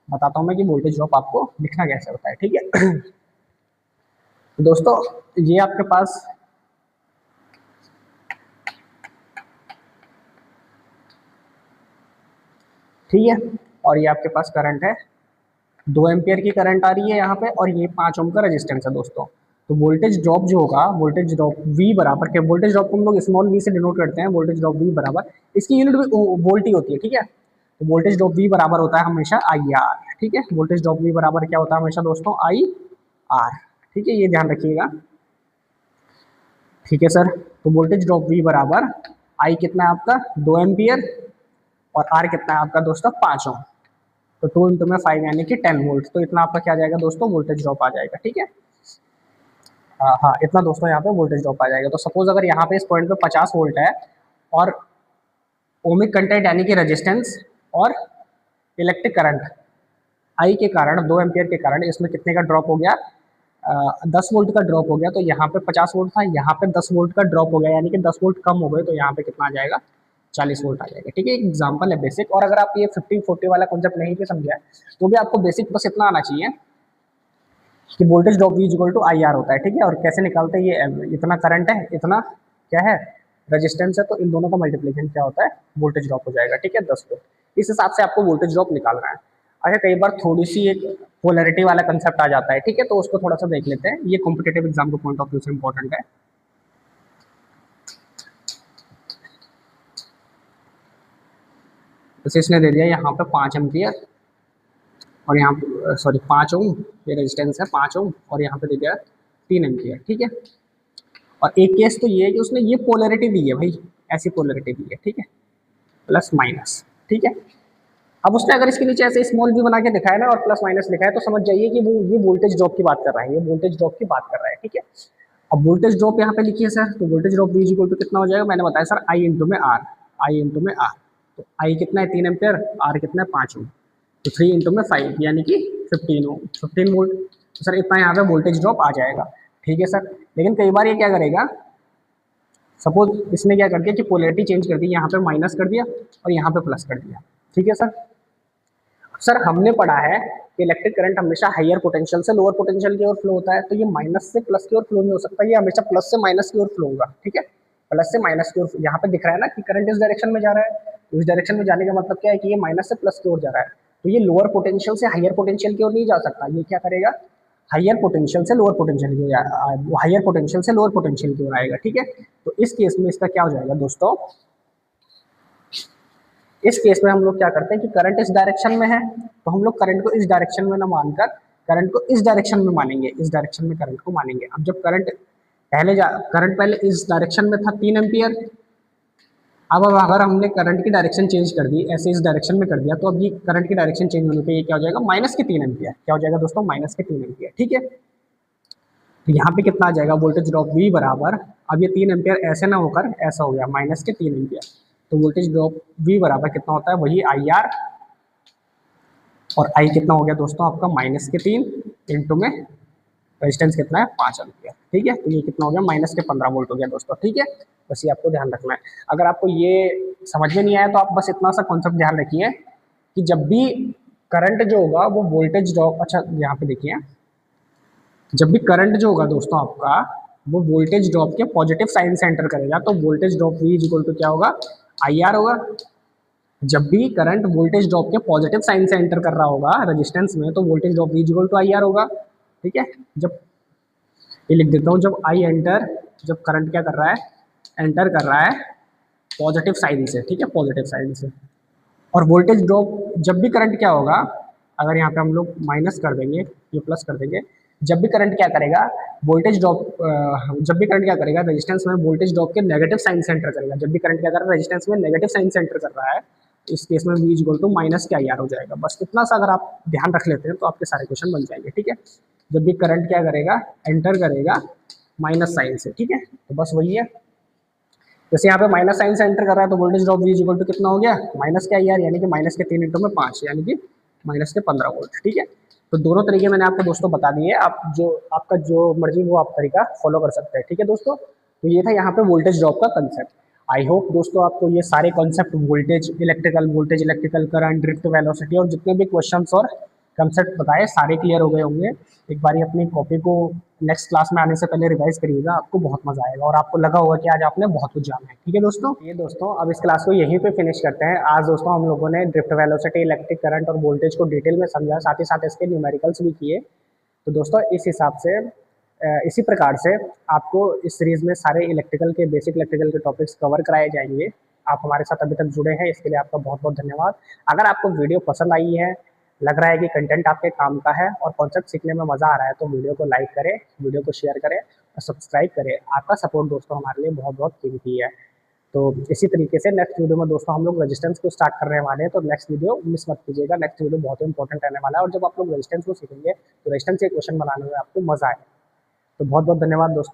बताता हूँ मैं कि वोल्टेज ड्रॉप आपको लिखना कैसे होता है। ठीक है दोस्तों, ये आपके पास ठीक है, और ये आपके पास करंट है, 2 एम्पियर की करंट आ रही है यहाँ पे, और ये 5 ओम का रेजिस्टेंस है दोस्तों। तो वोल्टेज ड्रॉप जो होगा, वोल्टेज ड्रॉप V बराबर के, वोल्टेज ड्रॉप को हम लोग स्मॉल v से डिनोट करते हैं, वोल्टेज ड्रॉप V बराबर, इसकी यूनिट भी वोल्ट ही होती है। ठीक है, तो वोल्टेज ड्रॉप V बराबर होता है हमेशा IR। ठीक है, वोल्टेज ड्रॉप V बराबर क्या होता है हमेशा दोस्तों, IR। ठीक है, ये ध्यान रखिएगा। ठीक है सर, तो वोल्टेज ड्रॉप V बराबर I कितना है आपका 2 एम्पियर, और R कितना है आपका दोस्तों 5 ओम। तो 2 इंटू में 5 यानी कि 10 वोल्ट, तो इतना आपका क्या आ जाएगा दोस्तों, वोल्टेज ड्रॉप आ जाएगा। ठीक है, हाँ हाँ, इतना दोस्तों यहाँ पे वोल्टेज ड्रॉप आ जाएगा। तो सपोज अगर यहाँ पे इस पॉइंट पे 50 वोल्ट है, और ओमिक कंटेंट यानी कि रेजिस्टेंस और इलेक्ट्रिक करंट आई के कारण, 2 एम्पियर के कारण इसमें कितने का ड्रॉप हो गया, 10 वोल्ट का ड्रॉप हो गया। तो यहाँ पे 50 वोल्ट था, यहाँ पे 10 वोल्ट का ड्रॉप हो गया, यानी कि 10 वोल्ट कम हो गए, तो यहाँ पे कितना आ जाएगा, 40 वोल्ट आ जाएगा। ठीक है, एक एग्जाम्पल है बेसिक। और अगर आप ये 50-40 वाला कॉन्सेप्ट नहीं भी समझे तो भी आपको बेसिक बस इतना आना चाहिए कि voltage drop V equal to IR होता है। ठीक है, और कैसे निकालते हैं, ये इतना करंट है, इतना क्या है, रेजिस्टेंस है, तो इन दोनों का मल्टीप्लिकेशन क्या होता है, वोल्टेज ड्रॉप हो जाएगा। ठीक है, 10 वोल्ट, इस हिसाब से आपको वोल्टेज ड्रॉप निकालना है। अच्छा, कई बार थोड़ी सी एक पोलैरिटी वाला कंसेप्ट आ जाता है। ठीक है, तो उसको थोड़ा सा देख लेते हैं, ये कॉम्पिटेटिव एग्जाम के पॉइंट ऑफ व्यू से इंपॉर्टेंट है। जैसे इसने दे दिया यहाँ पे 5 एम्पियर, और यहाँ सॉरी 5 ओम, ये रेजिस्टेंस है 5 ओम, और यहाँ पे दे दिया 3 एम्पियर। ठीक है, और एक केस तो ये है कि उसने ये पोलैरिटी दी है भाई, ऐसी पोलैरिटी दी है। ठीक है, प्लस माइनस। ठीक है, अब उसने अगर इसके नीचे ऐसे स्मॉल v बना के दिखाया ना, और प्लस माइनस लिखा है, तो समझ जाइए कि वो ये वोल्टेज ड्रॉप की बात कर रहा है, ये वोल्टेज ड्रॉप की बात कर रहा है। ठीक है, अब वोल्टेज ड्रॉप यहाँ पे लिखिए सर, तो voltage drop V equal to कितना हो जाएगा, मैंने बताया सर I इंटू में R, I इंटू में R। तो I कितना है 3 एम्पियर, R कितना है 5 ओम, तो 3 इंटू में 5 यानी कि 15 ओम, 15 वोल्ट। तो सर इतना यहाँ पे वोल्टेज ड्रॉप आ जाएगा। ठीक है सर, लेकिन कई बार ये क्या करेगा, सपोज इसने क्या कर दिया कि पोलैरिटी चेंज कर दी, यहाँ पे माइनस कर दिया और यहाँ पे प्लस कर दिया। ठीक है सर, सर हमने पढ़ा है कि इलेक्ट्रिक करंट हमेशा हायर पोटेंशियल से लोअर पोटेंशियल की ओर फ्लो होता है, तो ये माइनस से प्लस की ओर फ्लो नहीं हो सकता, ये हमेशा प्लस से माइनस की ओर फ्लो होगा। ठीक है, प्लस से माइनस की ओर, यहाँ पे दिख रहा है ना कि करंट इस डायरेक्शन में जा रहा है, तो इस डायरेक्शन में जाने का मतलब क्या है कि ये माइनस से प्लस की ओर जा रहा है, तो ये लोअर पोटेंशियल से हायर पोटेंशियल की ओर नहीं जा सकता, ये क्या करेगा, हायर पोटेंशियल से लोअर पोटेंशियल की ओर, हायर पोटेंशियल से लोअर पोटेंशियल की ओर आएगा। ठीक है, तो इस केस में इसका क्या हो जाएगा दोस्तों, इस केस में हम लोग क्या करते हैं कि करंट इस डायरेक्शन में है, तो हम लोग करंट को इस डायरेक्शन में ना मानकर करंट को इस डायरेक्शन में मानेंगे, इस डायरेक्शन में करंट को मानेंगे। अब जब करंट पहले इस डायरेक्शन में था 3 एम्पियर, अब अगर हमने करंट की डायरेक्शन चेंज कर दी, ऐसे इस डायरेक्शन में कर दिया, तो अब ये करंट की डायरेक्शन चेंज होने पे ये क्या हो जाएगा, माइनस के 3 एम्पियर। क्या हो जाएगा दोस्तों, माइनस के 3 एम्पियर। ठीक है, तो यहाँ पे कितना आ जाएगा, वोल्टेज ड्रॉप V बराबर, अब ये 3 एम्पियर ऐसे ना होकर ऐसा हो गया, माइनस के 3 एम्पियर, तो वोल्टेज ड्रॉप V बराबर कितना होता है, वही IR, और I कितना हो गया दोस्तों आपका माइनस के 3 इंटू में रेजिस्टेंस कितना है 5 एम्पियर। ठीक है, तो ये कितना हो गया, माइनस के 15 वोल्ट हो गया दोस्तों। ठीक है, बस ये आपको ध्यान रखना है। अगर आपको ये समझ में नहीं आया तो आप बस इतना सा कॉन्सेप्ट ध्यान रखिए कि जब भी करंट जो होगा वो वोल्टेज ड्रॉप, अच्छा यहाँ पे देखिए, जब भी करंट जो होगा दोस्तों आपका वो वोल्टेज ड्रॉप के पॉजिटिव साइन से एंटर करेगा, तो voltage drop V equal to क्या होगा, IR होगा। जब भी करंट वोल्टेज ड्रॉप के पॉजिटिव साइन से एंटर कर रहा होगा रेजिस्टेंस में, तो voltage drop V equal to IR होगा। ठीक है, जब ये लिख देता हूँ, जब करंट क्या कर रहा है, एंटर कर रहा है पॉजिटिव साइन से, ठीक है, पॉजिटिव साइन से, और वोल्टेज ड्रॉप जब भी करंट क्या होगा, अगर यहाँ पे हम लोग माइनस कर देंगे, ये प्लस कर देंगे, जब भी करंट क्या करेगा, वोल्टेज ड्रॉप, जब भी करंट क्या करेगा रेजिस्टेंस में वोल्टेज ड्रॉप के नेगेटिव साइन से एंटर करेगा, जब भी करंट क्या कर रहा है रेजिस्टेंस में नेगेटिव साइन से एंटर कर रहा है, इस केस में V इक्वल टू माइनस के IR हो जाएगा। बस इतना सा अगर आप ध्यान रख लेते हैं तो आपके सारे क्वेश्चन बन जाएंगे। ठीक है, जब भी करंट क्या करेगा, एंटर करेगा माइनस साइन से। ठीक है, तो बस वही है, जैसे यहाँ पे माइनस साइन से एंटर कर रहा है तो voltage drop V equal to कितना हो गया, माइनस के IR, यानी कि माइनस के 3 इंटू में 5 यानी कि माइनस के 15 वोल्ट। ठीक है, तो दोनों तरीके मैंने आपको दोस्तों बता दिए, आप जो आपका जो मर्जी वो आप तरीका फॉलो कर सकते हैं। ठीक है दोस्तों, तो ये था यहाँ पे वोल्टेज ड्रॉप का कंसेप्ट। आई होप दोस्तों आपको ये सारे concept voltage, electrical current, drift velocity और जितने भी क्वेश्चंस और कंसेप्ट बताए सारे क्लियर हो गए होंगे। एक बारी अपनी कॉपी को नेक्स्ट क्लास में आने से पहले रिवाइज करिएगा, आपको बहुत मजा आएगा और आपको लगा होगा कि आज आपने बहुत कुछ जाना है। ठीक है दोस्तों, ये दोस्तों अब इस क्लास को यहीं पे फिनिश करते हैं। आज दोस्तों हम लोगों ने ड्रिफ्ट वेलोसिटी, इलेक्ट्रिक करंट और वोल्टेज को डिटेल में समझा, साथ ही साथ इसके न्यूमेरिकल्स भी किए। तो दोस्तों इस हिसाब से इसी प्रकार से आपको इस सीरीज में सारे इलेक्ट्रिकल के बेसिक इलेक्ट्रिकल के टॉपिक्स कवर कराए जाएंगे। आप हमारे साथ अभी तक जुड़े हैं, इसके लिए आपका बहुत बहुत धन्यवाद। अगर आपको वीडियो पसंद आई है, लग रहा है कि कंटेंट आपके काम का है और कॉन्सेप्ट सीखने में मज़ा आ रहा है, तो वीडियो को लाइक करें, वीडियो को शेयर करें और सब्सक्राइब करें। आपका सपोर्ट दोस्तों हमारे लिए बहुत बहुत कीमती है। तो इसी तरीके से नेक्स्ट वीडियो में दोस्तों हम लोग रेजिस्टेंस को स्टार्ट करने वाले हैं, तो नेक्स्ट वीडियो मिस मत कीजिएगा। नेक्स्ट वीडियो बहुत इंपॉर्टेंट रहने वाला है और जब आप लोग रेजिस्टेंस को सीखेंगे तो रेजिस्टेंस के क्वेश्चन बनाने में आपको मजा आए। तो बहुत बहुत धन्यवाद दोस्तों।